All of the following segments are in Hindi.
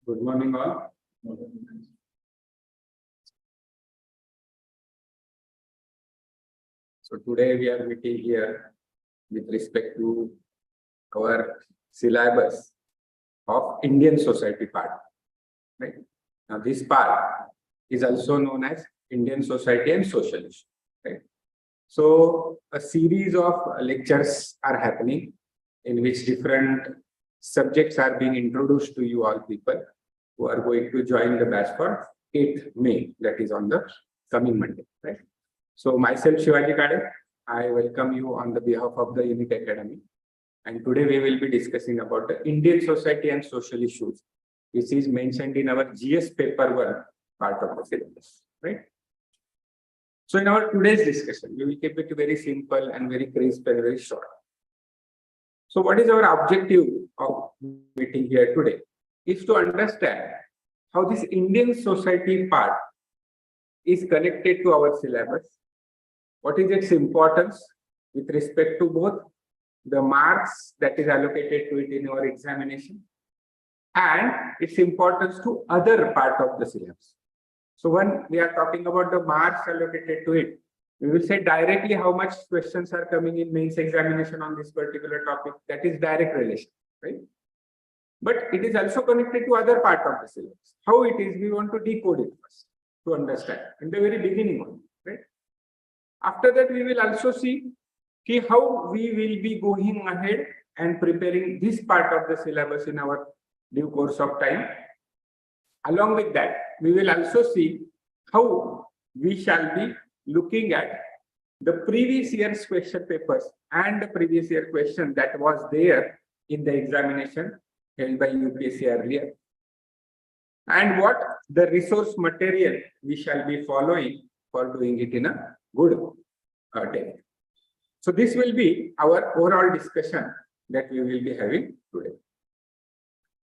Good morning, all. So today we are meeting here with respect to our syllabus of Indian society part. Right now, this part is also known as Indian society and social issues. Right. So a series of lectures are happening in which different subjects are being introduced to you all people who are going to join the batch for 8th May, that is on the coming Monday, right? So myself, Shivaji Kale, I welcome you on the behalf of the Unique Academy. And today we will be discussing about the Indian society and social issues, which is mentioned in our GS paper 1 part of the syllabus, right? So in our today's discussion, we will keep it very simple and very crisp and very short. So what is our objective of meeting here today? Is to understand how this Indian society part is connected to our syllabus. What is its importance with respect to both the marks that is allocated to it in our examination and its importance to other part of the syllabus. So when we are talking about the marks allocated to it, we will say directly how much questions are coming in mains examination on this particular topic. That is direct relation, right? But it is also connected to other part of the syllabus. How it is, we want to decode it first to understand in the very beginning only, right? After that, we will also see how we will be going ahead and preparing this part of the syllabus in our due course of time. Along with that, we will also see how we shall be looking at the previous year's question papers and the previous year question that was there in the examination held by UPSC earlier, and what the resource material we shall be following for doing it in a good day. So this will be our overall discussion that we will be having today.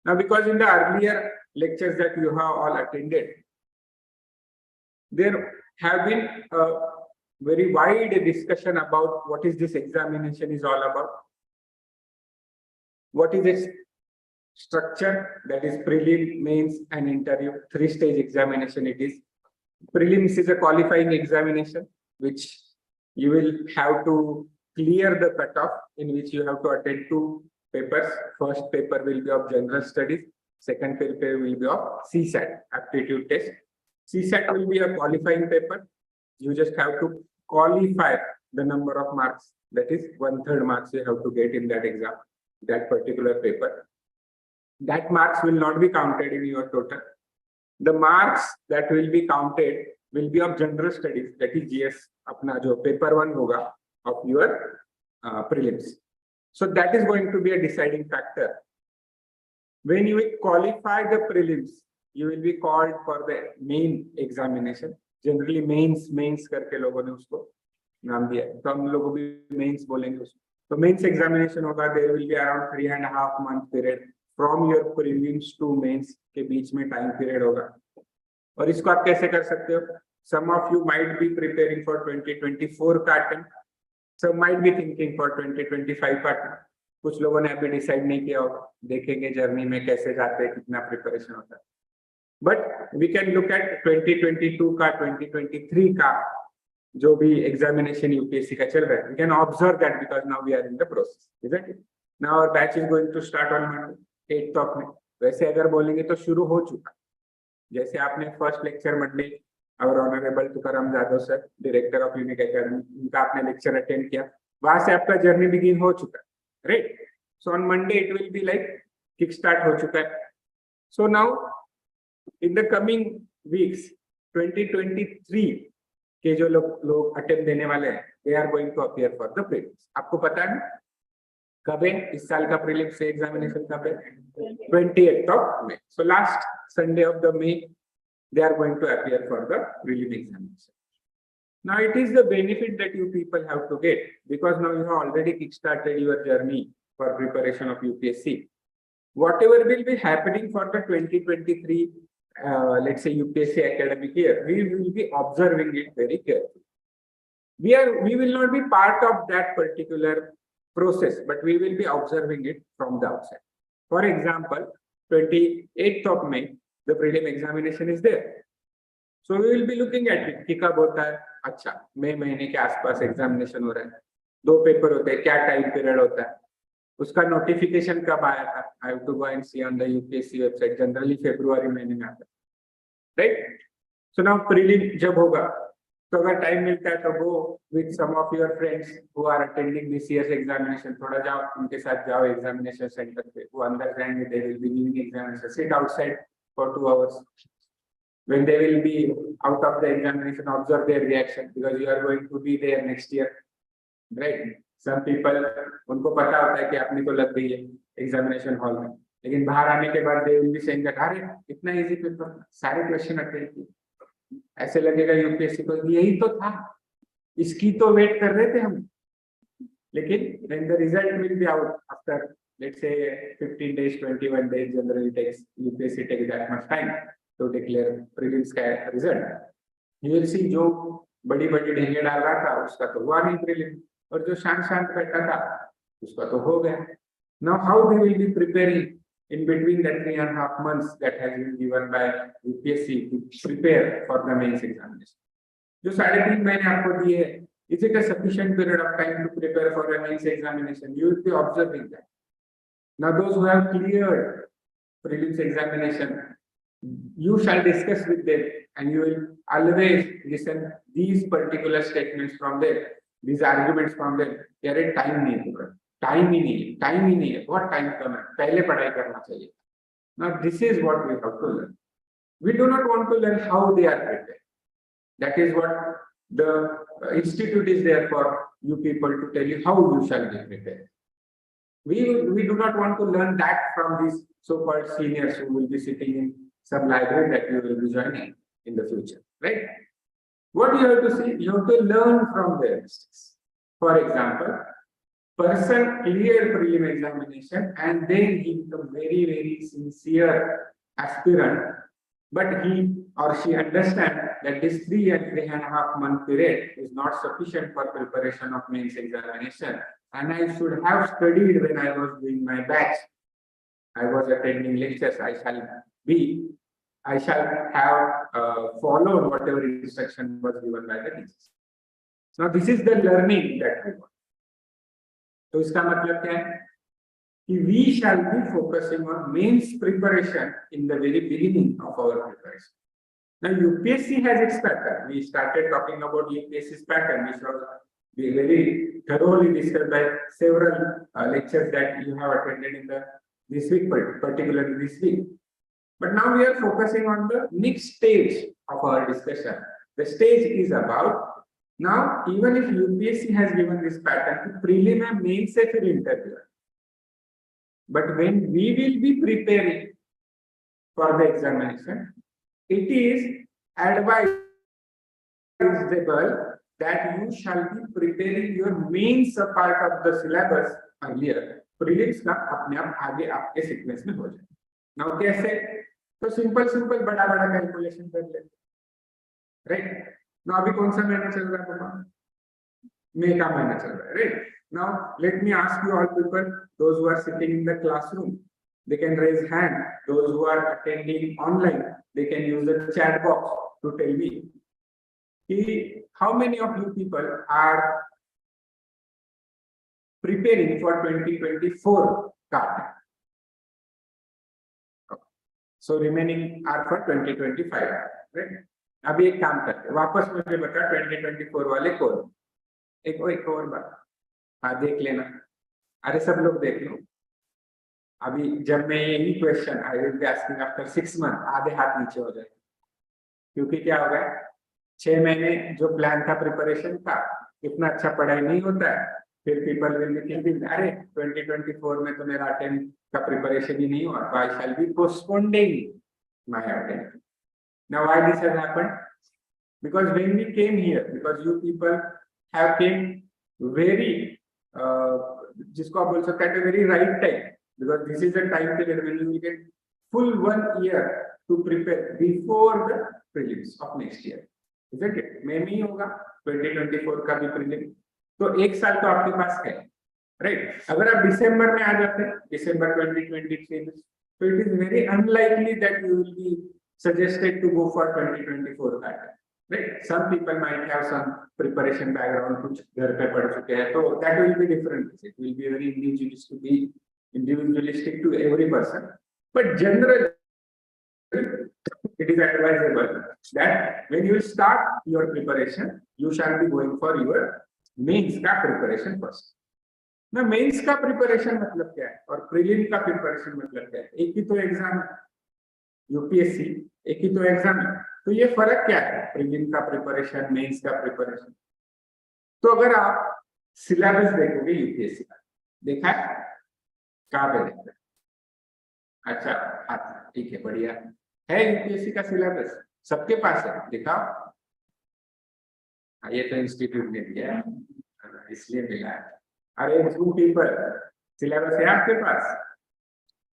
Now, because in the earlier lectures that you have all attended, there have been a very wide discussion about what is this examination is all about, what is its structure, that is prelim, mains and interview, 3-stage examination it is. Prelims is a qualifying examination which you will have to clear the cutoff, in which you have to attend 2 papers. First paper will be of general studies, second paper will be of CSAT, aptitude test. CSAT will be a qualifying paper. You just have to qualify the number of marks, that is 1/3 marks you have to get in that exam, that particular paper. That marks will not be counted in your total. The marks that will be counted will be of general studies, that is GS, apna jo paper 1 hoga of your prelims. So that is going to be a deciding factor. When you will qualify the prelims, you will be called for the main examination. Generally mains करके लोगों ने उसको नाम दिया है, तो हम लोग भी mains बोलेंगे उसको. तो mains examination होगा, there will be around 3.5 month period from your prelims to mains के बीच में time period होगा. और इसको आप कैसे कर सकते हो? Some of you might be preparing for 2024 का attempt, some might be thinking for 2025 का attempt. कुछ लोगों ने अभी डिसाइड नहीं किया होगा, देखेंगे जर्नी में कैसे जाते हैं, कितना प्रिपरेशन होता है. But we can look at 2022 का 2023 का जो भी examination UPSC का चल रहा है. We can observe that because now we are in the process, isn't it? Now our batch is going to start on Monday, 8th of May. वैसे अगर बोलेंगे तो शुरू हो चुका. जैसे आपने फर्स्ट लेक्चर मंडे और honourable Tukaram Jadhav sir, director of unique academy, उनका आपने लेक्चर अटेंड किया, वहां से आपका जर्नी बिगिन हो चुका है, right? So on Monday it will be like kick start हो चुका है. So now in the coming weeks 2023 के जो लोग अटेम्प्ट देने वाले हैं, they are going to appear for the prelims. आपको पता है कब है इस साल का prelims से एग्जामिनेशन कब है? 28th of May. So last Sunday of the May they are going to appear for the prelim examination. Now it is the benefit that you people have to get, because now you have already kick-started your journey for preparation of UPSC. Whatever will be happening for the 2023 let's say UPSC academic year, we will be observing it very carefully. We will not be part of that particular process, but we will be observing it from the outside. For example, 28th of May, the prelim examination is there. So we will be looking at it कि कब होता है. अच्छा, मई महीने के आसपास एग्जामिनेशन हो रहा है, 2 पेपर होते हैं, क्या टाइम पीरियड होता है, उसका नोटिफिकेशन कब आया था. I have to go and see on the UPSC website. Generally फरवरी महीने में आता है, राइट. सो नाउ प्रीलिम जब होगा तो अगर टाइम मिलता है तो go with some of your friends who are attending this year's examination. थोड़ा जाओ, उनके साथ जाओ एग्जामिनेशन सेंटर पे. वो अंदर जाएंगे, they will be giving examination. Sit outside for 2 hours. When they will be out of the examination, observe their reaction because you are going to be there next year, right? Some people, उनको पता होता है कि अपनी तो लग गई है एग्जामिनेशन हॉल में, लेकिन बाहर आने के बाद they will be saying that अरे इतना इजी पेपर, सारे क्वेश्चन अटेंड किए, ऐसे लगेगा यूपीएससी को यही तो था, इसकी तो वेट कर रहे थे हम. लेकिन when the result will be out after let's say 15 days, 21 days, generally takes UPSC takes that much time to declare prelims का result. You will see जो बड़ी बड़ी ढेंगे डाल रहा था उसका तो हुआ नहीं प्रीलिम, और जो शांत शांत बैठा था उसका तो हो गया. Now how they will be preparing in between that 3.5 months that has been given by UPSC to prepare for the mains examination. जो 3.5 महीने आपको दिए, is it a sufficient period of time to prepare for a mains examination? You will be observing that. Now those who have cleared prelims examination, you shall discuss with them and you will always listen these particular statements from them, these arguments from them. यार टाइम नहीं है, टाइम ही नहीं है, टाइम ही नहीं है, बहुत टाइम कम है, पहले पढ़ाई करना चाहिए. Now this is what we have to learn. We do not want to learn how they are prepared. That is what the institute is there for you people to tell you how you shall be prepared. We do not want to learn that from these so-called seniors who will be sitting in some library that you will be joining in the future, right? What you have to see, you have to learn from their mistakes. For example, person clear prelim examination and then he become very, very sincere aspirant, but he or she understand that this 3 and 3.5 month period is not sufficient for preparation of mains examination, and I should have studied when I was doing my batch. I was attending lectures. I shall have followed whatever instruction was given by the teachers. Now this is the learning that we want. तो इसका मतलब क्या है कि we shall be focusing on mains preparation in the very beginning of our preparation. Now UPSC has its pattern. We started talking about UPSC's pattern, which was very thoroughly discussed by several lectures that you have attended in this week, particularly this week. But now we are focusing on the next stage of our discussion. The stage is about, now even if UPSC has given this pattern, prelim and mains se fir interview. But when we will be preparing for the examination, it is advisable that you shall be preparing your mains part of the syllabus earlier. Prelims का अपने आप आगे आपके सीक्वेंस में हो जाए. Now कैसे? तो सिंपल बड़ा कैलकुलेशन कर ले, राइट. नाउ अभी कौन सा महीना चल रहा है पापा? मई का महीना चल रहा है, right. Now let me ask you all people, those who are sitting in the classroom, they can raise hand. Those who are attending online, they can use the chat box to tell me how many of you people are preparing for 2024 card. So remaining are for 2025, right? अभी एक काम करते, वापस मुझे बता 2024 वाले कौन? एक और बात, हाँ देख लेना. अरे सब लोग देख लो. अभी जब मैं यही question I will be asking after 6 month, आधे हाथ नीचे हो जाए, क्योंकि क्या हो गया, 6 महीने जो प्लान था प्रिपरेशन का, इतना अच्छा पढ़ाई नहीं होता है. फिर पीपल विल बी थिंकिंग अरे 2024 में तो मेरा अटेम्प्ट का प्रिपरेशन ही नहीं हुआ, तो I shall be postponing my attempt. Now why this has happened? Because when we came here, because you people have came very जिसको आप बोल सकते हैं very right time, because this is a time period when you will get full 1 year to prepare before the prelims of next year, isn't it? May में ही होगा 2024 का भी prelim, तो 1 साल तो आपके पास है, राइट. अगर आप दिसंबर में आ जाते हैं, दिसंबर 2023 में, So it is very unlikely that you will be suggested to go for 2024 pattern. Right? Some people might have some preparation background, which घर पे पढ़ चुके हैं, so that will be different. It will be very individualistic to every person. But generally, it is advisable that when you start your preparation, you shall be going for your mains का preparation first. ना मेंस का प्रिपरेशन मतलब क्या है और प्रीलिम का प्रिपरेशन मतलब क्या है? एक ही तो एग्जाम है, यूपीएससी एक ही तो एग्जाम है, तो ये फर्क क्या है प्रीलिम का प्रिपरेशन, मेंस का प्रिपरेशन? तो अगर आप सिलेबस देखोगे यूपीएससी का, देखा है कहाँ पे देखते? अच्छा, ठीक है, बढ़िया है। यूपीएससी का सिलेबस सबके पास है, दिखाओ। ये तो इंस्टीट्यूट ने दिया है, इसलिए मिला है। अरे पीपल सिलेबस है आपके पास,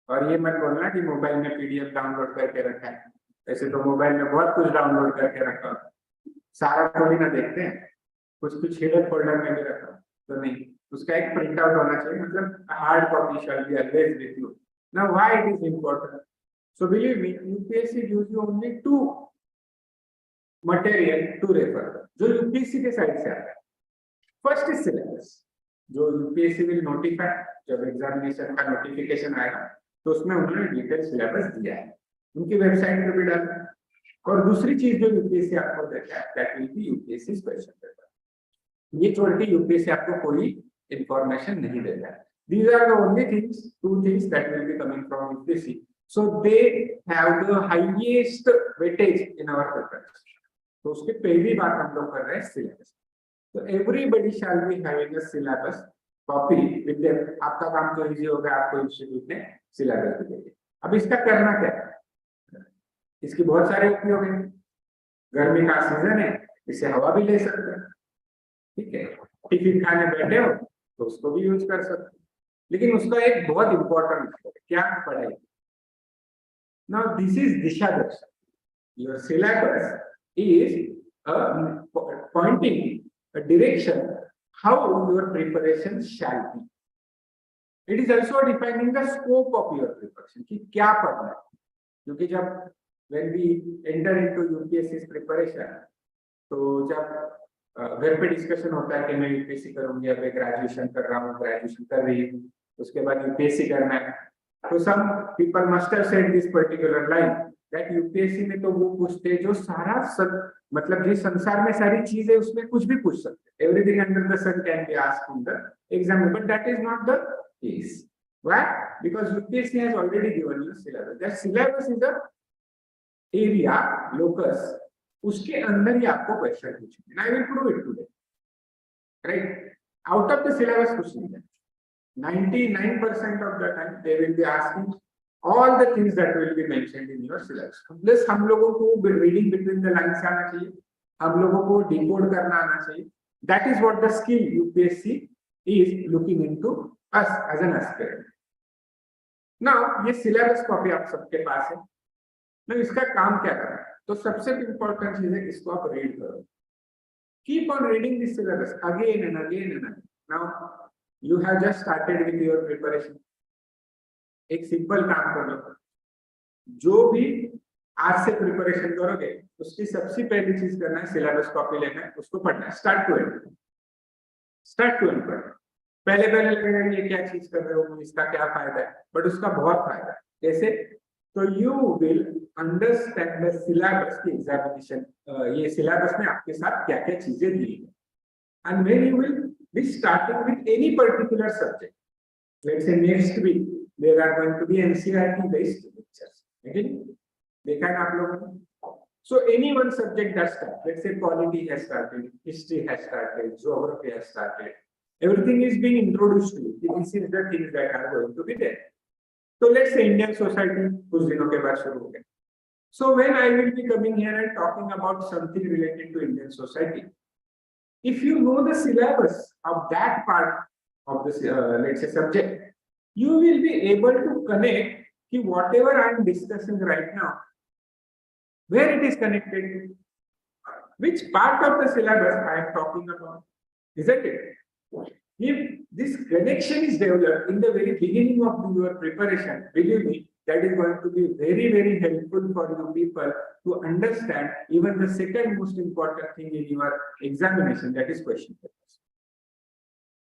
और ये मत बोलना कि मोबाइल में पीडीएफ डाउनलोड करके रखा है। ऐसे तो मोबाइल में बहुत कुछ डाउनलोड करके रखा, सारा थोड़ी ना देखते हैं, कुछ कुछ हिडन फोल्डर में भी रखा तो नहीं, उसका एक प्रिंट आउट होना चाहिए, मतलब hard copy shall be always with you. Now why it is important? So believe me, UPSC gives you only 2 material to refer जो यूपीएससी के साइड से आता है। फर्स्ट इज सिलेबस, जो यूपीएससी विल नोटिफाई, जब एग्जामिनेशन का नोटिफिकेशन आएगा तो उसमें उन्होंने डिटेल सिलेबस दिया है, उनकी वेबसाइट पे भी डाला है। और दूसरी चीज जो यूपीएससी आपको देता है, that will B UPSC special paper. ये छोड़ के यूपीएससी आपको कोई इंफॉर्मेशन नहीं देता है। These are the only things, 2 things that will be coming from UPSC. So they have the highest weightage in our preparation. तो उसके पहली बात हम लोग कर रहे हैं syllabus. So everybody shall be having a syllabus copy with them. आपका काम तो इजी होगा, आपको इंस्टीट्यूट ने सिलेबस देंगे। अब इसका करना क्या है? इसकी बहुत सारे उपयोग हैं। गर्मी का सीजन है, इससे हवा भी ले सकते हैं, ठीक है। टिफिन खाने बैठे हो तो उसको भी यूज कर सकते हैं, लेकिन उसका एक बहुत इंपॉर्टेंट है, क्या पढ़ाई। Now this is Disha Darshan. Your syllabus is pointing a direction how your preparation shall be. It is also defining the scope of your preparation कि क्या पढ़ना है, क्योंकि जब when we enter into UPSC preparation, तो जब घर पे डिस्कशन होता है कि मैं यूपीएससी करूंगी, अब ग्रेजुएशन कर रहा हूँ, ग्रेजुएशन कर रही हूँ, उसके बाद यूपीएससी करना है, तो some people must have said this particular line that UPSC में तो वो पूछते जो सारा मतलब जिस संसार में सारी चीजें उसमें कुछ भी पूछ सकते, everything under the sun can be asked in the exam, but that is not the case. Why? Because UPSC has already given you syllabus, that syllabus is the area locus, उसके अंदर ही आपको क्वेश्चन पूछेंगे। I will prove it today, right? Out of the syllabus कुछ नहीं है। 99% of the time they will be asking all the things that will be mentioned in your syllabus. Plus हम लोगों को reading between the lines आना चाहिए, हम लोगों को decode करना आना चाहिए। That is what the skill UPSC is looking into us as an aspirant. Now ये syllabus कॉपी आप सबके पास है। Now इसका काम क्या करना है? तो सबसे important चीज है, इसको आप read करो। Keep on reading this syllabus again and again and again. Now you have just started with your preparation. एक सिंपल काम करो, जो भी आज से प्रिपरेशन करोगे उसकी सबसे पहली चीज करना है सिलेबस कॉपी लेना है, उसको पढ़ना है स्टार्ट टू एंड पढ़ना। पहले लगेगा ये क्या चीज कर रहे हो, इसका क्या फायदा है, बट उसका बहुत फायदा है। कैसे? तो you will understand the syllabus की एग्जामिनेशन, ये सिलेबस में आपके साथ क्या क्या चीजें दी है, and when you will be starting with any particular subject, let's say next week there are going to be NCERT based lectures, again देखा है आप लोगों ने। So any one subject that starts, let's say polity has started, history has started, geography has started, everything is being introduced to you. This is the things that are going to be there. So let's say Indian society कुछ दिनों के बाद शुरू हो गया। So when I will be coming here and talking about something related to Indian society, if you know the syllabus of that part of this let's say subject, you will be able to connect कि whatever I am discussing right now, where it is connected to, which part of the syllabus I am talking about, isn't it? If this connection is developed in the very beginning of your preparation, believe me, that is going to be very, very helpful for you people to understand even the second most important thing in your examination, that is question papers.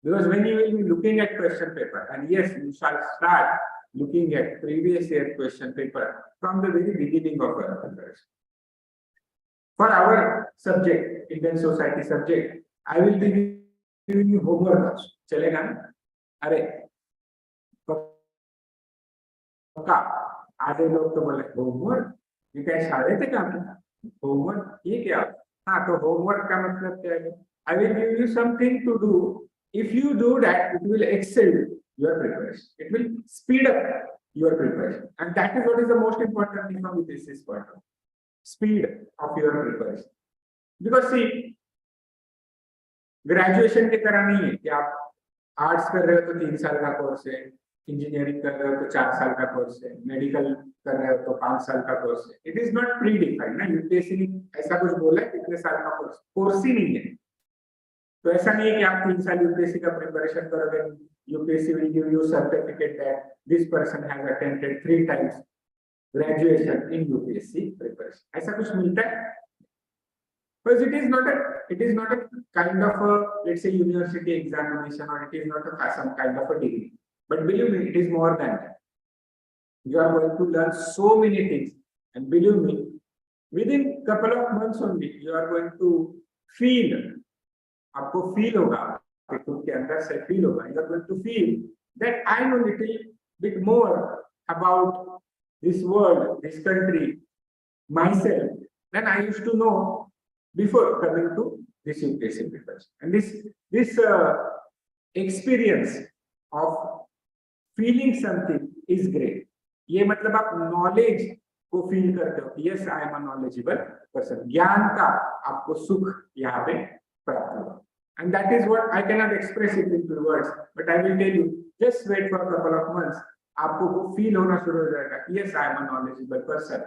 Because when you will be looking at question paper, and yes, you shall start looking at previous year question paper from the very beginning of our preparation. For our subject, Indian society subject, I will be giving you homework also. Chalega na? Are, पक्का आधे लोग तो बोले होमवर्क ये क्या शादी थे काम करना होमवर्क ये क्या हाँ तो होमवर्क का मतलब क्या है I will give you something to do. If you do that, it will excel your preparation. It will speed up your preparation, and that is what is the most important thing from this point of speed of your preparation. Because see, graduation के तरह नहीं है कि आप आर्ट्स कर रहे हो तो 3 साल का कोर्स है, इंजीनियरिंग कर रहे हो तो 4 साल का कोर्स है, मेडिकल कर रहे हो तो 5 साल का कोर्स है. It is not pre defined ना. यूपीएससी ने ऐसा कुछ बोला है कितने साल का कोर्स ही नहीं है. तो ऐसा नहीं है कि आप 3 साल यूपीएससी का प्रिपरेशन करोगे, UPSC will give you certificate that this person has attended 3 times graduation in UPSC preparation. ऐसा कुछ मिलता है? Because it is not a kind of a, let's say, university examination, or it is not a some kind of a degree. But believe me, it is more than that. You are going to learn so many things, and believe me, within couple of months only, you are going to feel. आपको feel होगा, खुद के अंदर से feel होगा. You are going to feel that I know little bit more about this world, this country, myself than I used to know before coming to this UPSC preparation. And this experience of feeling something is great. ये मतलब आप knowledge को feel करते हो. Yes, I am a knowledgeable person. ज्ञान का आपको सुख यहाँ पे प्राप्त होगा. And that is what I cannot express it into words, but I will tell you. Just wait for a couple of months. आपको वो feel होना शुरू हो जाएगा. Yes, I am a knowledgeable person.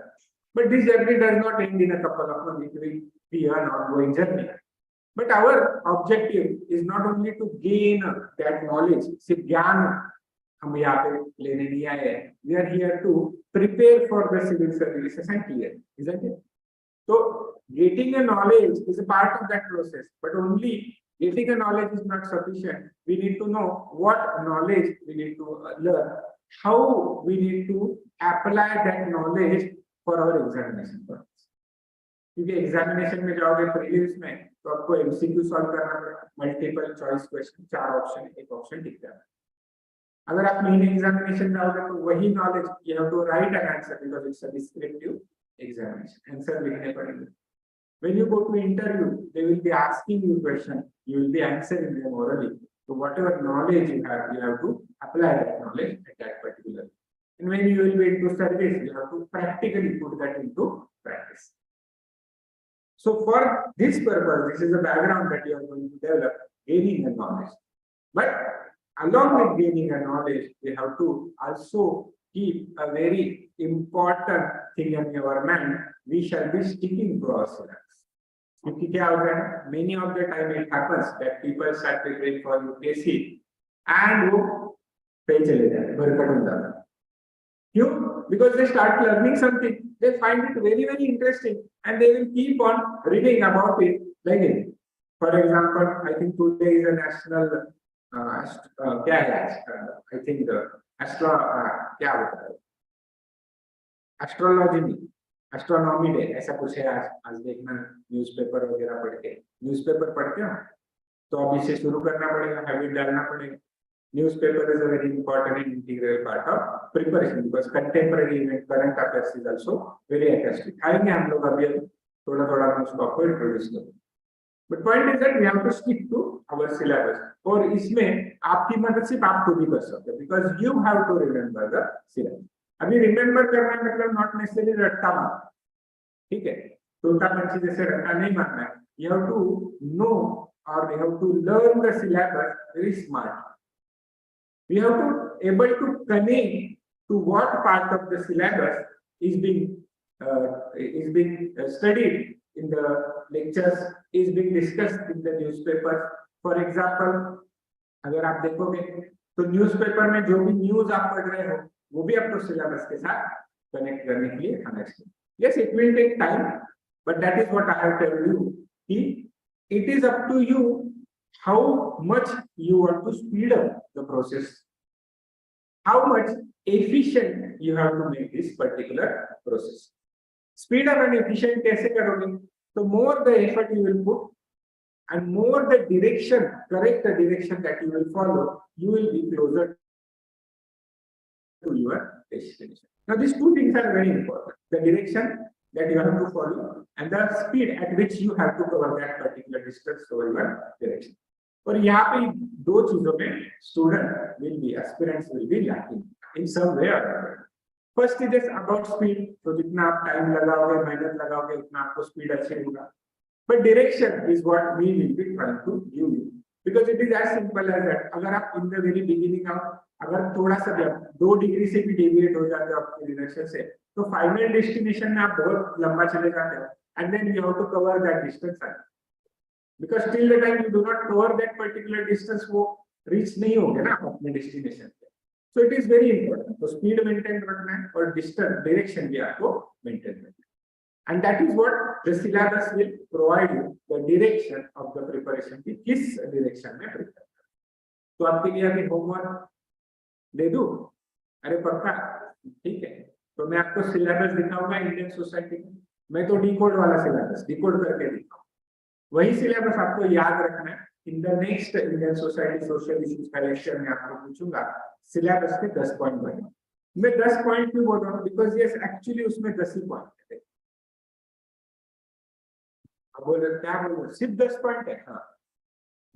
But this journey does not end in a couple of months. It will be an ongoing journey. But our objective is not only to gain that knowledge. सिर्फ ज्ञान हम यहाँ पे लेने नहीं आए हैं. We are here to prepare for the civil services and clear. Isn't it? So getting a knowledge is a part of that process. But only getting a knowledge is not sufficient. We need to know what knowledge we need to learn, how we need to apply that knowledge for our examination purpose. क्योंकि एग्जामिनेशन में जाओगे प्रीलिम्स में तो आपको एमसीक्यू सॉल्व करना पड़ेगा. मल्टीपल चॉइस क्वेश्चन, 4 ऑप्शन, एक ऑप्शन ठीक है. अगर आप मेन एग्जामिनेशन जाओगे तो वही knowledge you have to write an answer because it's a descriptive examination. Answer लिखने पड़ेंगे. When you go to interview, they will be asking you question. You will be answering them orally. So whatever knowledge you have to apply that knowledge at that particular. And when you will be into service, you have to practically put that into practice. So for this purpose, this is the background that you are going to develop, gaining a knowledge. But along with gaining a knowledge, we have to also keep a very important thing in your mind. We shall be sticking to our syllabus. क्योंकि क्या होगा ना, many of the time it happens that people start preparing for UPSC and वो पे चले जाते हैं, भरकट हो जाता है. क्यों? Because they start learning something, they find it very, very interesting, and they will keep on reading about it again. For example, I think today is a national क्या है? I think the क्या होता है? Astrology, एस्ट्रोनॉमी डे ऐसा कुछ है. आज देखना न्यूज़पेपर वगैरह पढ़ के. न्यूज़पेपर पढ़ते हो तो अभी से शुरू करना पड़ेगा, हैबिट डालना पड़ेगा. Newspaper is a very important and integral part of preparation because contemporary event, current affairs is also very interesting. आएंगे हम लोग अभी थोड़ा थोड़ा उसको आपको इंट्रोड्यूस करेंगे. But point is that we have to stick to our syllabus. और इसमें आपकी मदद सिर्फ आप खुद ही कर सकते हो because you have to remember the syllabus. अभी रिमेम्बर करना मतलब नॉट नेसेसरी रट्टा मारना. ठीक है, टोटा पंची जैसे रट्टा नहीं मारना है. यू हैव टू नो और you have to learn the syllabus very smart. We have to able to connect to what part of the syllabus is being studied in the lectures, is being discussed in the newspaper. For example, अगर आप देखोगे तो न्यूज़पेपर में जो भी न्यूज आप पढ़ रहे हो वो भी आपको सिलेबस के साथ कनेक्ट करने के लिए आना चाहिए। Yes, it will take time, but that is what I have told you कि it is up to you how much you want to speed up the process, how much efficient you have to make this particular process. Speed up and efficient कैसे करोगे? So more the effort you will put and more the direction, correct the direction that you will follow, you will be closer to your destination. Now these two things are very important: the direction that you have to follow and the speed at which you have to cover that particular distance over your direction. और यहाँ पे दो चीजों में student will be, aspirants will be lacking in some way और other. First is about speed, तो जितना आप टाइम लगाओगे, मेहनत लगाओगे, उतना आपको स्पीड अच्छी होगा। But direction is what we will be trying to give you, because it is as simple as that. अगर आप इन द वेरी बिगिनिंग अगर थोड़ा सा 2 डिग्री से भी डेविएट हो जाते हो आपके डायरेक्शन से, तो फाइनल डेस्टिनेशन में आप बहुत लंबा चले जाते हो, and then you have to cover that distance, because till the time you do not cover that particular distance, वो reach नहीं होगे ना अपने destination पे। So it is very important, तो speed maintain रखना है और distance direction भी आपको maintain रखना है, and that is what the syllabus will provide you, the direction of the preparation की किस direction में prepare करना। तो आपके लिए अभी homework दे दूँ? अरे पक्का, ठीक है। तो मैं आपको syllabus दिखाऊंगा इंडियन सोसाइटी का, मैं तो डिकोड वाला syllabus डिकोड करके दिखाऊंगा। वही सिलेबस आपको याद रखना है। In the next Indian society social issues का लेक्चर में आपको पूछूंगा सिलेबस के 10 पॉइंट बने। मैं 10 पॉइंट क्यों बोल रहा हूँ? बिकॉज यस, एक्चुअली उसमें 10 ही पॉइंट है। बोल रहे क्या बोल रहे, सिर्फ 10 पॉइंट है? हाँ,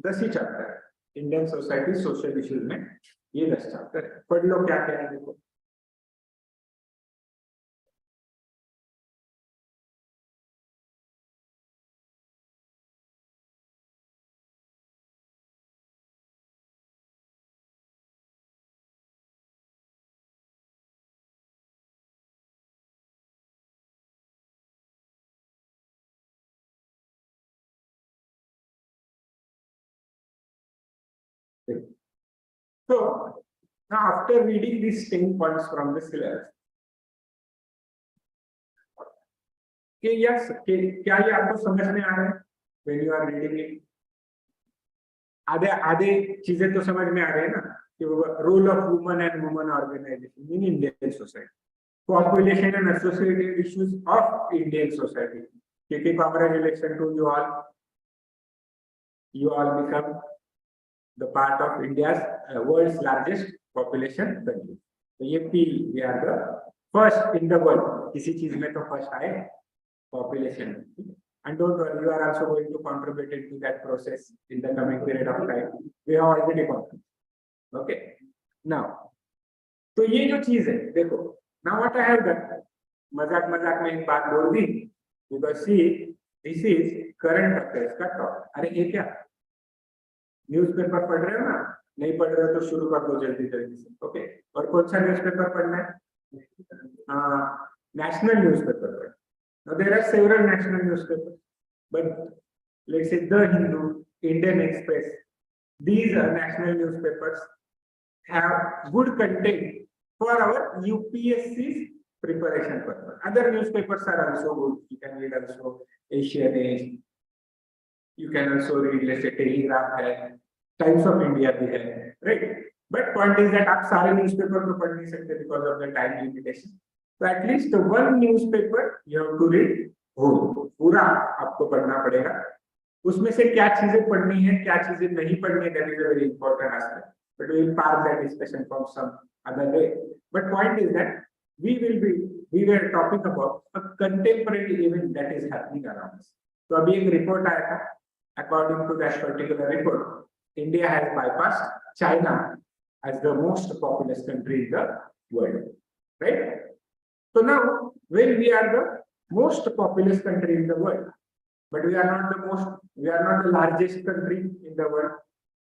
10 ही चैप्टर है इंडियन सोसाइटी सोशल इश्यूज में, ये 10 चैप्टर है। पढ़ लो क्या क्या है, देखो। So now after reading these 10 points from the syllabus, क्या ये आपको समझ में आ रहा है? When you are reading it, आधे चीजें तो समझ में आ रहे हैं ना, कि role of woman and woman organisation in Indian society, population and associated issues of Indian society. क्योंकि congratulation to you all, you all become the part of India's world's largest population country. तो ये feel we are the first in the world, किसी चीज में तो फर्स्ट आए population में। And don't worry, you are also going to contribute into that process in the coming period of time. We have already contributed. Okay. Now, तो ये जो चीज है, देखो, now what I have done, मजाक में एक बात बोल दी, because see, this is current affairs का टॉप। अरे ये क्या, न्यूज़पेपर पढ़ रहे हो ना? नहीं पढ़ रहे हो तो शुरू कर दो जल्दी से। ओके, और कौन सा न्यूज़पेपर पढ़ना है? नेशनल न्यूज़पेपर पढ़ना। Now there are several national newspapers, but let's say The Hindu, Indian Express, these are national newspapers have good content for our UPSC preparation purpose. Other newspapers are also good. You can read also Asian Age. You can also read, let's say, Telegraph है, Times of India भी है, right? But point is that आप सारे newspaper को पढ़ नहीं सकते because of the time limitation. So at least one newspaper you have to read whole, पूरा आपको पढ़ना पड़ेगा। उसमें से क्या चीजें पढ़नी है, क्या चीजें नहीं पढ़नी है, that is a very important aspect. But we will park that discussion from some other day. But point is that we were talking about a contemporary event that is happening around us. तो अभी एक रिपोर्ट आया था, according to that particular report, India has bypassed China as the most populous country in the world, right? So now, when we are the most populous country in the world, but we are not the largest country in the world,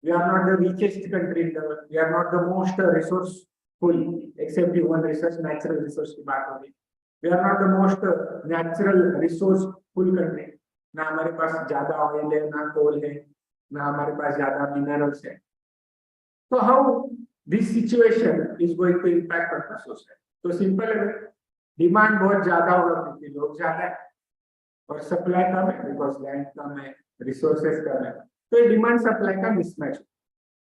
we are not the richest country in the world, we are not the most resourceful, except human resource, natural resource की बात होगी, we are not the most natural resourceful country, ना हमारे पास ज्यादा ऑयल है, ना कोल है, ना हमारे पास ज्यादा मिनरल्स है। So how this situation is going to impact on the society. तो सिंपल है, डिमांड बहुत ज्यादा होगा क्योंकि लोग ज्यादा है और सप्लाई कम है बिकॉज लैंड कम है, रिसोर्सेज कम है, तो डिमांड सप्लाई का mismatch.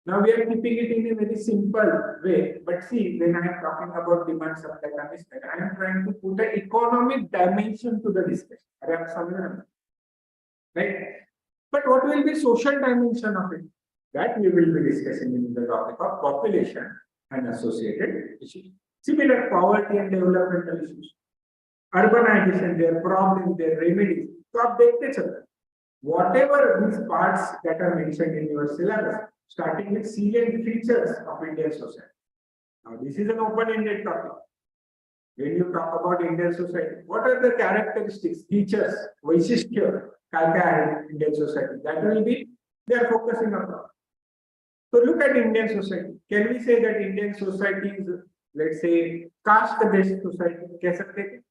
Now we are keeping it in a very simple way, but see, when I am talking about demand supply mismatch, I am trying to put an economic dimension to the discussion. Are you understanding? Right? But what will be social dimension of it? That we will be discussing in the topic of population and associated issues. Similar poverty and developmental issues, urbanization, their problems, their remedies. So आप देखते चलते. Whatever these parts that are mentioned in your syllabus, starting with salient features of Indian society. Now, this is an open-ended topic. When you talk about Indian society, what are the characteristics, features, vaishishthya, Indian society? That will be they are focusing upon. So look at Indian society. Can we say that Indian society is, let's say, caste-based society? कह सकते हैं?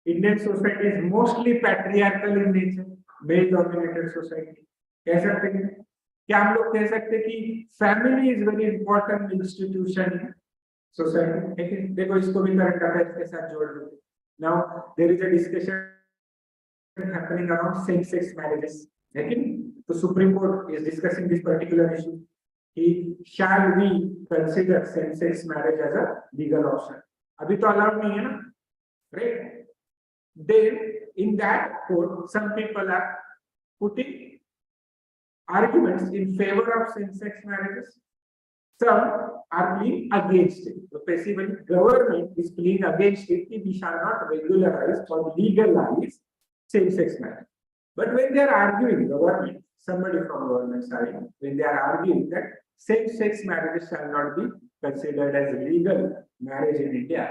Indian society is mostly patriarchal in nature, male-dominated society. कह सकते हैं? क्या हम लोग कह सकते हैं कि family is very important institution in society? लेकिन देखो इसको भी करंट अफेयर्स के साथ जोड़ दो. Now there is a discussion happening around same sex marriages. लेकिन तो Supreme Court is discussing this particular issue कि shall we consider same sex marriage as a legal option. अभी तो अलाउड नहीं है ना, right? Then in that court some people are putting arguments in favor of same-sex marriages. Some are pleading against it. So basically, government is pleading against it. We shall not regularize or legalize same-sex marriage. But when they are arguing, government, somebody from government side, when they are arguing that same-sex marriages shall not be considered as legal marriage in India,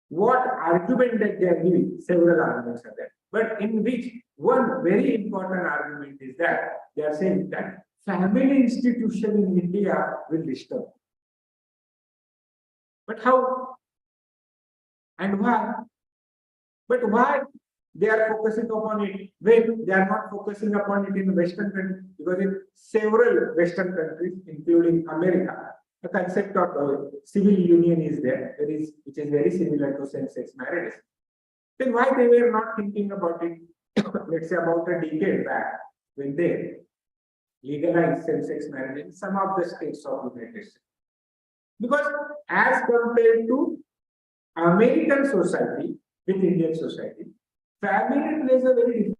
what argument that they are giving? Several arguments are there. But in which one very important argument is that they are saying that family institution in India will disturb. But how and why? But why they are focusing upon it when they are not focusing upon it in Western countries? Because in several Western countries, including America, the concept of civil union is there, which is very similar to same-sex marriages. Then why they were not thinking about it, let's say about a decade back, when they legalized same-sex marriage in some of the states of the United States? Because as compared to American society with Indian society, family plays a very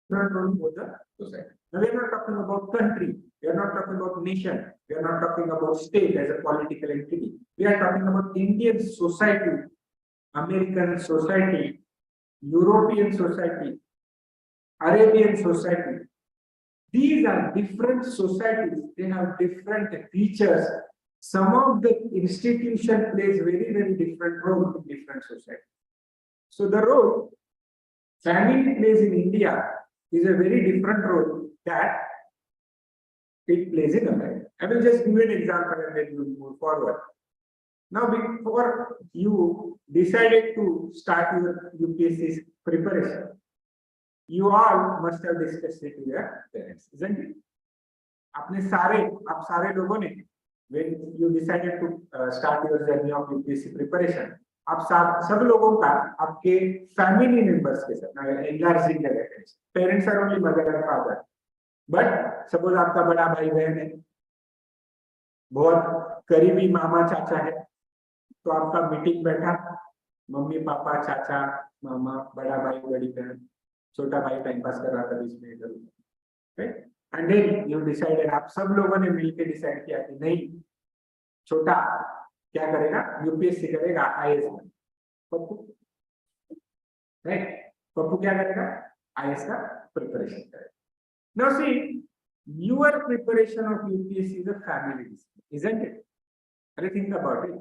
different role for the society. Now we are not talking about country, we are not talking about nation, we are not talking about state as a political entity. We are talking about Indian society, American society, European society, Arabian society. These are different societies. They have different features. Some of the institution plays very, very different role in different societies. So the role family plays in India is a very different role that it plays in America. I will just give you an example and then we will move forward. Now, before you decided to start your UPSC preparation, you all must have discussed it with your parents, isn't it? आप सारे लोगों ने, when you decided to start your journey of UPSC preparation, आप सब लोगों का आपके family members के साथ, enlarging the records. Parents are only mother and father, but suppose आपका बड़ा भाई बहन है, बहुत करीबी मामा चाचा है, तो आपका मीटिंग बैठा, मम्मी पापा चाचा मामा बड़ा भाई बड़ी बहन, छोटा भाई टाइम पास कर रहा था बीच में इधर, right? And then you decided, आप सब लोगों ने मिलकर डिसाइड किया कि नहीं, छोटा क्या करेगा, यूपीएससी करेगा, आईएएस में. पप्पू, राइट? पप्पू क्या करेगा, आईएएस का प्रिपरेशन करेगा. Now see, your preparation of UPSC is a family decision, isn't it? अरे think about it.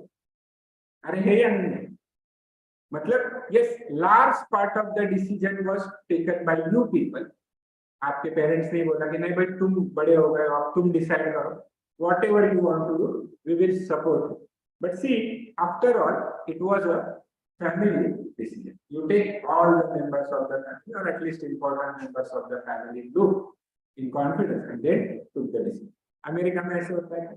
अरे है या नहीं है? मतलब yes, large part of the decision was taken by you people. आपके पेरेंट्स ने बोला कि नहीं भाई तुम बड़े हो गए, अब तुम डिसाइड करो, whatever you want to do, we will support you. But see, after all, it was a family decision. You take all the members of the family, or at least important members of the family, look in confidence and then took the decision. America में ऐसे होता है,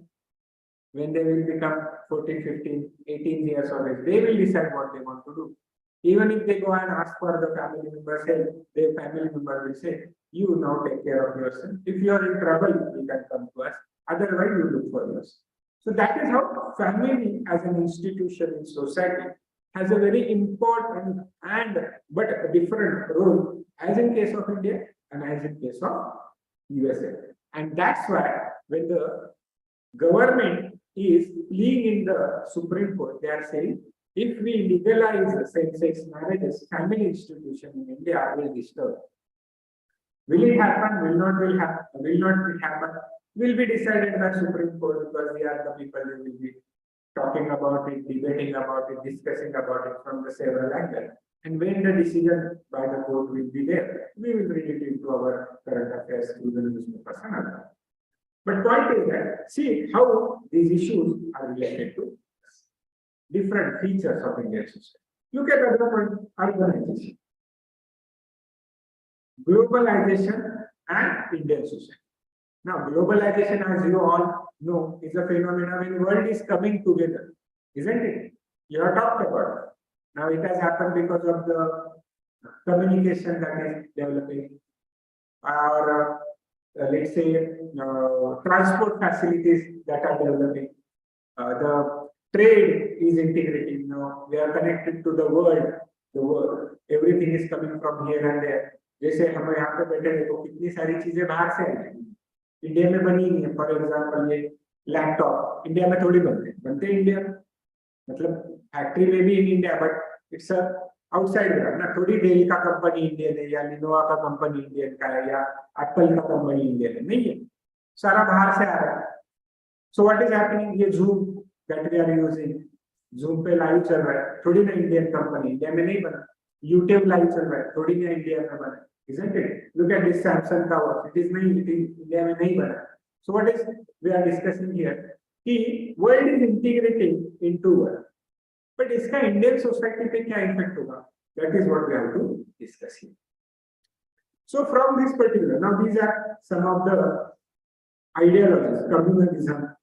when they will become 14, 15, 18 years of age, they will decide what they want to do. Even if they go and ask for the family members help, their family member will say, you now take care of yourself. If you are in trouble, you can come to us. Otherwise, you look for yourself. So that is how family as an institution in society has a very important but a different role as in case of India and as in case of USA. And that's why when the government is pleading in the Supreme Court, they are saying if we legalize same-sex marriages, family institution in India will disturb. Will it happen? Will not happen? Will not happen? Will be decided by Supreme Court because we are the people who will be talking about it, debating about it, discussing about it from the several angles. And when the decision by the court will be there, we will read it into our current affairs through the newspapers and other. But point is that see how these issues are related to different features of Indian society. Look at other point, urbanization, globalization, and Indian society. Now, globalization, as you all know, is a phenomenon when the world is coming together, isn't it? You have talked about it. Now, it has happened because of the communication that is developing, or let's say transport facilities that are developing. The trade is integrating. Now, we are connected to the world. Everything is coming from here and there. जैसे हम यहाँ पे बैठे देखो कितनी सारी चीजें बाहर से आई हैं, इंडिया में बनी नहीं है. फॉर एग्जांपल ये लैपटॉप इंडिया में थोड़ी बनते इंडिया मतलब फैक्ट्री में भी in India, but it's outside ना. थोड़ी डेल का कंपनी इंडियन है या लिनोवा का कंपनी इंडियन का है या एप्पल का कंपनी इंडियन है, नहीं है, सारा बाहर से आ रहा है. सो व्हाट इज हैपनिंग, ये Zoom that we are using, Zoom पे लाइव चल रहा है, थोड़ी ना इंडियन कंपनी, इंडिया में नहीं बना. यूट्यूब लाइव चल रहा है, थोड़ी ना इंडिया में बना, isn't it? Look at this Samsung का वर्क, it is नहीं, इंडिया में नहीं बना. So what is we are discussing here कि world is integrating into world, but इसका इंडियन सोसाइटी पे क्या इफेक्ट होगा, that is what we have to discuss here. So from this particular, now these are some of the ideologies: communalism,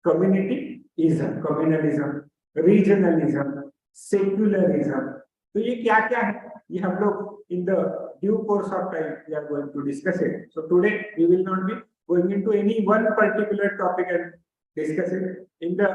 communityism, communalism, regionalism, secularism. तो ये क्या क्या है, ये हम लोग in the due course of time we are going to discuss it. So today we will not be going into any one particular topic and discuss it. In the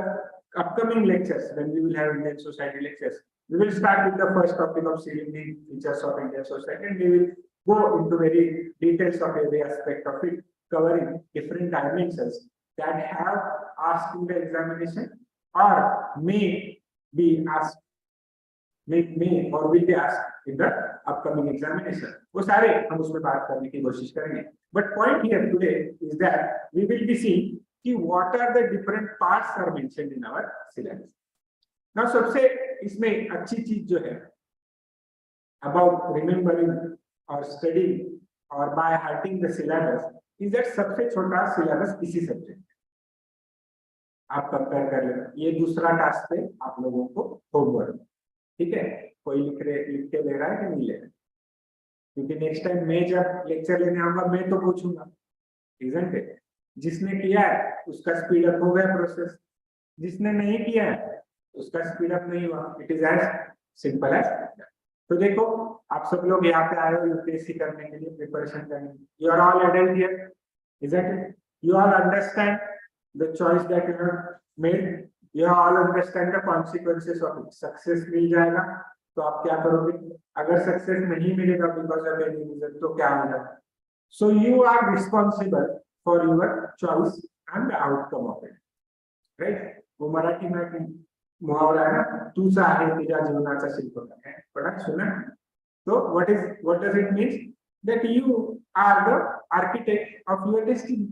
upcoming lectures, when we will have Indian society lectures, we will start with the first topic of seeing the features of Indian society, and we will go into very details of every aspect of it, covering different dimensions that have asked in the examination or may be asked, may or will be asked in the upcoming examination. वो सारे हम उसमें बात करने की कोशिश करेंगे. But point here today is that we will be seeing कि what are the different parts are mentioned in our syllabus. Now सबसे इसमें अच्छी चीज जो है about remembering or studying or by hearting the syllabus is that सबसे छोटा syllabus इसी सब्जेक्ट आप कंपेयर कर लेना. ये दूसरा टास्क पे आप लोगों को होमवर्क, ठीक है, कोई लिख के ले रहा है कि नहीं ले रहा, क्योंकि नेक्स्ट टाइम मैं जब लेक्चर लेने आऊंगा मैं तो पूछूंगा, isn't it? जिसने किया है उसका स्पीड अप हो गया प्रोसेस, जिसने नहीं किया है उसका स्पीड अप नहीं हुआ. It is as simple as. तो देखो आप सब लोग यहाँ पे आए हो यूपीएससी करने के लिए, प्रिपरेशन करने के लिए. You are all adult here, isn't it? You all understand the choice that you have made. You all understand the consequences of it. Success मिल जाएगा तो आप क्या करोगे, अगर सक्सेस नहीं मिलेगा बिकॉज ऑफ एनी रीजन तो क्या होगा. So you are responsible for your choice and the outcome of it, right. वो मराठी में मुहावरा है ना, तूचा आहे तुझ्या जीवनाचा शिल्पकार है, पढ़ा सुना. तो what does it mean? That you are the architect of your destiny.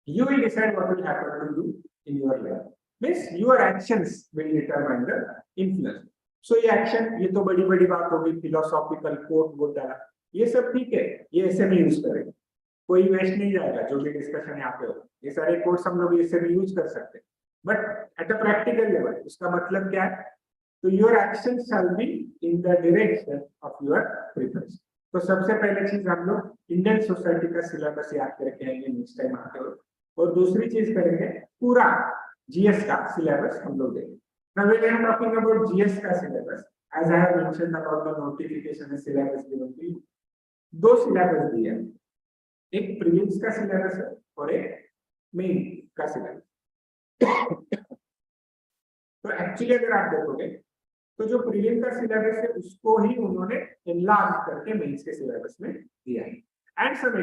You will decide what will happen to you in your life. Means your actions will determine the influence. So ये एक्शन, ये तो बड़ी बड़ी बात होगी, फिलोसॉफिकल कोट बोल डाला, ये सब ठीक है, ये ऐसे में यूज करेंगे, कोई वेस्ट नहीं जाएगा. जो भी डिस्कशन यहाँ पे होगा ये सारे कोट्स हम लोग ऐसे में यूज कर सकते हैं, but at a practical level उसका मतलब क्या है. तो your action shall be in the direction of your preference. तो सबसे पहले चीज हम लोग इंडियन सोसाइटी का सिलेबस याद करके आएंगे नेक्स्ट टाइम आते हो, और दूसरी चीज करेंगे पूरा जीएस का सिलेबस हम लोग देखेंगे। Now when I am talking about GS का syllabus, as I have mentioned about the notification and syllabus given to you, दो सिलेबस दिए हैं, एक प्रीलिम्स का सिलेबस है और एक मेन का सिलेबस। तो एक्चुअली अगर आप देखोगे तो जो प्रीलिम का सिलेबस है उसको ही उन्होंने एनलार्ज करके मेंस के सिलेबस में दिया है, and some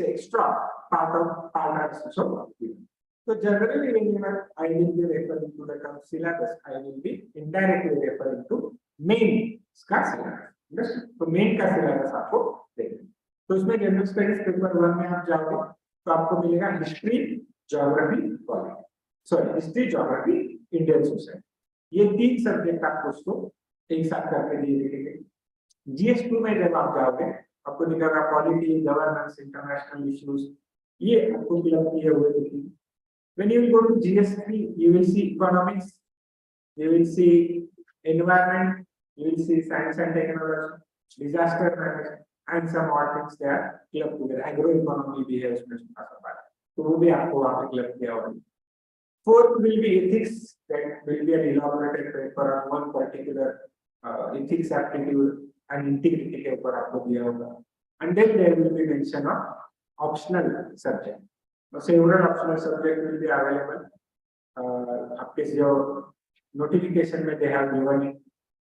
extra part of given. So generally whenever I will be referring to the term syllabus, I will be indirectly referring to main का syllabus. तो main का syllabus आपको देखेंगे। तो उसमें जनरल स्टडीज पेपर 1 में आप जाओगे तो आपको मिलेगा history, geography, polity, sorry history, geography, Indian society, ये 3 सब्जेक्ट आपको उसको एक साथ करके दिए गए। GS2 में जब आप जाओगे आपको दिखेगा पॉलिटी, गवर्नेंस, इंटरनेशनल इश्यूज, ये आपको क्लब किए हुए दिखेंगे। When you will go to GS3, you will see economics, you will see environment, you will see science and technology, disaster management, and some more things there club together. Agroeconomy भी है उसमें थोड़ा सा बात, तो वो भी आपको वहाँ पे क्लब किया होगा। Fourth will be ethics, that will be an elaborated paper on one particular ethics aptitude and integrity के ऊपर आपको दिया होगा, and then there will be mention of optional subject. Several optional subject will be available. आपके जो notification में they have given it,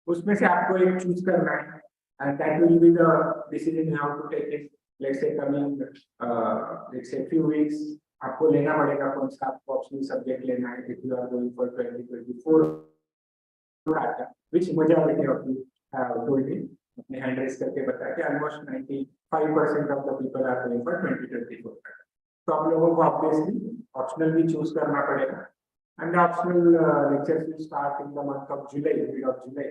उसमें से आपको एक choose करना है, and that will be the decision you have to take it. Let's say coming, let's say few weeks, आपको लेना पड़ेगा कौन सा आपको optional subject लेना है if you are going for 2024. Which majority of you have told me, अपने hand raise करके बताया कि almost 95% of the people are going for 2024. तो आप लोगों को ऑब्वियसली ऑप्शनल भी चूज करना पड़ेगा, and optional lectures will start in the month of July, mid of July.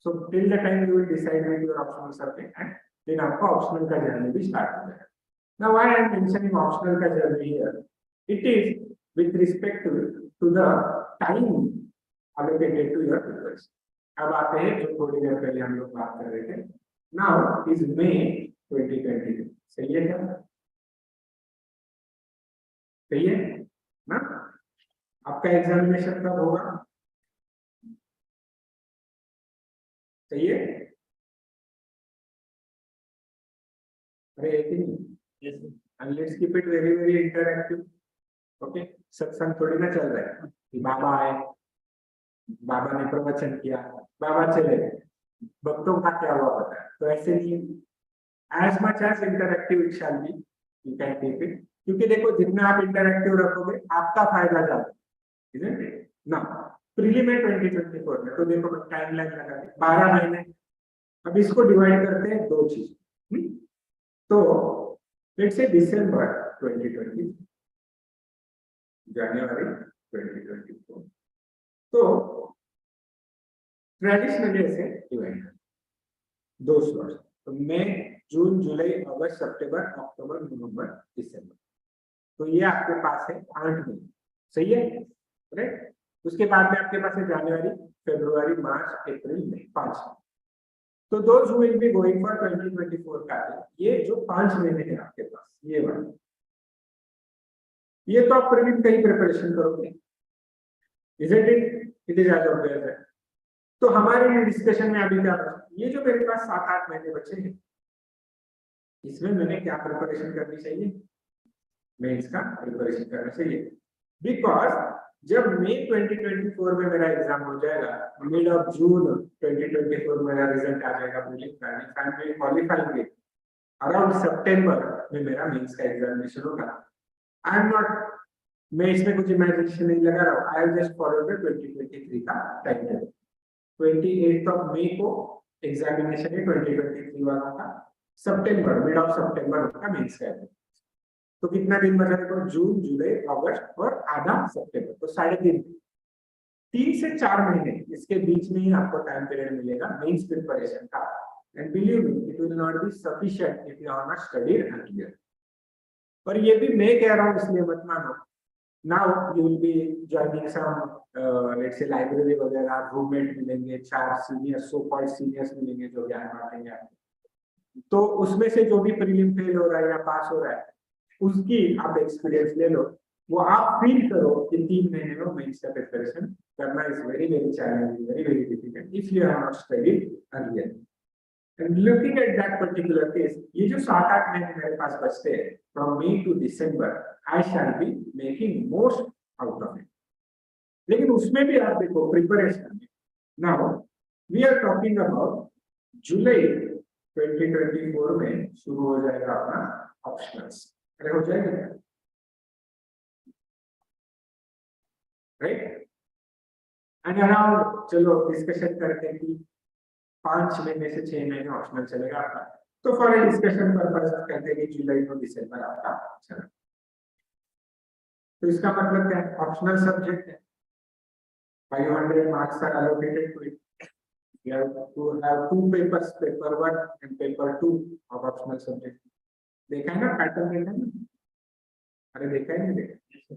So till the time you will decide with your optional subject, and then आपका ऑप्शनल का जर्नी भी स्टार्ट हो जाएगा। Now why I am mentioning optional का journey here, it is with respect to the time allocated to your preparation. अब आते हैं जो थोड़ी देर पहले हम लोग बात कर रहे थे, नाउ इज मई 2022, सही है क्या? सही है ना? आपका एग्जामिनेशन कब होगा? सही है? अरे and let's keep it very very interactive. Okay, सत्संग थोड़ी ना चल रहा है कि बाबा आए, बाबा ने प्रवचन किया, बाबा चले गए, भक्तों का क्या हुआ पता है? तो ऐसे नहीं, as much as interactive it shall be, you can keep it. क्योंकि देखो जितना आप इंटरैक्टिव रखोगे आपका फायदा ज्यादा, isn't it? ना प्रीलिम है 2024 में, तो देखो टाइमलाइन लगा के 12 महीने, अब इसको डिवाइड करते हैं दो चीज। तो लेट्स से दिसंबर 2020, जनवरी 2024, तो ट्रेडिशनली ऐसे डिवाइड करते दो स्लॉट्स, तो मई, जून, जुलाई, अगस्त, सितंबर, अक्टूबर, नवंबर, दिसंबर, तो ये आपके पास है 8 महीने, सही है, राइट? उसके बाद में आपके पास है जनवरी, फरवरी, मार्च, अप्रैल, मई, 5। तो those who will be going for 2024 का ये जो 5 महीने है आपके पास, ये वाला, ये तो आप प्रीलिम का ही प्रिपरेशन करोगे, isn't it? It is as obvious है। तो हमारे डिस्कशन में अभी क्या बचा, ये जो मेरे पास 7-8 महीने बचे हैं, इसमें मैंने क्या प्रिपरेशन करनी चाहिए? मेंस का प्रिपरेशन करना चाहिए, बिकॉज जब मई 2024 में मेरा एग्जाम हो जाएगा, मिड ऑफ जून 2024 में मेरा रिजल्ट आ जाएगा प्रीलिम का, फाइनली क्वालिफाइंग विद अराउंड सितंबर में मेरा मेंस का एग्जामिनेशन होगा। आई एम नॉट, मैं इसमें कुछ इमेजिनेशन नहीं लगा रहा हूँ, I have just followed the 2023 का टाइम टेबल। 28 ऑफ मई को एग्जामिनेशन है 2023 वालों का, सितंबर, मिड ऑफ सितंबर का मेंस का। तो कितना दिन बचा देखो, जून, जुलाई, अगस्त और आधा सितंबर, तो 3.5, 3 से 4 महीने इसके बीच में ही आपको टाइम पीरियड मिलेगा मेंस प्रिपरेशन का, and believe me it will not be sufficient if you are not studied earlier. और ये भी मैं कह रहा हूँ इसलिए मत मानो, now you will be joining some let's say library वगैरह, रूममेट मिलेंगे, 4 सीनियर सो कॉल्ड सीनियर्स मिलेंगे जो ज्ञान बांटेंगे आपको, तो उसमें से जो भी प्रीलिम फेल हो रहा है या पास हो रहा है उसकी आप एक्सपीरियंस ले लो, वो आप फील करो कि 3 महीने में मेंस का प्रिपरेशन करना is very very challenging, very very difficult if you have not studied earlier. And looking at that particular case, ये जो 7-8 महीने मेरे पास बचते हैं from May to December, I shall be making most out of it. लेकिन उसमें भी आप देखो preparation, now we are talking about July 2024 में शुरू हो जाएगा अपना ऑप्शनल्स। अरे हो जाएगा क्या? राइट। एंड अराउंड चलो डिस्कशन करते हैं कि 5 महीने से 6 महीने ऑप्शनल चलेगा आपका, तो फॉर ए डिस्कशन पर्पस कहते हैं कि जुलाई टू दिसंबर आपका चला। तो इसका मतलब क्या है? ऑप्शनल सब्जेक्ट है, 500 marks are allocated to it. You have to have 2 papers, paper 1 and paper 2 of optional subject. देखा है ना पैटर्न? देखा है ना? अरे देखा है नहीं देखा?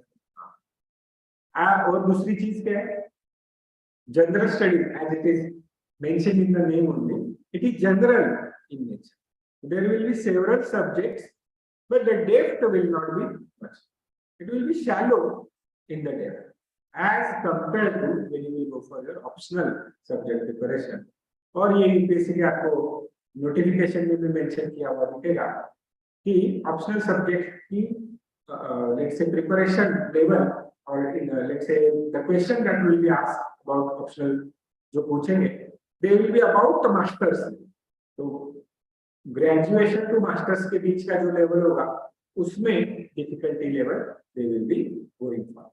और दूसरी चीज क्या है? General studies, as it is mentioned in the name only, it is general in nature. There will be several subjects, but the depth will not be much. It will be shallow in the depth as compared to when you will go for your optional subject preparation. और ये यूपीएससी के आपको नोटिफिकेशन में भी मेंशन किया हुआ दिखेगा कि ऑप्शनल सब्जेक्ट की let's say preparation level, or let's say the question that will be asked about optional जो पूछेंगे, they will be about the masters. तो ग्रेजुएशन टू मास्टर्स के बीच का जो लेवल होगा उसमें difficulty level they will be going for.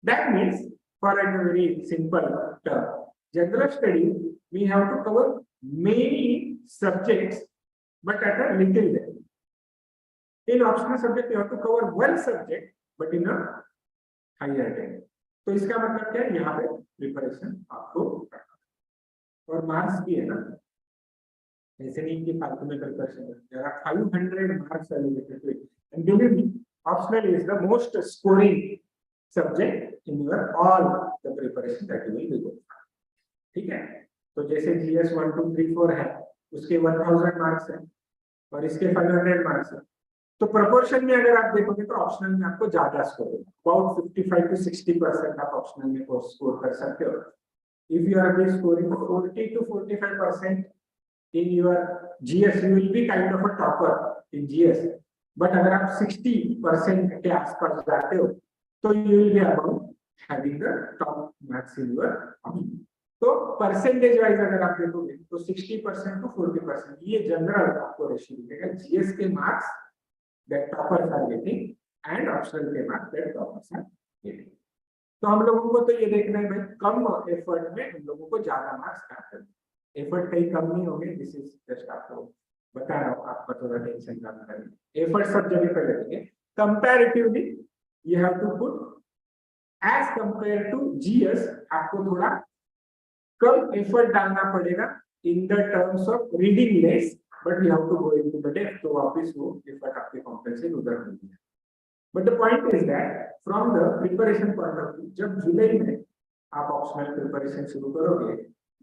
That means, for a very simple term, general study we have to cover many subjects but at a little level. In optional subject you have to cover one subject but in a higher level. तो इसका मतलब क्या है? यहाँ पे प्रिपरेशन आपको करना और मार्क्स भी है ना, ऐसे नहीं कि फालतू में preparation. there are 500 marks allocated to it, and believe me, optional is the most scoring subject in your all the preparation that you will be doing. ठीक है? तो जैसे जीएस 1 2 3 4 है, उसके 1000 मार्क्स है और इसके 500 मार्क्स है, तो प्रोपोर्शन में अगर आप देखोगे तो ऑप्शनल में आपको ज्यादा स्कोर होगा, अबाउट 55 to 60% आप ऑप्शनल में स्कोर कर सकते हो। If you are scoring 40 to 45% in your GS, you will be kind of a topper in GS. But अगर आप 60% के आसपास जाते हो तो you will be about having the top marks in your option. तो परसेंटेज वाइज अगर आप देखोगे तो 60% to 40% ये जनरल आपको रेशियो मिलेगा, जीएस के marks that toppers are getting and optional के marks that toppers are getting. तो हम लोगों को तो ये देखना है भाई कम एफर्ट में हम लोगों को ज्यादा मार्क्स प्राप्त करना, एफर्ट कहीं कम नहीं होंगे। दिस इज जस्ट आपको बता रहा हूँ, आपका थोड़ा टेंशन कम करेंगे। एफर्ट सब जगह पर लगेंगे, comparatively you have to put as compare to GS, आपको थोड़ा कम एफर्ट डालना पड़ेगा in the terms of reading less, but you have to go into the depth, तो वापस वो एफर्ट आपके कॉम्पेंसेट उधर हो गया। But the point is that from the preparation point of view, जब जुलाई में आप ऑप्शनल प्रिपरेशन शुरू करोगे,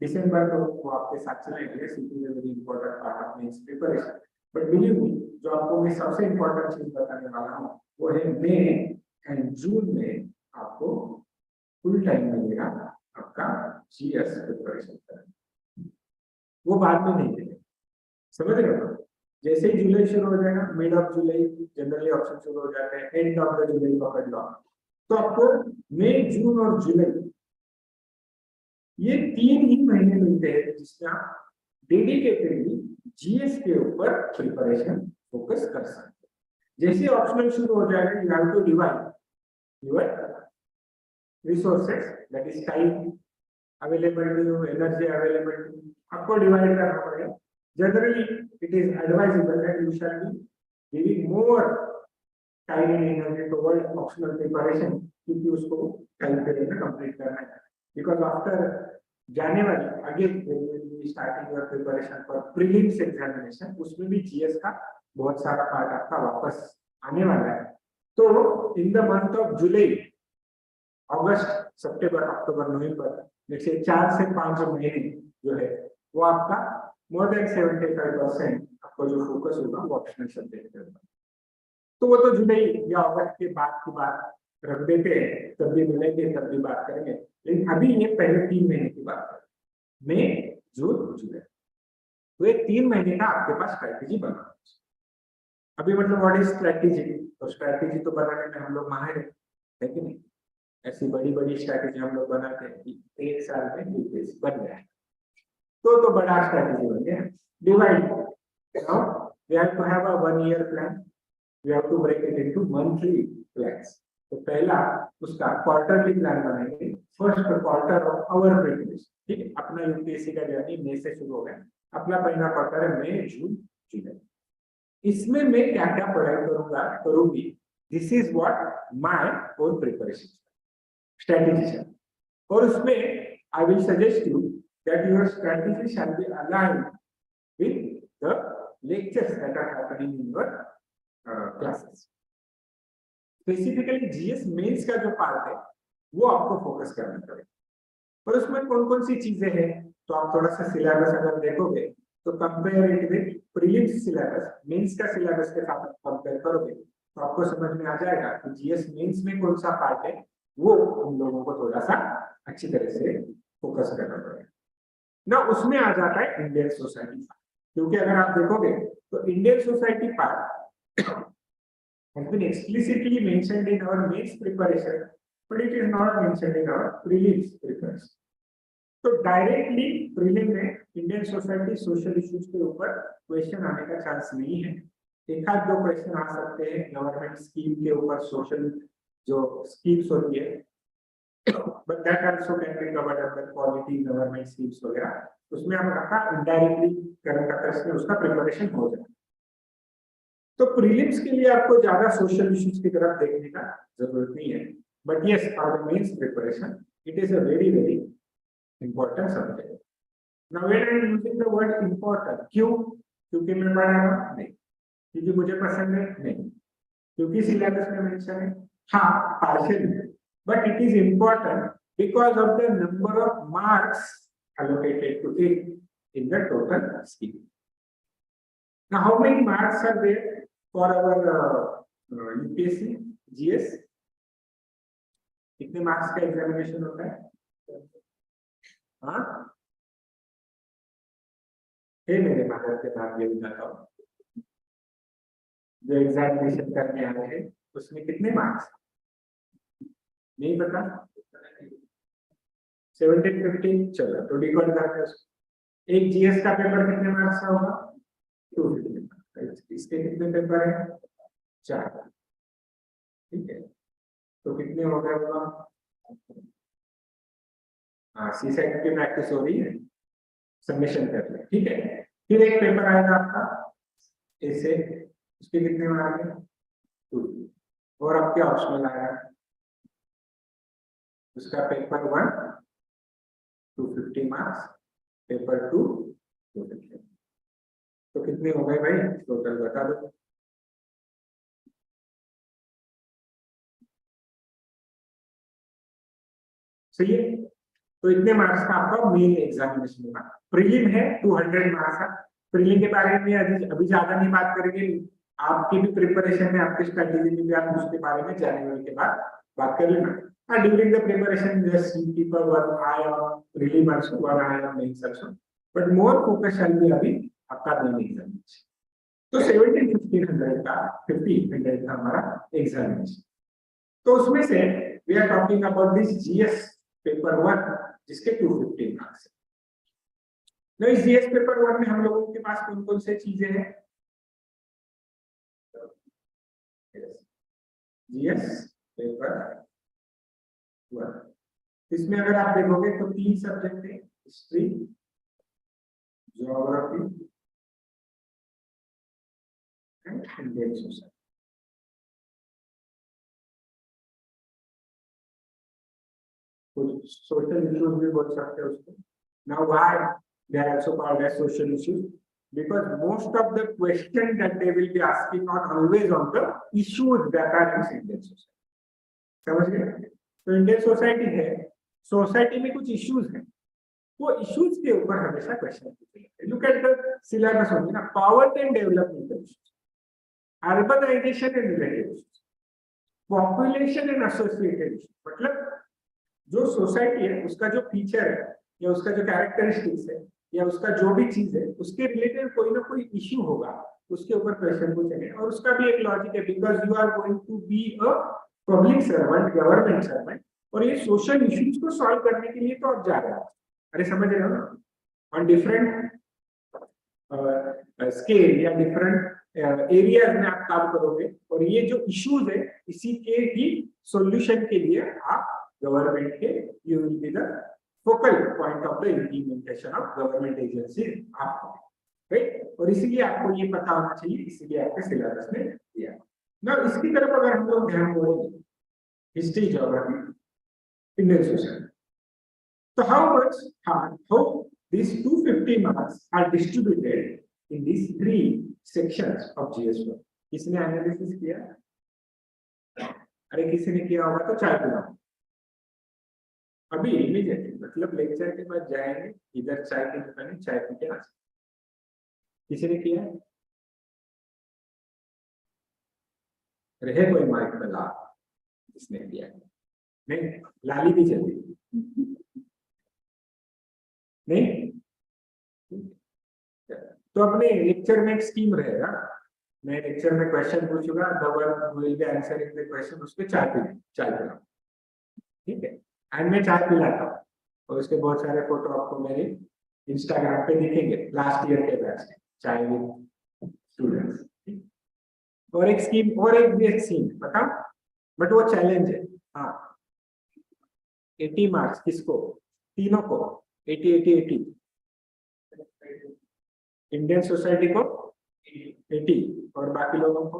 दिसंबर को वो आपके साथ चलेंगे, sitting is very important part of mains preparation. But believe me, जो आपको मैं सबसे इंपॉर्टेंट चीज बताने वाला हूँ वो है मई एंड जून में आपको फुल टाइम मिलेगा आपका जीएस प्रिपरेशन करने, वो बाद में नहीं देंगे। समझ रहे हो? जैसे ही जुलाई शुरू हो जाएगा, mid of July generally option शुरू हो जाते हैं, एंड ऑफ द जुलाई पकड़ लो, तो आपको मई जून और जुलाई ये 3 ही महीने मिलते हैं जिसमें आप डेडिकेटेडली जीएस के ऊपर प्रिपरेशन फोकस कर सकते हैं। जैसे ऑप्शनल शुरू हो जाएगा, you have to divide your resources, that is time available to you, energy available to you, आपको डिवाइड करना पड़ेगा। Generally it is advisable that you shall be giving more time and energy toward optional preparation, क्योंकि उसको टाइम पीरियड में कंप्लीट करना है। Because after January again when you will be starting your preparation for prelims examination, उसमें भी जीएस का बहुत सारा पार्ट आपका वापस आने वाला है। तो in the month of July, August, September, October, November, जैसे 4 से 5 महीने जो है वो आपका मोर देन 75% आपको जो फोकस होगा वो ऑप्शनल सब्जेक्ट पे होगा। तो वो तो जुलाई या अगस्त के बाद की बात रख देते हैं, तब भी मिलेंगे, तब भी बात करेंगे। लेकिन अभी ये पहले 3 महीने की बात है, मई जून जुलाई, तो ये 3 महीने का आपके पास स्ट्रैटेजी बना। अभी मतलब व्हाट इज स्ट्रैटेजी, तो स्ट्रैटेजी तो बनाने में हम लोग माहिर है कि नहीं। ऐसी बड़ी बड़ी स्ट्रैटेजी हम लोग बनाते हैं कि 1 साल में यूपीएससी बन गया, तो बड़ा स्ट्रैटेजी बन गया। Divide, now we have to have a 1 year plan, we have to break it into monthly plans. तो पहला उसका क्वार्टरली प्लान बनाएंगे, first quarter of our preparation, ठीक है। अपना यूपीएससी का जर्नी मई से शुरू हो गया, अपना पहला क्वार्टर है मई जून जुलाई। इसमें मैं क्या क्या पढ़ाई करूंगा करूंगी, this is what my own preparation strategy है। और उसमें I will suggest you that your strategy shall be aligned with the lectures that are happening in your classes. Specifically GS mains का जो पार्ट है वो आपको फोकस करना पड़ेगा। पर उसमें कौन कौन सी चीजें हैं, तो आप थोड़ा सा सिलेबस अगर देखोगे तो compare it with prelims syllabus, mains का सिलेबस के साथ कंपेयर करोगे तो आपको समझ में आ जाएगा कि जीएस मेंस में कौन सा पार्ट है, वो उन लोगों को थोड़ा सा अच्छी तरह से फोकस करना पड़ेगा ना। उसमें आ जाता है इंडियन सोसाइटी, क्योंकि अगर आप देखोगे तो Indian society part has been explicitly mentioned in our mains preparation, but it is not mentioned in our prelims preparation. तो डायरेक्टली प्रीलिम में इंडियन सोसाइटी सोशल इश्यूज के ऊपर क्वेश्चन आने का चांस नहीं है। एक आध दो क्वेश्चन आ सकते हैं गवर्नमेंट स्कीम के ऊपर, सोशल जो स्कीम्स होती है, but that also can be covered under polity government schemes वगैरह, उसमें हम रखा इनडायरेक्टली करंट अफेयर्स में उसका प्रिपरेशन हो जाए। तो प्रीलिम्स के लिए आपको ज्यादा सोशल इश्यूज की तरफ देखने का जरूरत नहीं है, but yes for the mains preparation it is a very very important subject. Now when I am using the word important, क्यों? क्योंकि मैं पढ़ा रहा हूं? नहीं। क्योंकि मुझे पसंद है? नहीं। क्योंकि सिलेबस में मेंशन है? हाँ, partially, but it is important because of the number of marks allocated to it in the total scheme. Now, how many marks are there for our UPSC GS? कितने मार्क्स का एग्जामिनेशन होता है? हाँ, मेरे मदर के नाम ये बताता हूँ, जो एग्जामिनेशन करने आए हैं उसमें कितने मार्क्स? नहीं पता? 17 15, चलो तो डिकोड करते हैं। एक जीएस का पेपर कितने मार्क्स का होगा? 250। इसके कितने पेपर है? 4, ठीक है। तो कितने हो गए होगा? हाँ, सीसेट की प्रैक्टिस हो रही है, सबमिशन कर ले, ठीक है। फिर एक पेपर आएगा आपका ऐसे, उसके कितने मार्क्स है? 2। और आपके ऑप्शनल आएगा, उसका पेपर 1 250 मार्क्स, पेपर 2 250। तो कितने हो गए भाई टोटल, बता दो। सही है। तो इतने मार्क्स का आपका मेन एग्जामिनेशन होगा। प्रीलिम है 200 मार्क्स का। प्रीलिम के बारे में अभी ज्यादा नहीं बात करेंगे, आपकी भी प्रिपरेशन में, आपकी स्ट्रेटेजी में भी आप उसके बारे में जनवरी के बाद बात कर लेना। During the preparation just keep a one eye on prelim also, one eye on mains also, but more focus shall be अभी आपका मेन एग्जामिनेशन। तो 17 1500 का 1500 का हमारा एग्जामिनेशन। तो उसमें से we are talking about this GS paper 1 जिसके 250 मार्क्स है। इस जीएस पेपर 1 में हम लोगों के पास कौन कौन से चीजें हैं? जीएस पेपर 1, इसमें अगर आप देखोगे तो 3 सब्जेक्ट है, history, geography and Indian society. कुछ सोशल इश्यूज भी बोल सकते हैं उसको। Now why they are also called as social issues, because most of the question that they will be asking not always on the issues that are in Indian society. समझ गए? तो इंडियन सोसाइटी है, सोसाइटी में कुछ इश्यूज हैं, वो इश्यूज के ऊपर हमेशा क्वेश्चन पूछे जाते हैं। लुक एट द सिलेबस होगी ना, poverty and development issues, urbanisation and related issues, population and associated issue, मतलब जो सोसाइटी है उसका जो फीचर है या उसका जो कैरेक्टरिस्टिक्स है या उसका जो भी चीज है उसके रिलेटेड कोई ना कोई इश्यू होगा, उसके ऊपर क्वेश्चन पूछेंगे। और उसका भी एक लॉजिक है, because you are going to be a public servant, government servant, और ये सोशल इश्यूज को सॉल्व करने के लिए तो आप जा रहे हो। अरे समझ रहे हो ना, ऑन डिफरेंट स्केल या डिफरेंट एरियाज में आप काम करोगे, और ये जो इश्यूज है इसी के ही सॉल्यूशन के लिए आप गवर्नमेंट के you will be the focal point of the implementation of government agencies आपको, राइट। और इसीलिए आपको ये पता होना चाहिए, इसीलिए आपके सिलेबस में दिया। ना इसकी तरफ अगर हम लोग ध्यान देंगे, हिस्ट्री, ज्योग्राफी, इंडियन सोसाइटी, तो how these 250 marks are distributed in these 3 sections of GS1? किसने एनालिसिस किया? अरे किसी ने किया होगा तो चाय पिलाओ अभी इमीडिएटली, मतलब लेक्चर के बाद जाएंगे इधर चाय की दुकान, चाय पी के आ। किसी ने किया? रहे कोई माइक में ला, किसने किया? नहीं, लाली भी चली नहीं। तो अपने लेक्चर में एक स्कीम रहेगा, मैं लेक्चर में क्वेश्चन पूछूंगा, आंसरिंग द क्वेश्चन, उस पर चाय पिलाओ, ठीक है। एंड मैं चाय पिलाता हूँ और उसके बहुत सारे फोटो आपको मेरे इंस्टाग्राम पे दिखेंगे, लास्ट ईयर के बैच में चाय विद स्टूडेंट्स। और एक स्कीम और एक भी एक स्कीम बताओ, बट वो चैलेंज है। हाँ, 80 मार्क्स किसको? तीनों को 80 इंडियन सोसाइटी को 80 और बाकी लोगों को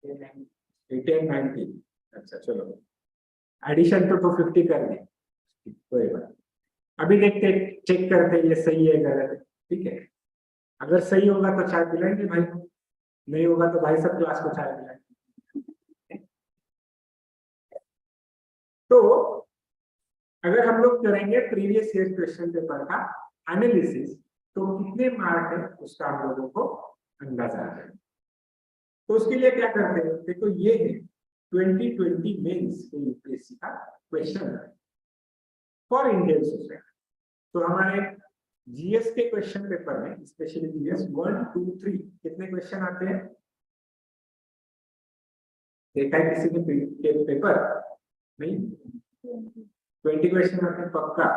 80 और 90। अच्छा चलो, एडिशन तो 250 कर दी, कोई बात। अभी देखते चेक करते ये सही है गलत है, ठीक है। अगर सही होगा तो चाय पिलाएंगे भाई, नहीं होगा तो भाई सब क्लास को चाय पिलाएंगे। तो अगर हम लोग करेंगे प्रीवियस ईयर क्वेश्चन पेपर का एनालिसिस, तो कितने मार्क है उसका हम लोगों को अंदाजा आ जाएगा। तो उसके लिए क्या करते हैं, देखो ये है 2020 मेंस के यूपीएससी का क्वेश्चन फॉर इंडियन सोसाइटी। तो हमारे जीएस के क्वेश्चन पेपर में, स्पेशली जीएस 1, 2, 3 कितने क्वेश्चन आते हैं? देखा है किसी ने पेपर? नहीं, 20 क्वेश्चन आते हैं पक्का,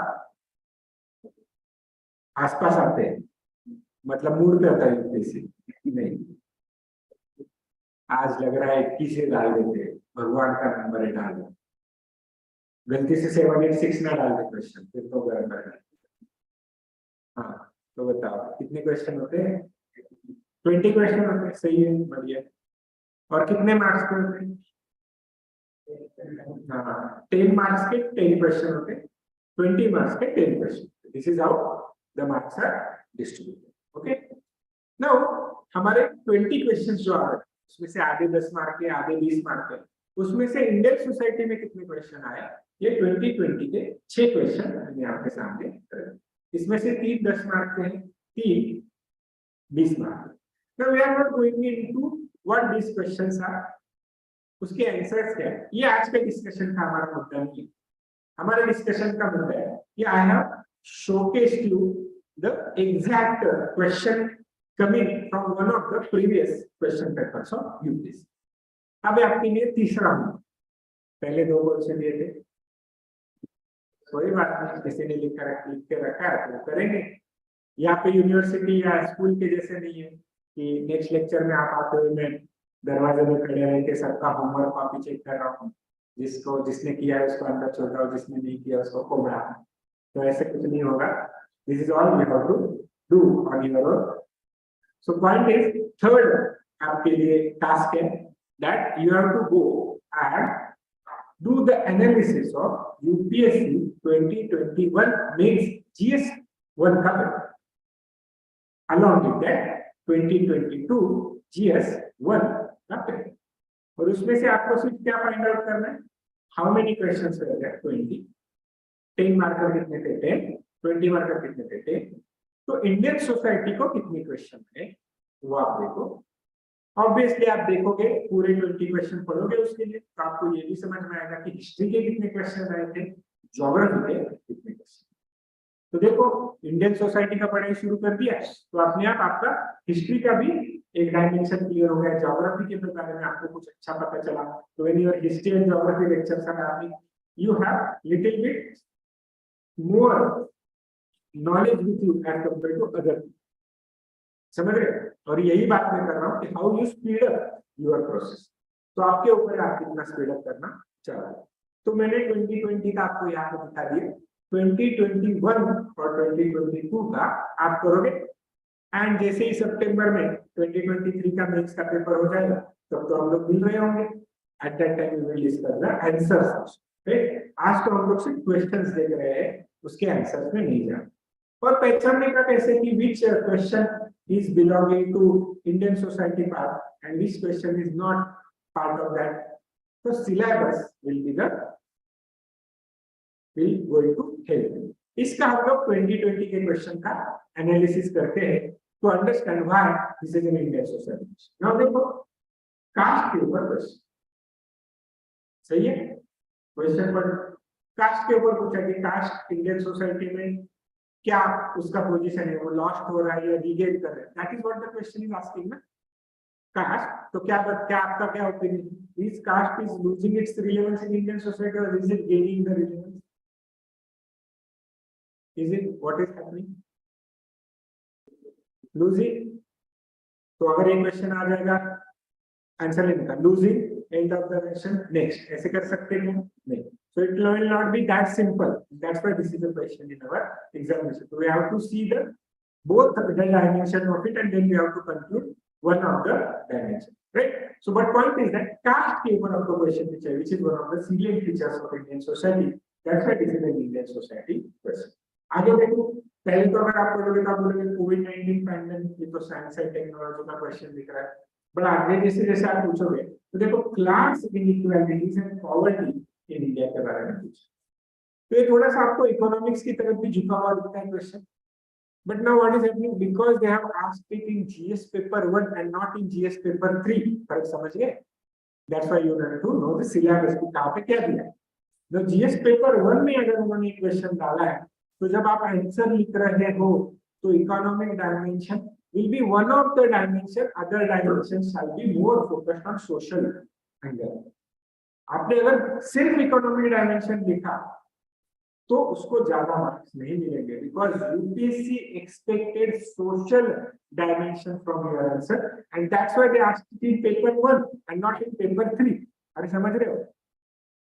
आसपास आते हैं, मतलब मूड पे आता है यूपीएससी नहीं। आज लग रहा है 21 से डाल देते, भगवान का नंबर है डाल दो, गलती से 786 ना डाल दे क्वेश्चन, फिर तो गड़बड़ है। हाँ तो बताओ कितने क्वेश्चन होते हैं? 20 क्वेश्चन होते हैं, सही है, बढ़िया। और कितने मार्क्स के होते हैं? हाँ, 10 मार्क्स के 10 क्वेश्चन होते हैं, 20 मार्क्स के 10 question. This is how the marks are distributed. Okay, now हमारे 20 क्वेश्चन जो आ रहे हैं उसमें से आधे 10 मार्क के, आधे 20 मार्क के, उसमें से इंडियन सोसाइटी में कितने क्वेश्चन आए? ये 2020 के 6 क्वेश्चन मैंने आपके सामने, इसमें से 3 10 मार्क के हैं, 3 20 mark. Now we are not going into what this questions are, उसके आंसर्स क्या है, ये आज का डिस्कशन का हमारा मुद्दा नहीं है। हमारे डिस्कशन का मुद्दा है कि I have showcased you the exact question coming from one of the previous question papers of UPSC। अब आपके लिए तीसरा मुद्दा, पहले 2 क्वेश्चन दिए थे, कोई बात नहीं, किसी ने लिख के रखा है तो करेंगे। यहाँ पे यूनिवर्सिटी या स्कूल के जैसे नहीं है कि नेक्स्ट लेक्चर में आप आते हुए मैं दरवाजे में खड़े रह के सबका होमवर्क कॉपी चेक कर रहा हूँ, जिसने किया है उसको अंदर छोड़ रहा हूँ, जिसने नहीं किया उसको कोबरा। तो ऐसे कुछ नहीं होगा, this is all we have to do on your own. So point is, third आपके लिए टास्क है that you have to go and do the analysis of UPSC 2021 mains GS1 का paper, along with that 2022 GS1 का पेपर। और उसमें से आपको सिर्फ क्या फाइंड आउट करना है, how many questions were there? 20, 10 marker कितने थे? 10, 20 मार्कर कितने थे? 10। तो इंडियन सोसाइटी को कितने क्वेश्चन है वो आप देखो, ऑब्वियसली आप देखोगे पूरे 20 क्वेश्चन पढ़ोगे उसके लिए तो आपको ये भी समझ में आएगा कि हिस्ट्री के कितने क्वेश्चन आए थे, ज्योग्राफी के कितने क्वेश्चन। तो देखो इंडियन सोसाइटी का पढ़ाई शुरू कर दिया तो अपने आप आपका हिस्ट्री का भी एक डायमेंशन क्लियर हो गया, ज्योग्राफी के बारे में आपको कुछ अच्छा पता चला। तो when your history and geography lectures are happening, you have little bit more knowledge with you as compare to other. समझ रहे हो? और यही बात मैं कर रहा हूँ कि how you speed up your process. तो आपके ऊपर आप कितना स्पीड अप करना चाह रहे हो। तो मैंने 2020 का आपको यहाँ पे दिखा दिया, 2021 और 2022 का आप करोगे एंड जैसे ही सितंबर में 2023 का मेंस का पेपर हो जाएगा तब तो हम लोग मिल रहे होंगे। At that time we will discuss the answers. आज तो हम लोग सिर्फ क्वेश्चंस देख रहे हैं, उसके आंसर्स में नहीं जा। और पहचानने का कैसे कि which question is belonging to Indian society part and which question is not part of that. So syllabus will be the will going to help you. इसका हम लोग 2020 के क्वेश्चन का एनालिसिस करते हैं to understand why this is an Indian society. Now देखो कास्ट के ऊपर क्वेश्चन सही है, क्वेश्चन पर कास्ट के ऊपर पूछा कि कास्ट इंडियन सोसाइटी में क्या उसका पोजीशन है, वो लॉस्ट हो रहा है या रीगेन कर रहा है। That is what the question is asking ना। कास्ट तो क्या आपका क्या opinion, is caste is losing its relevance in Indian society और is it gaining the relevance, is it what is happening, losing. तो अगर ये क्वेश्चन आ जाएगा आंसर लिखने का losing end of the question next, ऐसे कर सकते हैं नहीं। So it will not be that simple. That's why this is the question in our examination. So we have to see the both the dimension of it, and then we have to conclude one of the dimension, right? So, but point is that caste के ऊपर आपको question पूछा है, which is one of the salient features of Indian society. That's why this is an Indian society question. आगे देखो, पहले तो अगर आप बोलोगे तो आप बोलोगे कोविड-19 पैंडेमिक, ये तो साइंस एंड टेक्नोलॉजी का क्वेश्चन दिख रहा है। बट आगे जैसे जैसे आप पूछोगे तो देखो class inequalities and poverty in India के बारे में पूछा। तो ये थोड़ा सा आपको इकोनॉमिक्स की तरफ भी झुका हुआ दिखता है question. But now what is happening, because they have asked it in GS paper 1 and not in GS paper 3, फर्क समझ गए? That's why you need to know the syllabus की कहां पे क्या दिया है। जो जीएस पेपर 1 में अगर उन्होंने क्वेश्चन डाला है तो जब आप आंसर लिख रहे हो तो economic dimension will be one of the dimension, other dimensions shall be more focused on social angle. आपने अगर सिर्फ इकोनॉमिक डायमेंशन लिखा तो उसको ज्यादा मार्क्स नहीं मिलेंगे, because UPSC expected social dimension from your answer and that's why they asked in paper 1 and not in paper 3। अरे समझ रहे हो?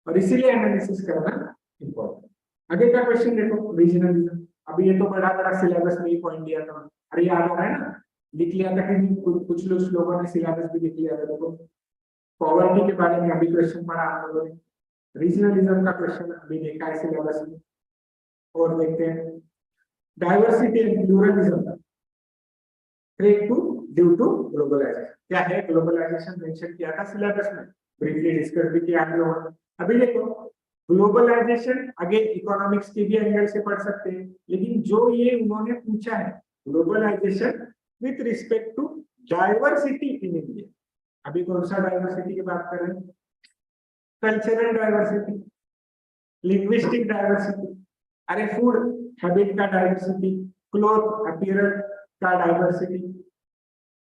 और इसीलिए एनालिसिस करना इंपॉर्टेंट। आगे का क्वेश्चन देखो, रीजनलिज्म। अभी ये तो बड़ा सिलेबस में ही पॉइंट दिया था, अरे याद आ रहा है ना, लिख लिया था कि कुछ लोगों ने सिलेबस भी लिख लिया था। देखो पॉवर्टी के बारे में अभी क्वेश्चन पढ़ा आप लोगों ने, रीजनलिज्म का क्वेश्चन अभी देखा है सिलेबस में। और देखते हैं diversity and pluralism threat to due to globalisation. क्या है ग्लोबलाइजेशन, मेंशन किया था सिलेबस में, ब्रीफली डिस्कस भी किया हम लोगों ने। अभी देखो ग्लोबलाइजेशन अगेन इकोनॉमिक्स के भी एंगल से पढ़ सकते हैं, लेकिन जो ये उन्होंने पूछा है globalisation with respect to diversity in India. अभी कौन सा डाइवर्सिटी की बात कर रहे हैं? कल्चरल डाइवर्सिटी, लिंग्विस्टिक डाइवर्सिटी, अरे फूड हैबिट का डाइवर्सिटी, क्लॉथ अपीयरेंस का डाइवर्सिटी,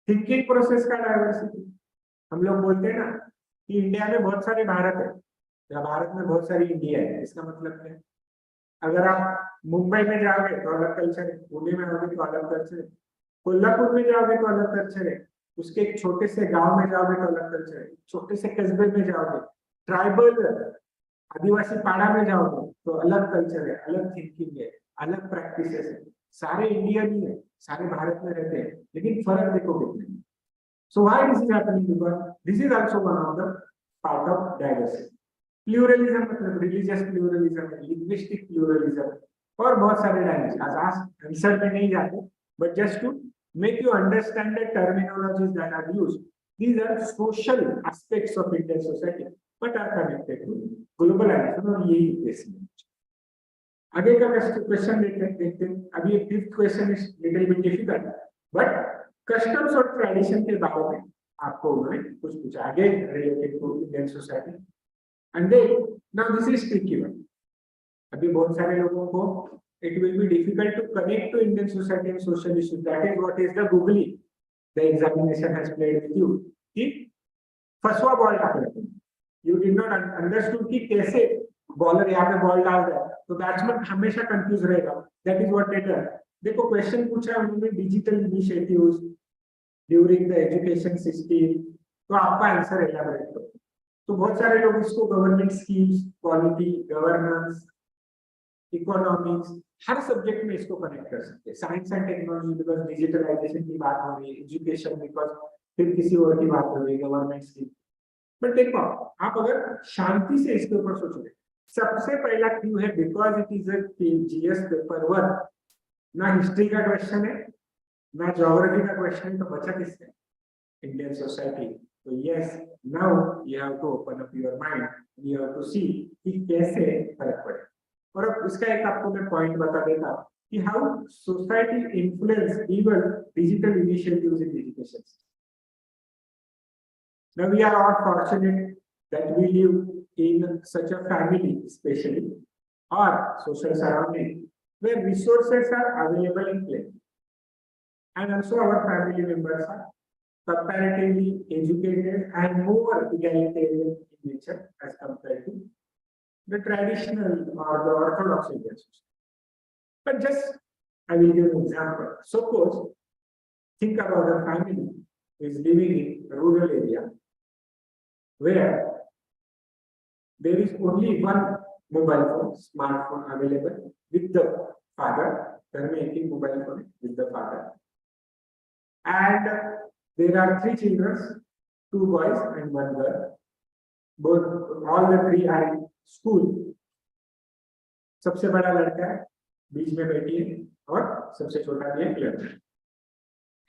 थिंकिंग प्रोसेस का डाइवर्सिटी। हम लोग बोलते हैं ना कि इंडिया में बहुत सारे भारत है या भारत में बहुत सारी इंडिया है, इसका मतलब क्या है? अगर आप मुंबई में जाओगे तो अलग कल्चर है, पुणे में जाओगे तो अलग कल्चर है, कोल्हापुर में जाओगे तो अलग कल्चर है, उसके एक छोटे से गांव में जाओगे तो अलग कल्चर है, छोटे से कस्बे में जाओगे, ट्राइबल आदिवासी पाड़ा में जाओगे तो अलग कल्चर है, अलग थिंकिंग है, अलग प्रैक्टिसेस है। सारे इंडियन ही है, सारे भारत में रहते हैं, लेकिन फर्क देखो कितने। So why this is happening, because this is also one of the part of diversity. Pluralism मतलब रिलीजियस प्लूरलिज्म, लिंग्विस्टिक प्लूरलिज्म और बहुत सारे डायमेंशन। आज आंसर में नहीं जाते, but just to make you understand the terminologies that are used. These are social aspects of Indian society, but are connected to globalization और यही उद्देश्य है। आगे का क्वेश्चन देखते हैं। अभी fifth question is little bit difficult, but customs और ट्रेडिशन के बारे में आपको उन्होंने कुछ पूछा आगे related to Indian society and then now this is tricky one. अभी बहुत सारे लोगों को it will be difficult to connect to Indian society and social issues. That is what is the googling the examination has played with you. कि फसवा बॉल डाल रहे थे, you did not understood कि कैसे बॉलर यहाँ पे बॉल डाल रहा है, तो बैट्समैन हमेशा कंफ्यूज रहेगा. That is what they done. देखो क्वेश्चन पूछा उन्होंने digital initiatives during the education system, तो आपका आंसर एलाबोरेट करो. तो बहुत सारे लोग इसको government schemes, polity, governance, economics, हर सब्जेक्ट में इसको कनेक्ट कर सकते हैं. Science and technology because digitalisation की बात हो रही है, एजुकेशन बिकॉज फिर किसी और की बात हो रही है, गवर्नमेंट स्कीम. बट देखो आप अगर शांति से इसके ऊपर सोचोगे, सबसे पहला क्यू है because it is a GS paper 1, ना हिस्ट्री का क्वेश्चन है ना ज्योग्राफी का क्वेश्चन है, तो बचा किससे? Indian society. तो yes, now you have to open up your mind, you have to see कि कैसे फर्क पड़े. और अब इसका एक आपको मैं पॉइंट बता देता कि how society influence even digital initiatives in education. Now we are all fortunate that we live in such a family, especially or social surrounding, where resources are available in plenty, and also our family members are comparatively educated and more egalitarian in nature as compared to the traditional or the orthodox Indian society. But just I will give an example. Suppose think about a family who is living in a rural area where there is only one mobile phone, smartphone available with the father. घर में एक ही mobile phone with the father, and there are 3 children, 2 boys and 1 girl. Both all the 3 are in school. सबसे बड़ा लड़का है, बीच में बैठी है, और सबसे छोटा भी है, लड़का.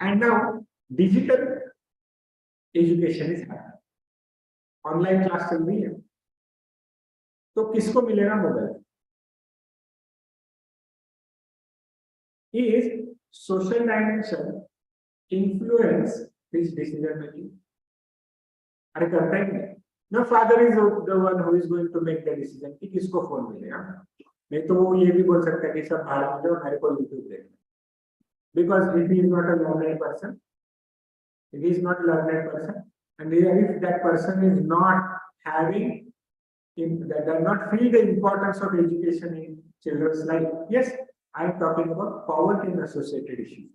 And now digital education is happening. Online class चल रही है, तो किसको मिलेगा mobile? Is social dimension influence this decision making? अरे करता ही नहीं. No, father is the one who is going to make the decision कि किसको फोन मिलेगा. नहीं तो वो ये भी बोल सकता है कि सब बाहर मिले और मेरे को यूट्यूब देखना. Because if he is not a learner person, if he is not a learner person, and if that person is not having that does not feel the importance of education in children's life. Yes, I am talking about poverty and associated issues.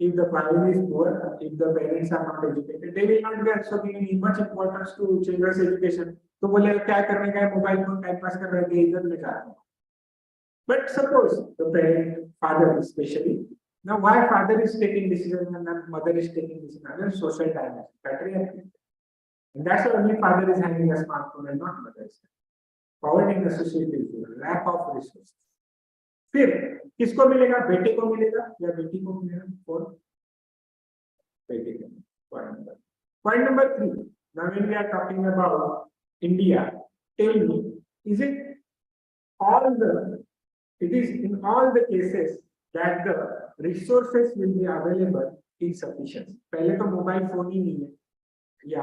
If the family is poor, if the parents are not educated, they will not be also giving much importance to children's education. तो बोले क्या करने का है, मोबाइल फोन टाइम पास कर रहे हैं, इधर में जा रहे हैं. But suppose the parent, father especially, now why father is taking decision and mother is taking decision? Other social dimension, patriarchy, and that's why only father is having a smartphone and not mother. Poverty and associated with lack of resources. फिर किसको मिलेगा? बेटे को मिलेगा या बेटी को मिलेगा? फोन बेटे को. Point number 3. Now when we are talking about India, tell me, is it is in all the cases that the resources will be available in sufficiency? पहले तो मोबाइल फोन ही नहीं है, या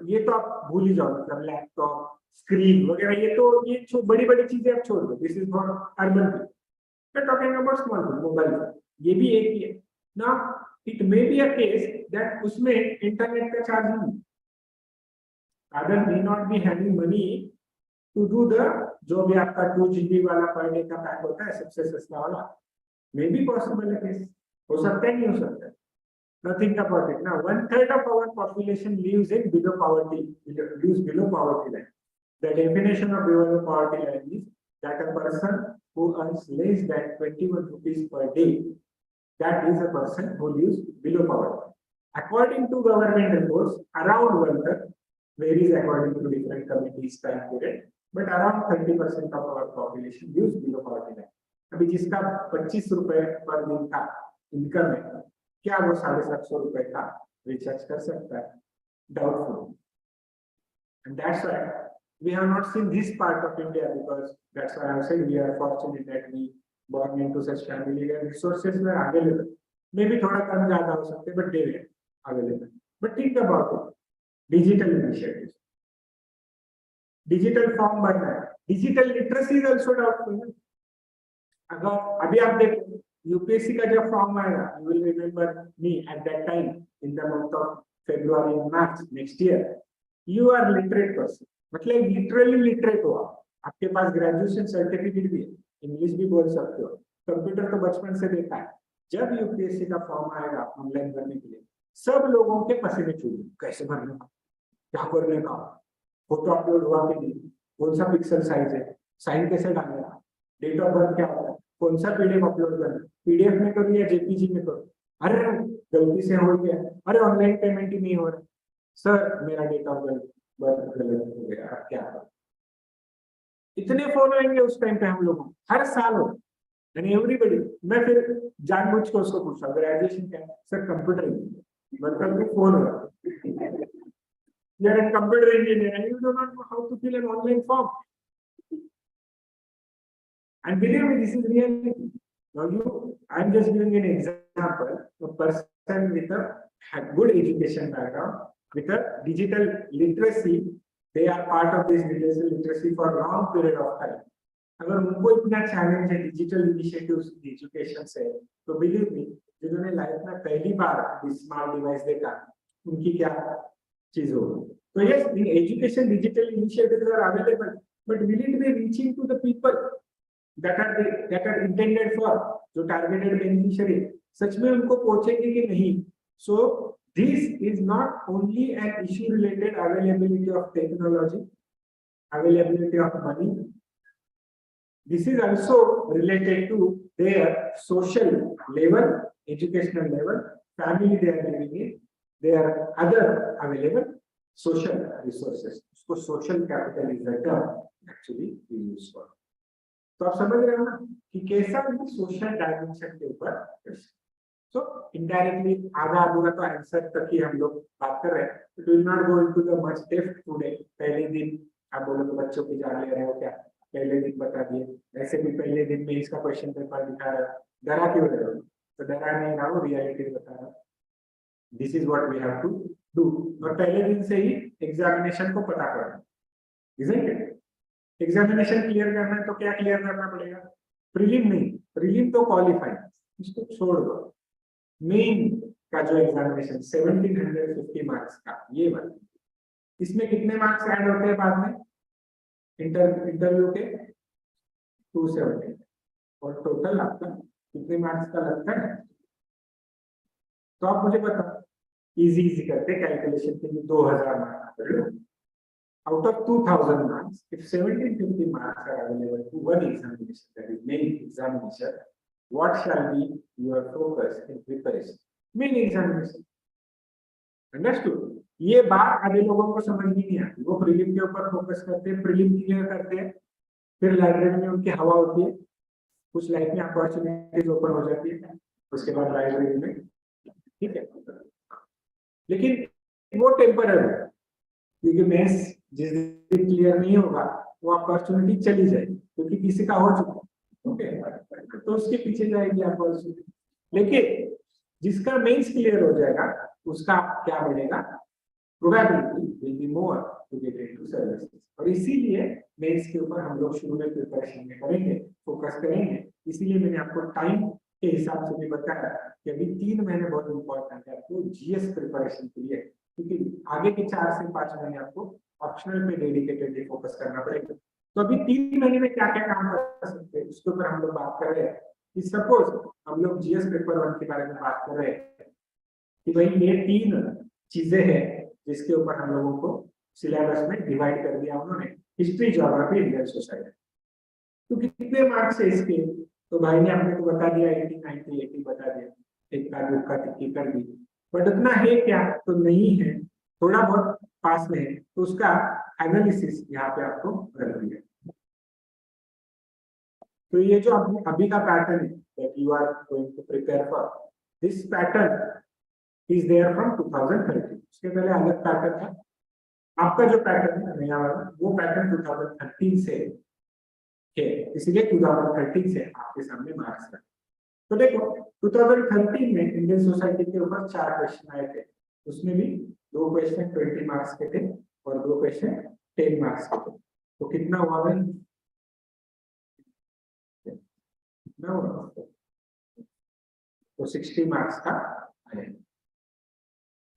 ये तो आप भूल ही जाओ, मतलब लैपटॉप, स्क्रीन वगैरह, ये बड़ी चीजें आप छोड़ दो. This is for urban people. We are talking about small phone, mobile phone, ये भी एक ही है. Now it may be a case that उसमें इंटरनेट का चार्ज नहीं, father may not be having money to do the जो भी आपका 2 GB वाला पर डे का पैक होता है सबसे सस्ता वाला. मे बी पॉसिबल है, केस हो सकता है, नहीं हो सकता है. Now think about it. Now 1/3 of our population lives below poverty line. The definition of below poverty line is that a person who earns less than 21 rupees per day, that is a person who lives below poverty. According to government reports, around 1/3, varies according to different committees time period, but around 30% of our population lives below poverty line. अभी जिसका 25 रुपए पर दिन का इनकम है, क्या वो 750 रुपए का रिचार्ज कर सकता है? Doubtful. And that's why we have not seen this part of India, because that's why I said we are fortunate that we born into such family where resources were available. Maybe थोड़ा कम ज्यादा हो सकते, but they were available. But think about it, digital initiative, digital form भरना है, digital literacy is also doubtful. अगर अभी आप देखो यूपीएससी का जब फॉर्म आएगा, you will remember me at that time in the month of February and March next year, you are literate person, मतलब लिटरली लिटरेट हो आपके पास ग्रेजुएशन सर्टिफिकेट भी है, इंग्लिश भी बोल सकते हो, कंप्यूटर तो बचपन से देखा है। जब यूपीएससी का फॉर्म आएगा ऑनलाइन भरने के लिए, सब लोगों के पसीने छूटेंगे, कैसे भरने का, क्या करने का, फोटो अपलोड हुआ कि नहीं, कौन सा पिक्सल साइज है, साइन कैसे डालना, डेट ऑफ बर्थ क्या होता है, कौन सा पीडीएफ अपलोड करना, पीडीएफ में करो या जेपीजी में करो, अरे गलती से हो गया, अरे ऑनलाइन पेमेंट ही नहीं हो रहा, सर मेरा डेट ऑफ बर्थ गलत हो गया, अब क्या करो। इतने फोन आएंगे उस टाइम पे हम लोगों को, हर साल हो, यानी एवरीबडी। मैं फिर जानबूझ के उसको पूछा ग्रेजुएशन क्या, सर कंप्यूटर मतलब फोन हो रहा, you are a computer engineer and you do not know how to fill an online form. And believe me, this is reality. Now I am just giving an example. A person with a good education background, with a digital literacy, they are part of this digital literacy for a long period of time. अगर उनको इतना चैलेंज है डिजिटल इनिशिएटिव्स एजुकेशन से, तो बिलीव मी, जिन्होंने लाइफ में पहली बार स्मार्ट डिवाइस देखा, उनकी क्या चीज होगी। So yes, in education, digital initiatives are available, but will it be reaching to the people that are intended for, जो targeted beneficiary, सच में उनको पहुंचेंगे कि नहीं? So this is not only an issue related availability of technology, availability of money. This is also related to their social level, educational level, family they are living in, their other available social resources. उसको social capital is the term actually we use for. तो आप समझ रहे हो ना कि कैसा भी social dimension के ऊपर, so indirectly आधा अधूरा तो आंसर तक ही हम लोग बात कर रहे हैं, we will not go into the much depth today. पहले दिन आप बोलो तो बच्चों की जान ले रहे हो क्या, पहले दिन बता दिए, ऐसे भी पहले दिन में इसका क्वेश्चन पेपर दिखा रहा है, डरा क्यों रहे हो, तो डरा नहीं रहा, वो रियलिटी बता रहा है। This is what we have to do. और पहले दिन से ही एग्जामिनेशन को पता करना, isn't it? एग्जामिनेशन क्लियर करना है तो क्या क्लियर करना पड़ेगा, प्रीलिम नहीं, प्रीलिम तो क्वालिफाई, इसको छोड़ दो, मेन का जो एग्जामिनेशन 1750 मार्क्स का, ये वाला, इसमें कितने मार्क्स ऐड होते हैं बाद में, इंटरव्यू के 270, और टोटल आपका कितने मार्क्स का लगता है। तो आप मुझे बता, इजी करते कैलकुलेशन के लिए 2000 marks out of 2000 marks, if 1750 marks are available to one examination, that is main examination, what shall be your focus in preparation? Main examination. Understood? ये बात आधे लोगों को समझ नहीं आती, वो प्रीलिम के ऊपर फोकस करते हैं, प्रीलिम क्लियर करते हैं, फिर लाइब्रेरी में उनकी हवा होती है, कुछ लाइफ में अपॉर्चुनिटीज ओपन हो जाती है, उसके बाद लाइब्रेरी में, ठीक है, लेकिन वो टेम्पररी है, क्योंकि मेंस जिस दिन क्लियर नहीं होगा वो अपॉर्चुनिटी चली जाएगी, क्योंकि किसी का हो चुका, ओके, तो उसके पीछे जाएगी अपॉर्चुनिटी, लेकिन जिसका मेंस क्लियर हो जाएगा उसका क्या बढ़ेगा, probability will be more to get into services. और इसीलिए मेंस के ऊपर हम लोग शुरू में प्रिपरेशन में करेंगे, फोकस करेंगे, इसीलिए मैंने आपको टाइम के हिसाब से भी बताया कि अभी 3 महीने बहुत इंपॉर्टेंट है आपको जीएस प्रिपरेशन के लिए, क्योंकि आगे के 4 से 5 महीने आपको ऑप्शनल पे डेडिकेटेडली फोकस करना पड़ेगा। तो अभी 3 महीने में क्या क्या काम कर सकते हैं उसके ऊपर हम लोग बात कर रहे हैं कि सपोज हम लोग जीएस पेपर 1 के बारे में बात कर रहे हैं कि भाई ये 3 चीजें हैं जिसके ऊपर हम लोगों को सिलेबस में डिवाइड कर दिया उन्होंने, हिस्ट्री, ज्योग्राफी, इंडियन सोसाइटी। तो कितने मार्क्स है इसके, तो भाई ने अपने को बता दिया 80, 90, 80 बता दिया, एक का दुक्का टिक्की कर दी, बट उतना है क्या, तो नहीं है, थोड़ा बहुत पास में है, तो उसका एनालिसिस यहाँ पे आपको कर दिया। तो ये जो अभी का पैटर्न है that you are going to prepare for, this pattern is there from 2013। उसके पहले अलग पैटर्न था, आपका जो पैटर्न है नया वाला, वो पैटर्न 2013 से है, इसलिए 2013 से आपके सामने मार्क्स है। तो देखो 2013 में इंडियन सोसाइटी के ऊपर 4 क्वेश्चन आए थे, उसमें भी 2 क्वेश्चन 20 मार्क्स के थे और 2 क्वेश्चन 10 मार्क्स के थे, तो कितना हुआ भाई? कितना हुआ? तो 60 मार्क्स का आएगा।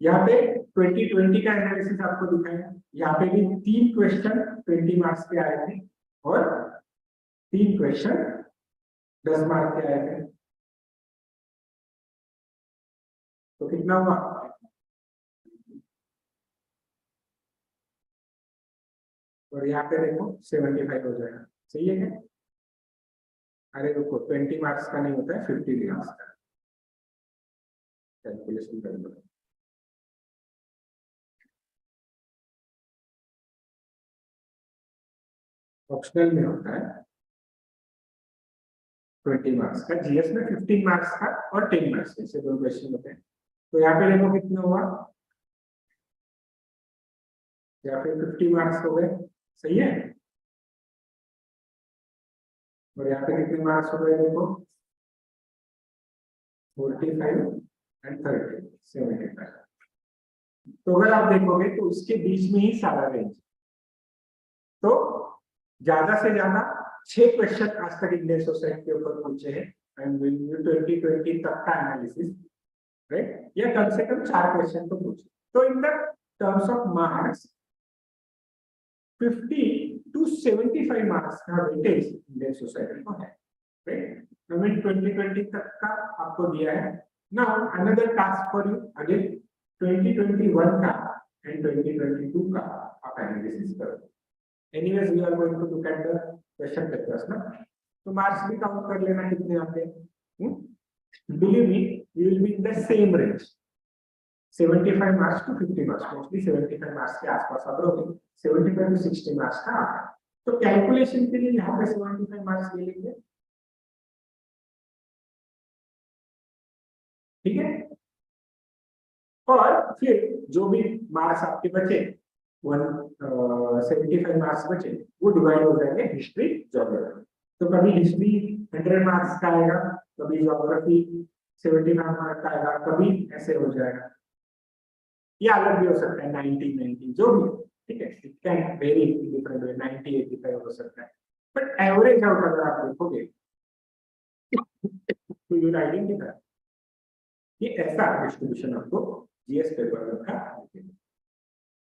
यहाँ पे 2020 का एनालिसिस आपको दिखाया, यहाँ पे भी 3 क्वेश्चन 20 मार्क्स के आए थे और 3 क्वेश्चन 10 मार्क्स के आए थे, तो कितना हुआ? और यहाँ पे देखो 75 हो जाएगा, सही है क्या? अरे रुको, 20 मार्क्स का नहीं होता है, 50 मार्क्स का कैलकुलेशन कर लो। ऑप्शनल में होता है 20 मार्क्स का, जीएस में 15 मार्क्स का और 10 मार्क्स का, ऐसे 2 क्वेश्चन होते हैं। तो यहाँ पे देखो कितना हुआ, या फिर 50 मार्क्स हो गए, सही है। और यहाँ पे कितने मार्क्स हो गए देखो, 45 एंड 30, 75। तो अगर आप देखोगे तो उसके बीच में ही सारा रेंज, तो ज्यादा से ज्यादा 6 क्वेश्चन आज तक इंडियन सोसाइटी के ऊपर पूछे हैं, एंड 2020 तक का एनालिसिस, राइट, या कम से कम 4 क्वेश्चन तो पूछे। तो in the terms of marks 50 to 75 marks का वेटेज इंडियन सोसाइटी को है, राइट। 2020 तक का आपको दिया है। Now another task for you, again 2021 का एंड 2022 का आप एनालिसिस करो। Anyways we are going to look at the question papers ना, तो मार्क्स भी काउंट कर लेना कितने आते हैं। Believe me, you will be in the same range, 75 marks to 50 marks, mostly 75 marks के आसपास आप रहोगे, 75 टू 60 मार्क्स का। तो कैलकुलेशन के लिए यहाँ पे 75 मार्क्स ले लेंगे, ठीक है। और फिर जो भी मार्क्स आपके बचे 75 मार्क्स बचे, वो डिवाइड हो जाएंगे हिस्ट्री ज्योग्राफी। तो कभी हिस्ट्री 100 मार्क्स का आएगा, कभी ज्योग्राफी 75 मार्क्स का आएगा, कभी ऐसे हो जाएगा, ये अलग भी हो सकता है 90 जो भी, ठीक है। It can very different way, 90 85 हो सकता है, बट एवरेज आउट अगर आप देखोगे तो यू आइडेंटिफाई ये ऐसा डिस्ट्रीब्यूशन आपको जीएस पेपर में का।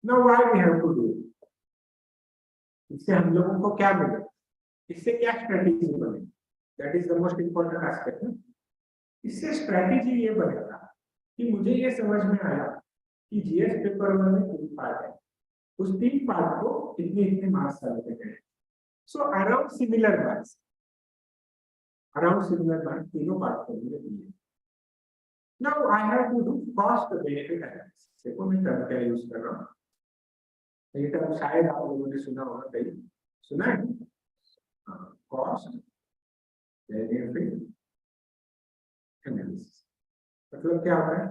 Now why we have to do, इससे हम लोगों को क्या मिलेगा, इससे क्या स्ट्रेटेजी बनेगी, that is the most important aspect. इससे स्ट्रेटेजी ये बनेगा कि मुझे ये समझ में आया कि जीएस पेपर में 3 पार्ट है, उस 3 पार्ट को इतने इतने मार्क्स allocated है। सो अराउंड सिमिलर मार्क्स तीनों पार्ट को मुझे दिए। Now I have to do cost benefit analysis. देखो मैं टर्म क्या यूज कर रहा हूँ, ये टर्म शायद आप लोगों ने सुना होगा, कहीं सुना है, कॉस्ट बेनिफिट एनालिसिस। मतलब क्या होता है?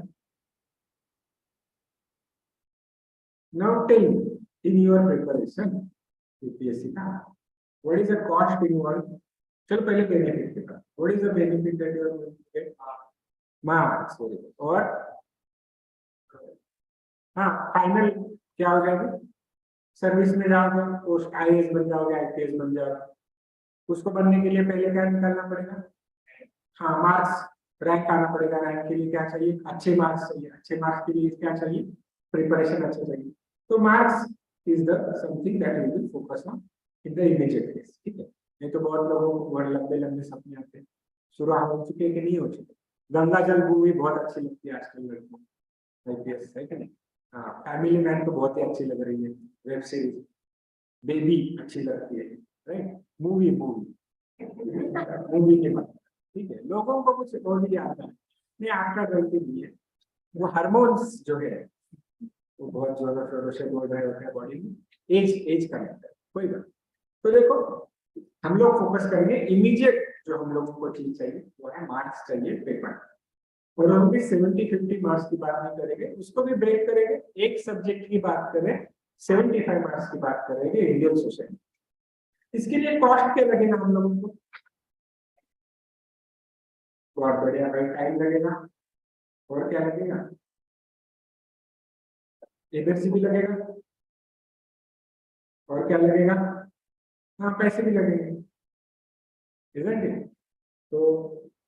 Now tell me, in your preparation UPSC का, what is the cost involved? चलो पहले बेनिफिट के बाद, what is the benefit that you are going to get? Marks. और हाँ, फाइनल क्या हो जाएगा, सर्विस में जाओगे, पोस्ट आईएएस बन जाओगे, आईपीएस बन जाओगे। उसको बनने के लिए पहले क्या निकालना पड़ेगा? हाँ, मार्क्स, रैंक आना पड़ेगा। रैंक के लिए क्या चाहिए? अच्छे मार्क्स चाहिए। अच्छे मार्क्स के लिए क्या चाहिए? प्रिपरेशन अच्छा चाहिए। तो marks is the something that we will focus on in the immediate case, ठीक है। नहीं तो बहुत लोगों को बहुत लंबे लंबे सपने आते हैं, शुरू हो चुके कि नहीं हो चुके। गंगा जल मूवी बहुत अच्छी लगती है आजकल लड़कों को, आईपीएस है कि नहीं। हाँ, फैमिली मैन तो बहुत ही अच्छी लग रही है, वेब सीरीज बेबी अच्छी लगती है, राइट। मूवी के बाद, ठीक है, लोगों को कुछ और ही आता है, नहीं आपका गलती नहीं है, वो हार्मोन्स जो है वो बहुत जोरों शोरों से बोल रहे होते हैं बॉडी में, एज का है, कोई बात। तो देखो हम लोग फोकस करेंगे इमीडिएट, जो हम लोगों को चीज चाहिए वो है मार्क्स चाहिए पेपर। और हम भी 70-50 मार्क्स की बात नहीं करेंगे, उसको भी ब्रेक करेंगे। एक सब्जेक्ट की बात करें 75 मार्क्स की बात करेंगे इंडियन सोसाइटी। इसके लिए कॉस्ट क्या लगेगा हम लोगों को? बहुत बढ़िया भाई, टाइम लगेगा। और क्या लगेगा? एनर्जी भी लगेगा और क्या लगेगा, हाँ पैसे भी लगेंगे, isn't it? तो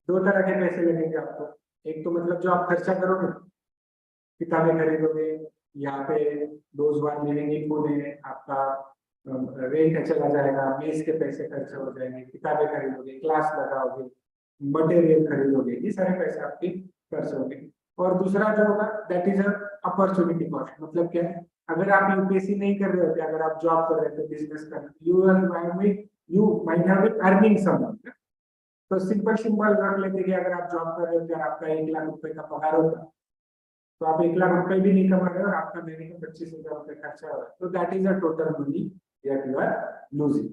दो तरह के पैसे लगेंगे आपको, एक तो मतलब जो आप खर्चा करोगे, किताबें खरीदोगे, यहाँ पे those one living in Pune, आपका रेंट चला जाएगा, मेस के पैसे खर्च हो जाएंगे, किताबें खरीदोगे, क्लास लगाओगे, मटेरियल खरीदोगे, ये सारे पैसे आपके खर्च होंगे। और दूसरा जो होगा दैट इज अपॉर्चुनिटी कॉस्ट, मतलब क्या है, अगर आप यूपीएससी नहीं कर रहे होते, अगर आप जॉब कर रहे थे, बिजनेस कर रहे, you might have been earning some, तो सिंपल सिंपल रख लेते कि अगर आप जॉब कर रहे होते और आपका 1 लाख रुपए का पगार होता, तो आप 1 लाख रुपए भी नहीं कमा रहे और आपका महीने का 25,000 रुपए खर्चा हो रहा है, तो that is a total money that you are losing.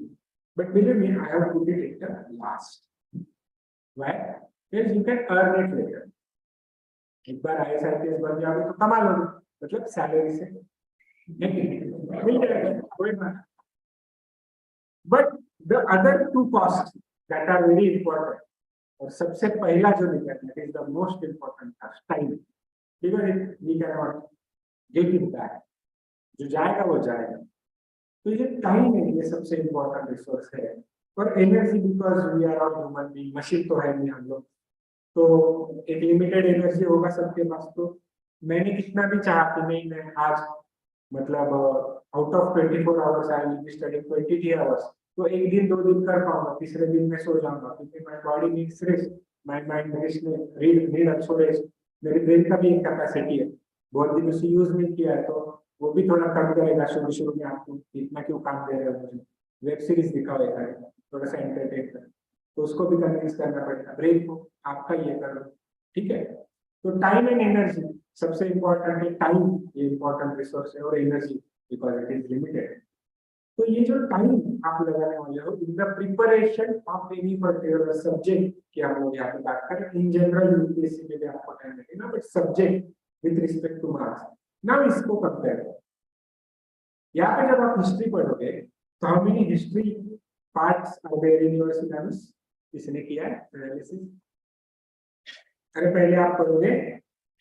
But believe me, I have put it in the last, why, because you can earn it later. एक बार आईएएस आईपीएस बन जाओगे तो कमा लोगे, मतलब सैलरी से मिल जाएगा, कोई बात। But the other two cost that are very important, और सबसे पहला जो निकलना is the most important time, because it we can not get it back, जो जाएगा वो जाएगा। तो ये टाइम है, ये सबसे इंपॉर्टेंट रिसोर्स है। और energy, because we are all human being, machine तो है नहीं हम लोग, तो एक लिमिटेड एनर्जी होगा सबके पास। तो मैंने कितना भी चाहा कि नहीं मैं आज मतलब out of 24 hours I will be studying 23 hours, तो एक दिन 2 दिन कर पाऊंगा, तीसरे दिन में सो जाऊंगा, क्योंकि my body needs rest, my mind need अच्छो रेस्ट, मेरे ब्रेन का भी एक कैपेसिटी है, बहुत दिन उसे यूज नहीं किया है, तो वो भी थोड़ा कम करेगा शुरू शुरू में, आपको इतना क्यों काम दे रहे हो मुझे, वेब सीरीज दिखाओ थोड़ा सा एंटरटेन कर, तो उसको भी कन्विंस करना पड़ेगा ब्रेन को, आपका ये करो, ठीक है। तो टाइम एंड एनर्जी सबसे इंपॉर्टेंट है, टाइम ये इंपॉर्टेंट रिसोर्स है, और energy because it is limited. तो ये जो टाइम आप लगाने वाले हो in the preparation of any particular subject की हम लोग यहाँ पे बात करें, इन जनरल यूपीएससी में भी आपको टाइम लगेगा, but subject with respect two marks, ना इसको कंपेयर करो। यहाँ पे जब आप हिस्ट्री पढ़ोगे तो how many history parts are there in your syllabus, किसने किया है एनालिसिस? अरे पहले आप पढ़ोगे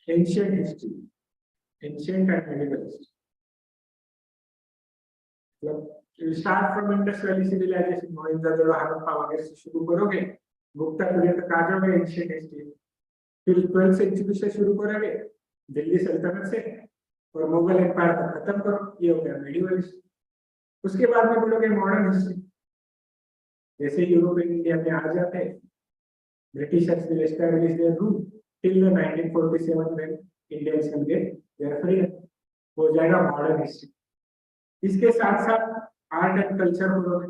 ancient history, ancient and medieval history, मतलब start from Indus Valley civilisation, Mohenjodaro Harappa वगैरह से शुरू करोगे, गुप्ता पीरियड तक आ जाओगे एंशिएंट हिस्ट्री, फिर 12th सेंचुरी से शुरू करोगे दिल्ली सल्तनत से, और मुगल एम्पायर तक खत्म करो, ये हो गया मेडिवल हिस्ट्री। उसके बाद में पढ़ोगे मॉडर्न हिस्ट्री, जैसे यूरोप एंड इंडिया में आ जाते हैं, Britishers will establish there rule till the 1947 when Indians will get their freedom, हो जाएगा मॉडर्न हिस्ट्री। इसके साथ साथ आर्ट एंड कल्चर पढ़ोगे,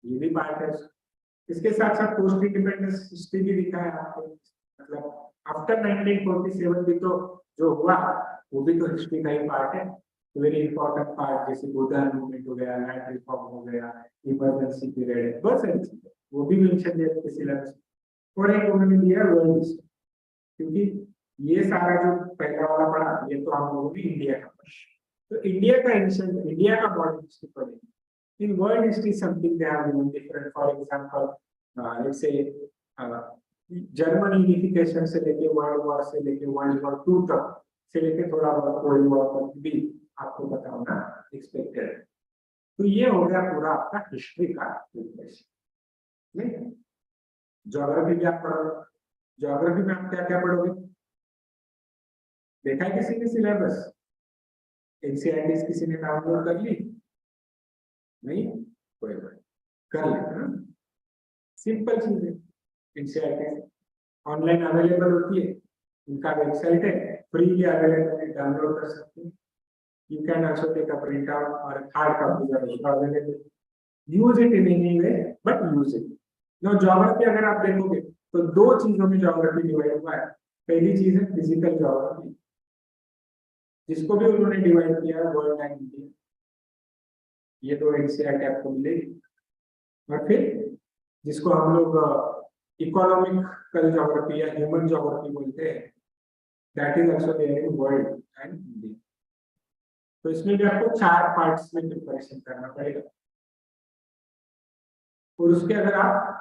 ये भी पार्ट है। इसके साथ साथ पोस्ट इंडिपेंडेंस हिस्ट्री भी लिखा है आपको, मतलब आफ्टर 1947 भी तो जो हुआ वो भी तो हिस्ट्री का ही पार्ट है, वेरी इंपॉर्टेंट पार्ट, जैसे गोदान मूवमेंट हो गया, लैंड रिफॉर्म हो गया, इमरजेंसी पीरियड, बहुत सारी चीजें वो भी मेंशन है सिलेबस। और एक उन्होंने दिया वर्ल्ड हिस्ट्री, क्योंकि ये सारा जो पहला वाला पढ़ा ये तो हम लोगों ने इंडिया का पढ़ा, तो इंडिया का एंशिएंट, इंडिया का मॉडर्न हिस्ट्री पढ़ेंगे। In world history something they have given different, for example let's say German unification से लेके वर्ल्ड वॉर से लेके वर्ल्ड वॉर 2 तक से लेके थोड़ा बहुत वर्ल्ड वॉर तक भी आपको पता होना एक्सपेक्टेड है। तो ये हो गया पूरा आपका हिस्ट्री का प्रिपरेशन। नहीं, ज्योग्राफी भी आप पढ़ोगे, ज्योग्राफी में आप क्या क्या पढ़ोगे, देखा है किसी ने सिलेबस? एनसीईआरटी किसी ने डाउनलोड कर ली? नहीं, कोई बात कर लेना, सिंपल चीज है। एनसीईआरटी ऑनलाइन अवेलेबल होती है, उनका वेबसाइट है, फ्रीली अवेलेबल है, डाउनलोड कर सकते हैं। You can also take a print out और hard copy available, use it in any way but use it. No, geography अगर आप देखोगे तो 2 चीजों में ज्योग्राफी डिवाइड हुआ है। पहली चीज है फिजिकल ज्योग्राफी, जिसको भी उन्होंने डिवाइड किया वर्ल्ड एंड इंडिया, ये 2 एनसीईआरटी आपको मिलेगी। और फिर जिसको हम लोग इकोनॉमिकल ज्योग्राफी या ह्यूमन ज्योग्राफी बोलते हैं, that is also there in world and India. तो इसमें भी आपको 4 पार्ट्स में प्रिपरेशन करना पड़ेगा। और उसके अगर आप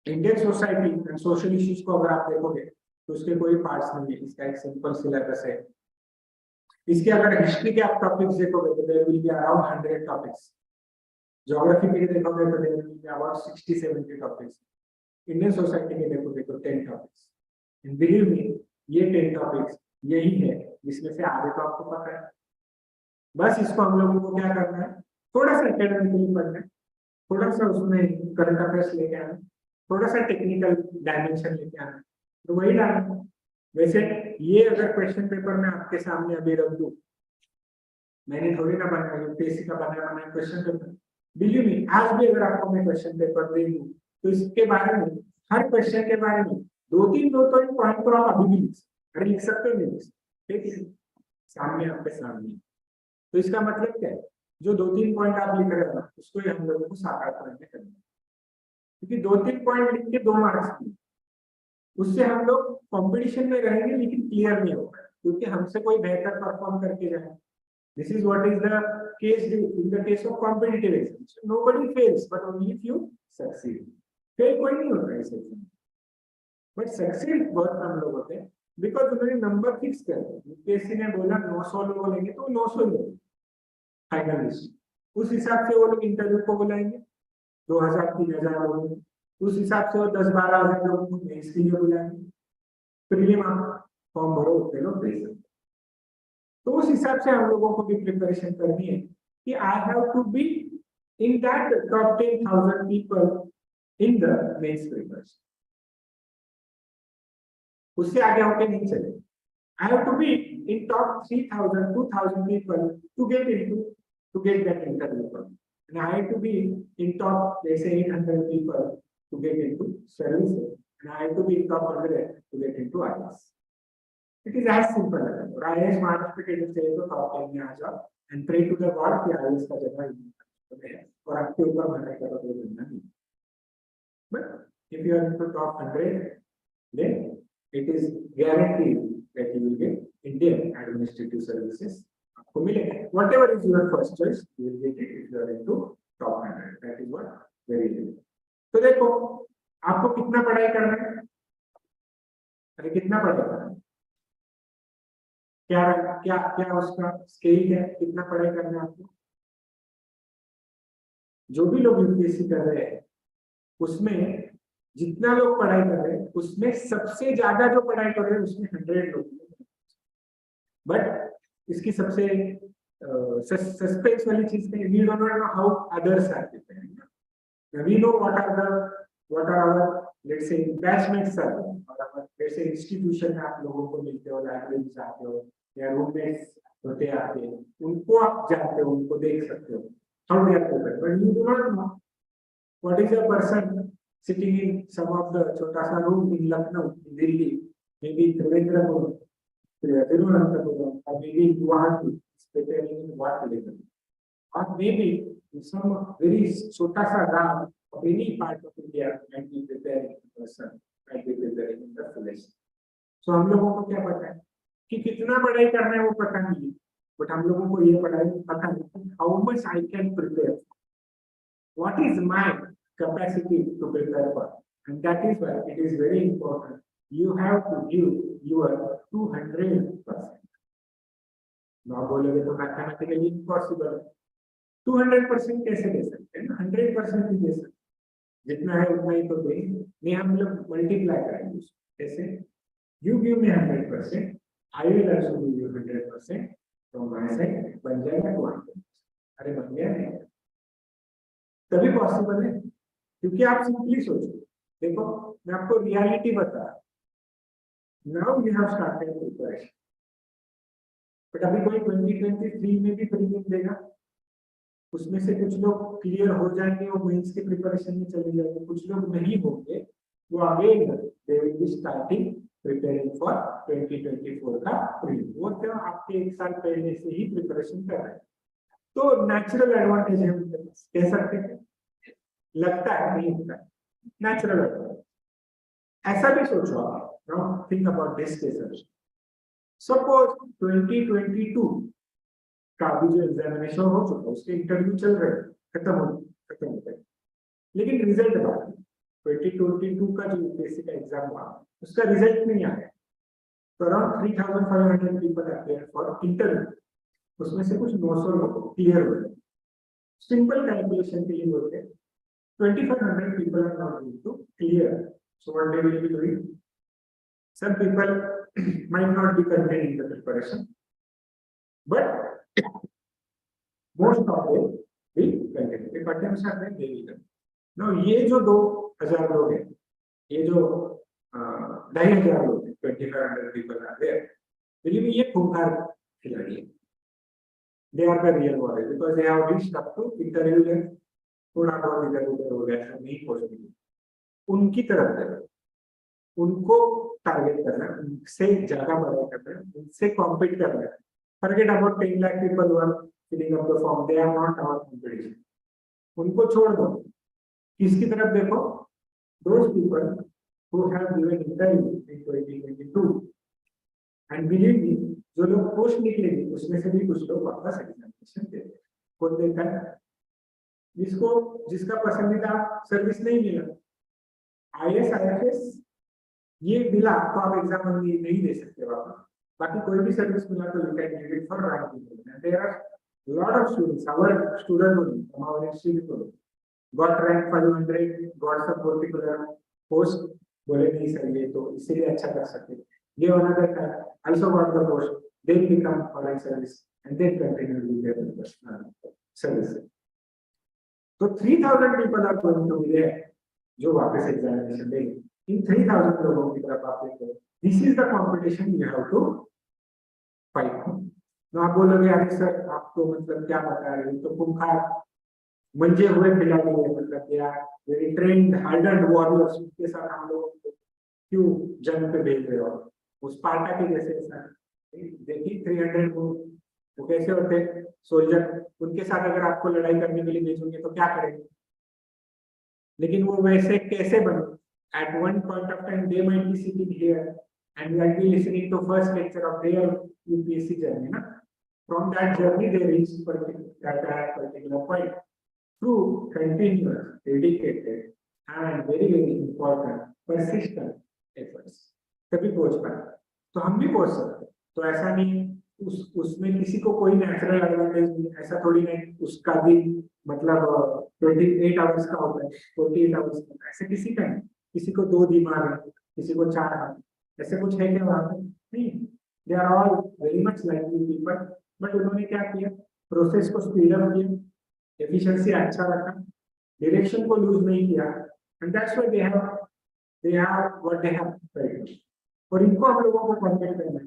Indian society and social issues को अगर आप देखोगे तो उसके कोई पार्ट्स नहीं है, इसका एक सिंपल सिलेबस है। इसके अगर हिस्ट्री के आप टॉपिक्स देखोगे तो there will be around 100 topics, geography के देखोगे तो there will be about 60-70 topics, Indian society के देखोगे तो 10 टॉपिक्स। एंड बिलीव मी, ये 10 टॉपिक्स यही है जिसमें से आगे तो आपको पता है। बस इसको हम लोगों को क्या करना है, थोड़ा सा एकेडमिकली पढ़ना है, थोड़ा सा उसमें करंट अफेयर्स लेके आना, थोड़ा सा टेक्निकल डायमेंशन लेके आना, तो वही डालना। वैसे ये अगर क्वेश्चन पेपर में आपके सामने अभी रख दूं, मैंने थोड़ी ना बनाया, यूपीएससी का बनाया क्वेश्चन पेपर, बिलीव मी, आज भी अगर आपको मैं क्वेश्चन पेपर दे दूं तो इसके बारे में, हर क्वेश्चन के बारे में दो तीन पॉइंट तो आप अभी भी लिख सकते हो, नहीं लिख सकते, ठीक है, सामने आपके सामने। तो इसका मतलब क्या है, जो 2-3 पॉइंट आप लिख रहे हो ना, उसको ही हम लोगों को 7-8 पॉइंट में करना है, क्योंकि 2-3 पॉइंट लिख के 2 मार्क्स की, उससे हम लोग कंपटीशन में रहेंगे लेकिन क्लियर नहीं होगा, क्योंकि हमसे कोई बेहतर परफॉर्म करके जाए। This is what is the case in the case of competitive exams, nobody fails but only few succeed. Fail कोई नहीं होता इस एग्जाम में, बट सक्सीड बहुत कम लोग होते हैं, बिकॉज उन्होंने नंबर फिक्स कर दिया। यूपीएससी ने बोला 900 लोग लेंगे तो 900 लोग फाइनल लिस्ट, उस हिसाब से वो लोग इंटरव्यू को बुलाएंगे, 2000-3000 लोग, उस हिसाब से वो 10-12 हजार लोगों को मेंस के लिए बुलाएंगे, प्रीलिम आप फॉर्म भरो उतने लोग दे सकते। तो उस हिसाब से हम लोगों को भी प्रिपरेशन करनी है कि I have to be in that top 10,000 people in the mains preparation, उससे आगे होके नहीं चले। I have to be in top 3,000-2,000 people to get that interview, and I have to be in top, let's say 800 people to get into services, and I have to be in top 100 to get into IAS. It is as simple as that. और IAS महाराष्ट्र के जैसे तो टॉप 10 में आ जाओ and pray to the God कि IAS का जगह है और आपके ऊपर मेहनत करो तो मिलना नहीं। But if you are into top 100, then it is guaranteed that you will get Indian administrative services. आपको मिलेगा, whatever is your first choice, you will get it if you are into top 100. That is what very good. तो देखो आपको कितना पढ़ाई करना है, अरे कितना पढ़ाई करना है, क्या क्या क्या उसका स्केल है, कितना पढ़ाई करना है आपको। जो भी लोग यूपीएससी कर रहे हैं उसमें जितना लोग पढ़ाई कर रहे हैं उसमें सबसे ज्यादा जो पढ़ाई कर रहे हैं उसमें 100 लोग, बट इसकी सबसे सस्पेंस वाली चीज है, we don't know how others are preparing, we know what are our let's say batchmates are, और आवर लेट्स से इंस्टीट्यूशन में आप लोगों को मिलते हो, लाइब्रेरी जाते हो या रूममेट्स होते आते हैं, उनको आप जाते हो, उनको देख सकते हो how they are prepared, but you do not know what is a person sitting in some of the छोटा सा room in Lucknow, Delhi, maybe Trivandrum, Thiruvananthapuram, or maybe Guwahati is preparing in what level, or maybe in some very chota sa gaon of any part of India might be preparing a person, might be preparing in the fullest. So हम लोगों को क्या पता है कि कितना पढ़ाई करना है वो पता नहीं है, बट हम लोगों को ये पढ़ाई पता नहीं how much I can prepare, what is my capacity to prepare for, and that is why it is very important. You have to give your 200%. ना बोलोगे तो मैथमेटिकली इम्पॉसिबल है, 200% कैसे दे सकते हैं, 100% ही दे सकते, जितना है उतना ही तो देंगे, नहीं हम लोग मल्टीप्लाई करेंगे कैसे, you give me 100%, I will also give you 100% from my side, बन जाएगा 200%। अरे बन गया नहीं, तभी पॉसिबल है, क्योंकि आप सिंपली सोचो, देखो मैं आपको रियलिटी बता रहा हूं, now we have started preparation, but अभी कोई 2023 में भी प्रीलिम देगा, उसमें से कुछ लोग क्लियर हो जाएंगे, वो मेंस के प्रिपरेशन में चले जाएंगे, कुछ लोग नहीं होंगे, वो again they will be starting preparing for 2024 का प्रीलिम, वो तो आपके एक साल पहले से ही प्रिपरेशन कर रहे हैं, तो नेचुरल एडवांटेज है, कह सकते हैं, लगता है नहीं होता है, नेचुरल एडवांटेज। ऐसा भी सोचो आप, now think about this case. Suppose 2022 का भी जो एग्जामिनेशन हो चुका, उसके इंटरव्यू चल रहे हैं, खत्म हो गए, लेकिन रिजल्ट बाकी 2022 का जो यूपीएससी का एग्जाम हुआ उसका रिजल्ट नहीं आया, तो around 3,500 people appear for interview, उसमें से कुछ 900 लोग क्लियर हो गए। सिंपल कैलकुलेशन के लिए बोलते हैं 2,500 people are not going to clear. So what they will be doing? Some people might not be contained in the preparation, but most of them will contain. If attempts are there, they will contain. Now ये जो 2,000 लोग हैं, ये जो 2,500 लोग हैं, 2,500 people are there. Believe me, ये खूंखार खिलाड़ी है. They are the real warriors because they have reached up to interview level. थोड़ा बहुत इधर उधर हो गया नहीं पॉसिबल, उनकी तरफ जाना, उनको टारगेट करना, उनसे ज्यादा बड़ा करना, उनसे कॉम्पीट करना। Forget about 10 lakh people were filling up the form, they are not our competition, उनको छोड़ दो। किसकी तरफ देखो? Those people who have given interview इन 2022 एंड बिलीव मी, जो लोग पोस्ट निकलेंगे उसमें से भी कुछ लोग वापस एग्जामिनेशन देते हैं। कौन देता है? जिसको जिसका पसंदीदा सर्विस नहीं मिला, IAS IFS ये मिला तो आप एग्जाम नहीं दे सकते वापस, बाकी कोई भी सर्विस मिला तो you can give it for ranking. There are lot of students, our student only from our institute got rank 500, got some particular post, बोले नहीं सर ये तो इसीलिए अच्छा कर सकते, ये अनदर का also got the post, they become foreign service and they continue with their service. तो 3,000 people are going to be there जो वापस एग्जामिनेशन देंगे। इन 3,000 लोगों की तरफ आप देखो, this is the competition you have to fight. तो आप बोलोगे अरे सर आपको मतलब क्या बता रहे हैं, तो खूंखार मंजे हुए खिलाड़ी है, मतलब they are very trained hardened warriors, उनके साथ हम लोग क्यों जंग पे भेज रहे हो? उस स्पार्टा के जैसे देखिए 300 वो कैसे होते सोल्जर, उनके साथ अगर आपको लड़ाई करने के लिए भेजोगे तो क्या करेंगे? लेकिन वो वैसे कैसे बने? At one point of time they might be sitting here and we might be listening to first lecture of their UPSC journey, na? From that journey they reach particular point through continuous, dedicated and very important persistent efforts तभी पहुंच पाए। तो हम भी पहुंच सकते, तो ऐसा नहीं उसमें किसी को कोई नेचुरल एडवांटेज नहीं, ऐसा थोड़ी नहीं उसका भी मतलब 28 आवर्स का होता है, 48 आवर्स का, ऐसे किसी का नहीं, किसी को 2 दिमाग है, किसी को 4 हाथ, ऐसे कुछ है क्या वहां पे? नहीं, they are all very much like you people, but उन्होंने क्या किया? प्रोसेस को स्पीड अप किया, एफिशिएंसी अच्छा रखा, डायरेक्शन को लूज नहीं किया, and that's why they have what they have. और इनको हम लोगों को कॉन्टेक्ट करना है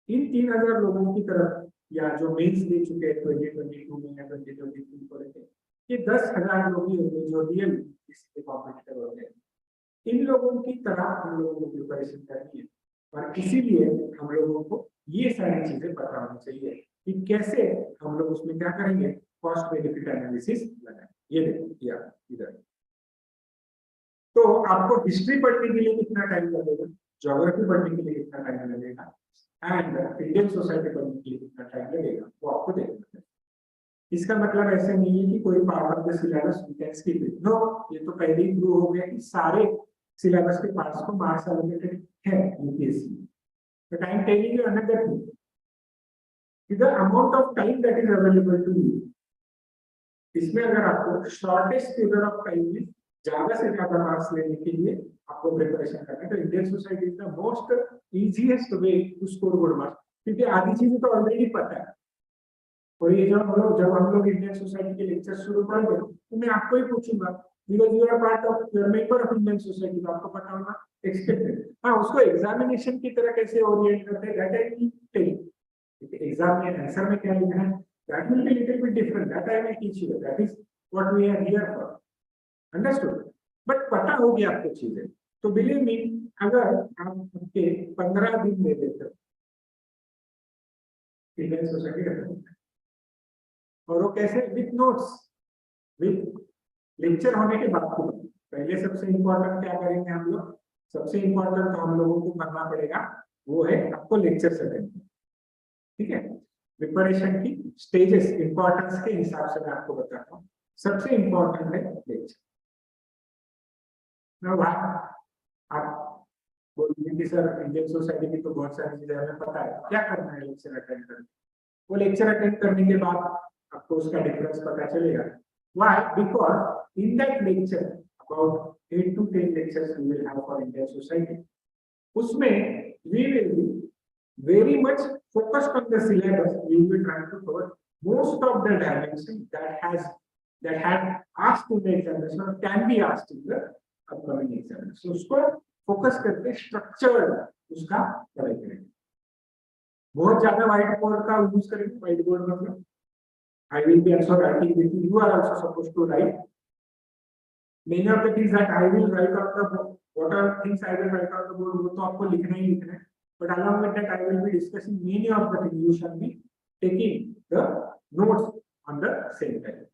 इन 3,000 लोगों की तरफ, या जो मेंस दे चुके हैं 2022 में या 2023 को लेकर, ये 10,000 लोग ही होंगे जो रियल इसके कॉम्पिटिटर होते हैं। इन लोगों की तरह हम लोगों को प्रिपरेशन करनी है, और इसीलिए हम लोगों को ये सारी चीजें पता होनी चाहिए कि कैसे हम लोग उसमें क्या करेंगे, कॉस्ट बेनिफिट एनालिसिस लगाएं। ये देखिए इधर, तो आपको हिस्ट्री पढ़ने के लिए कितना टाइम लगेगा, ज्योग्राफी पढ़ने के लिए कितना टाइम लगेगा, एंड इंडियन सोसाइटी पढ़ने के लिए कितना टाइम लगेगा, वो आपको देखना है। इसका मतलब ऐसे नहीं है कि कोई part of the syllabus we can skip it, no, ये तो पहले ही प्रूव हो गया कि सारे सिलेबस के पार्ट्स को मार्क्स एलोकेटेड है UPSC. But I am telling you another thing, the amount of time that is available to you, इसमें अगर आपको शॉर्टेस्ट पीरियड ऑफ टाइम में ज्यादा से ज्यादा मार्क्स लेने के लिए आपको प्रिपरेशन करना है, तो Indian society is the most easiest way to score good marks, क्योंकि आधी चीजें तो ऑलरेडी पता है। और ये जब हम लोग इंडियन सोसाइटी के लेक्चर शुरू करेंगे तो मैं आपको ही पूछूंगा, because you are part of, you are member of Indian society, तो आपको पता होना एक्सपेक्टेड। हाँ, उसको एग्जामिनेशन की तरह कैसे ओरिएंट करते हैं, that I will tell you. Exam में आंसर में क्या लिखना है, that will be little bit different, that I will teach you, that is what we are here for, understood. But पता होगी आपको चीजें, तो बिलीव मी, अगर आप आपके 15 दिन दे देते हो इंडियन सोसाइटी का, और वो कैसे, विथ नोट्स, विथ लेक्चर होने के बाद, पहले सबसे इम्पोर्टेंट क्या करेंगे हम लोग, सबसे इम्पोर्टेंट तो हम लोगों को करना पड़ेगा वो है आपको लेक्चर अटेंड, ठीक है। प्रिपरेशन की स्टेजेस इंपॉर्टेंस के हिसाब से मैं आपको बताता हूँ। सबसे इम्पोर्टेंट है लेक्चर। आप बोलिए कि सर इंडियन सोसाइटी की तो बहुत सारी चीजें हमें पता है, क्या करना है लेक्चर अटेंड करने। वो लेक्चर अटेंड करने के बाद आपको उसका डिफरेंस पता चलेगा। Why? Because in that lecture about 8 to 10 lectures we will have for Indian society, उसमें we will be very much focused on the syllabus. We will be trying to cover most of the dimensions that have asked in the examination or can be asked in the upcoming examination. So उसको फोकस करके स्ट्रक्चर उसका पढ़ाई करेंगे। बहुत ज्यादा व्हाइट बोर्ड का यूज करेंगे। व्हाइट बोर्ड मतलब I will be also writing with you. You are also supposed to write. Many of the things that I will write on the board, what are things I will write on the board, वो तो आपको लिखना ही लिखना है। But along with that, I will be discussing many of the things. You shall be taking the notes on the same time.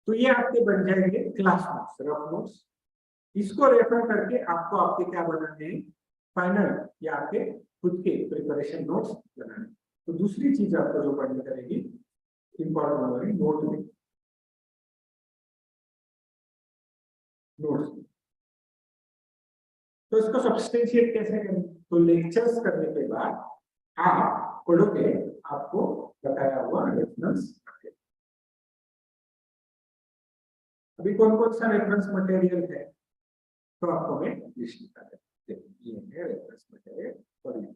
तो ये आपके बन जाएंगे क्लास नोट्स, रफ नोट्स। इसको रेफर करके आपको आपके क्या बनाने हैं, फाइनल या आपके खुद के प्रिपरेशन नोट्स बनाने। तो दूसरी चीज आपको जो पढ़नी करेगी इंपॉर्टेंट होगी नोट में, नोट्स। तो इसको सब्सटेंशिएट कैसे करें? तो लेक्चर्स करने के बाद आप पढ़ोगे, आपको बताया हुआ रेफरेंस। अभी कौन कौन सा रेफरेंस मटेरियल है तो आपको मैं लिस्ट निकाल देता हूं। ये है रेफरेंस मटेरियल फॉर यू।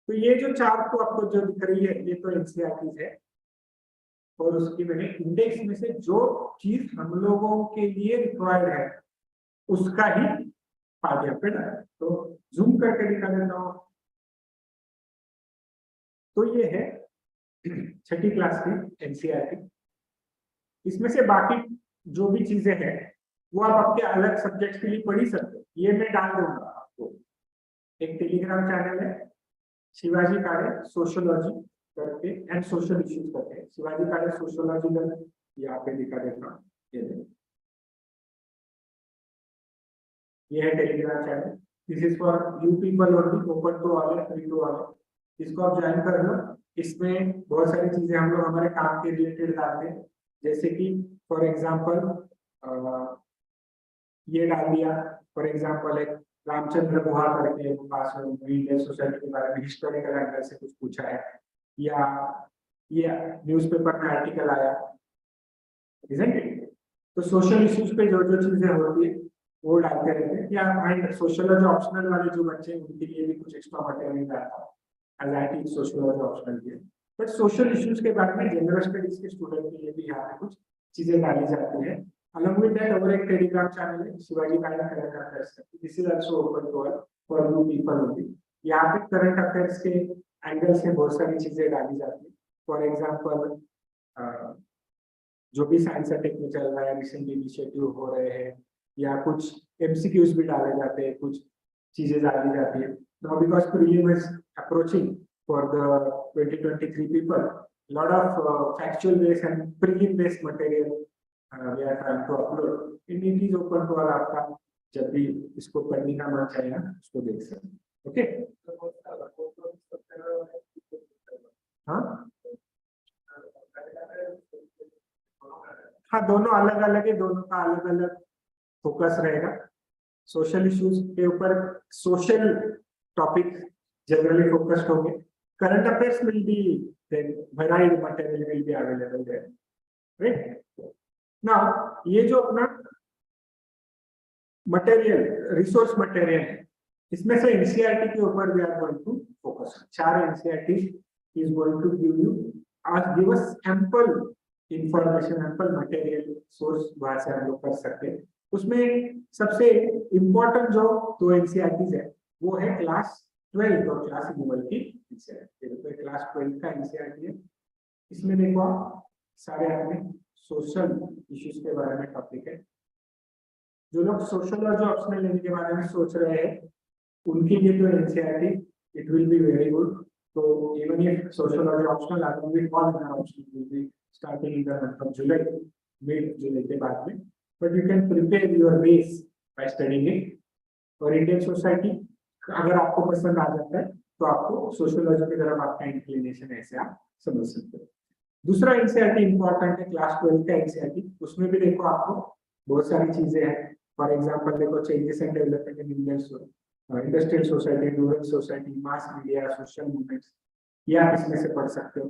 तो ये जो चार्ट को आपको जो दिख रही है, ये तो एनसीईआरटी है और उसकी मैंने इंडेक्स में से जो चीज हम लोगों के लिए रिक्वायर्ड है उसका ही पार्ट यहाँ पे डाला। तो जूम करके दिखा देता हूँ। तो ये है 6ठी क्लास की एनसीईआरटी। इसमें से बाकी जो भी चीजें हैं वो आप आपके अलग सब्जेक्ट के लिए पढ़ ही सकते हो। ये मैं डाल दूंगा आपको। एक टेलीग्राम चैनल है शिवाजी काले सोशियोलॉजी करके एंड सोशल इश्यूज करके, शिवाजी काले सोशियोलॉजी यहाँ पे दिखा देता हूँ। ये है Telegram channel. This is for you people only, open to all, free to all. इसको आप ज्वाइन कर लो। इसमें बहुत सारी चीजें हम लोग हमारे काम के रिलेटेड डालते हैं, जैसे कि फॉर एग्जांपल ये डाल दिया। फॉर एग्जांपल एक रामचंद्र गुहा करके पास में इंडियन सोसाइटी के बारे में हिस्टोरिकल एंगल से कुछ पूछा है, या ये न्यूज़पेपर में आर्टिकल आया, इजंट इट? तो सोशल इश्यूज पे जो जो चीजें होती है वो डालते रहते हैं। या एंड सोशियोलॉजी ऑप्शनल वाले जो बच्चे हैं उनके लिए भी कुछ एक्स्ट्रा मटेरियल डालता हूँ as I teach sociology optional के। बट सोशल इश्यूज के बारे में जनरल स्टडीज के स्टूडेंट के लिए भी यहाँ पे कुछ चीजें डाली जाती है। अलॉन्ग विद दैट और एक टेलीग्राम चैनल है Shivaji Kale current affairs. This is also open to all for you people only. यहाँ पे करंट अफेयर्स के एंगल से बहुत सारी चीजें डाली जाती है। फॉर एग्जाम्पल जो भी साइंस एंड टेक में चल रहा है, रिसेंट इनिशिएटिव हो रहे हैं, या कुछ एमसीक्यूज भी डाले जाते हैं, कुछ चीजें डाली जाती है। Now because prelim is approaching for the 2023 people, lot of factual based and prelim based material we are trying to upload. It is open to all. आपका जब भी इसको पढ़ने का मन चाहे ना उसको देख सकते हैं। ओके हाँ हाँ, दोनों अलग अलग है, दोनों का अलग अलग फोकस रहेगा। सोशल इश्यूज के ऊपर सोशल टॉपिक जनरली फोकस्ड होंगे। Current affairs will be then varied material will be available there, right? Now ये जो अपना मटेरियल रिसोर्स मटेरियल है, इसमें से एनसीईआरटी के ऊपर भी are going to focus. 4 NCERT is going to give you give us ample information, ample material source वहां से हम लोग कर सकते हैं। उसमें सबसे इम्पोर्टेंट जो 2 एनसीईआरटीज है वो है क्लास 12 और क्लास 11 की एनसीईआरटी। तो क्लास 12 का एनसीईआरटी है। इसमें देखो आप सारे अपने सोशल इश्यूज के बारे में टॉपिक है। जो लोग सोशियोलॉजी ऑप्शनल लेने के बारे में सोच रहे हैं उनके लिए तो NCERT it will be very good. तो इवन इफ सोशियोलॉजी ऑप्शनल आगे भी all other optional will be starting in the month of July, mid July के बाद में, but you can prepare your base by studying it. और इंडियन सोसाइटी अगर आपको पसंद आ जाता है तो आपको सोशियोलॉजी की तरफ आपका इंक्लिनेशन ऐसे आप समझ सकते हो। दूसरा एनसीईआरटी इंपॉर्टेंट है क्लास 12 का एनसीईआरटी। उसमें भी देखो आपको बहुत सारी चीजें हैं। फॉर एग्जांपल देखो changes and development in Indian society, industrial society, rural society, mass media, social movements, ये आप इसमें से पढ़ सकते हो।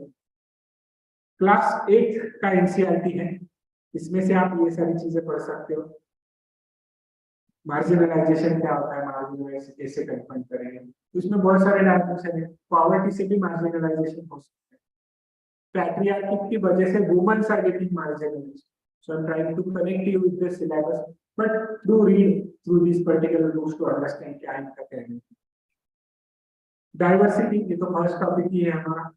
क्लास 8 का एनसीईआरटी है, इसमें से आप ये सारी चीजें पढ़ सकते हो। मार्जिनलाइजेशन क्या होता है, मार्जिनलाइजेशन कैसे कंफर्म करेंगे, इसमें बहुत सारे डायमेंशन है। पॉवर्टी से भी मार्जिनलाइजेशन हो सकता है। पैट्रियार्की की वजह से womens are getting marginalized, so I am trying to connect you with the syllabus, but do read through this particular books to understand क्या इनका कहना है। डाइवर्सिटी, ये तो फर्स्ट टॉपिक ही है हमारा।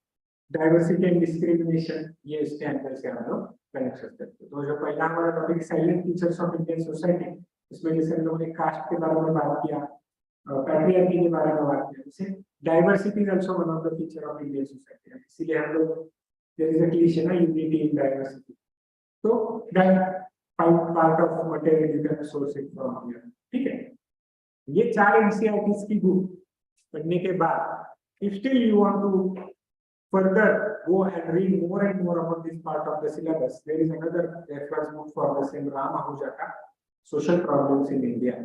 डाइवर्सिटी एंड डिस्क्रिमिनेशन, ये इसके अंदर से हम लोग कनेक्ट करते हैं। तो जो पहला हमारा topic salient features of Indian society, इसमें जैसे हम लोगों ने कास्ट के बारे में बात किया, पैट्रियार्की के बारे में बात किया, जैसे diversity is also one of the feature of Indian society. इसीलिए हम लोग देयर इज अ क्लीशे ना, यूनिटी इन डाइवर्सिटी। तो that part of material you can source it from here, ठीक है। ये 4 एनसीईआरटीज की बुक पढ़ने के बाद if still you want to further go and read more and more about this part of the syllabus, there is another reference book for the same Ram Ahujaka, Social Problems in India.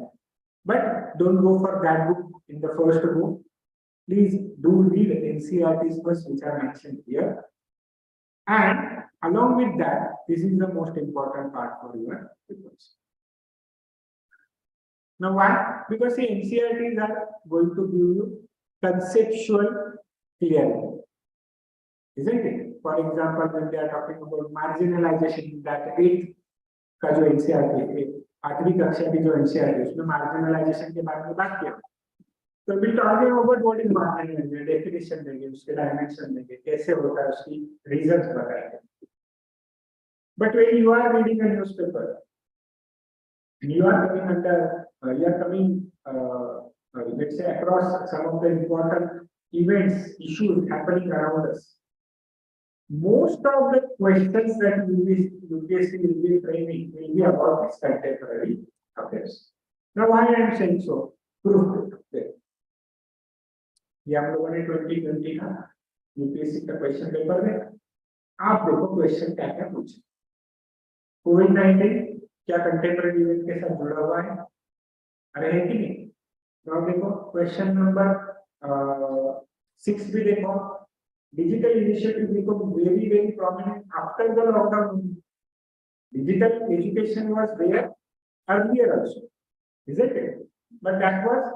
But don't go for that book in the first book. Please do read NCERT's first, which are mentioned here. And along with that, this is the most important part for your papers. Now why? Because the NCERTs are going to give you conceptual clarity. Isn't it? For example, when they are talking about marginalization, that 8th का जो एनसीईआरटी है, 8वीं कक्षा की जो एनसीईआरटी है, उसमें मार्जिनलाइजेशन के बारे में बात किया। तो will talking about what is marginalisation, definition देंगे, उसके डायमेंशन देंगे, कैसे होता है, उसकी रीजंस बताएंगे। But when you are reading a newspaper, you are coming under, you are coming let's say across some of the important events, issues happening around us. Most of the questions that UPSC will be framing will be about this contemporary affairs. Now, why I am saying so? Proof. ये हम लोगों ने 2020 का UPSC का क्वेश्चन पेपर में, आप देखो क्वेश्चन क्या क्या पूछे। कोविड-19 क्या कंटेम्पररी इवेंट के साथ जुड़ा हुआ है? अरे है कि नहीं? तो देखो क्वेश्चन नंबर 6 भी देखो, digital initiative become very prominent after the lockdown. Digital education was there earlier also, isn't it? But that was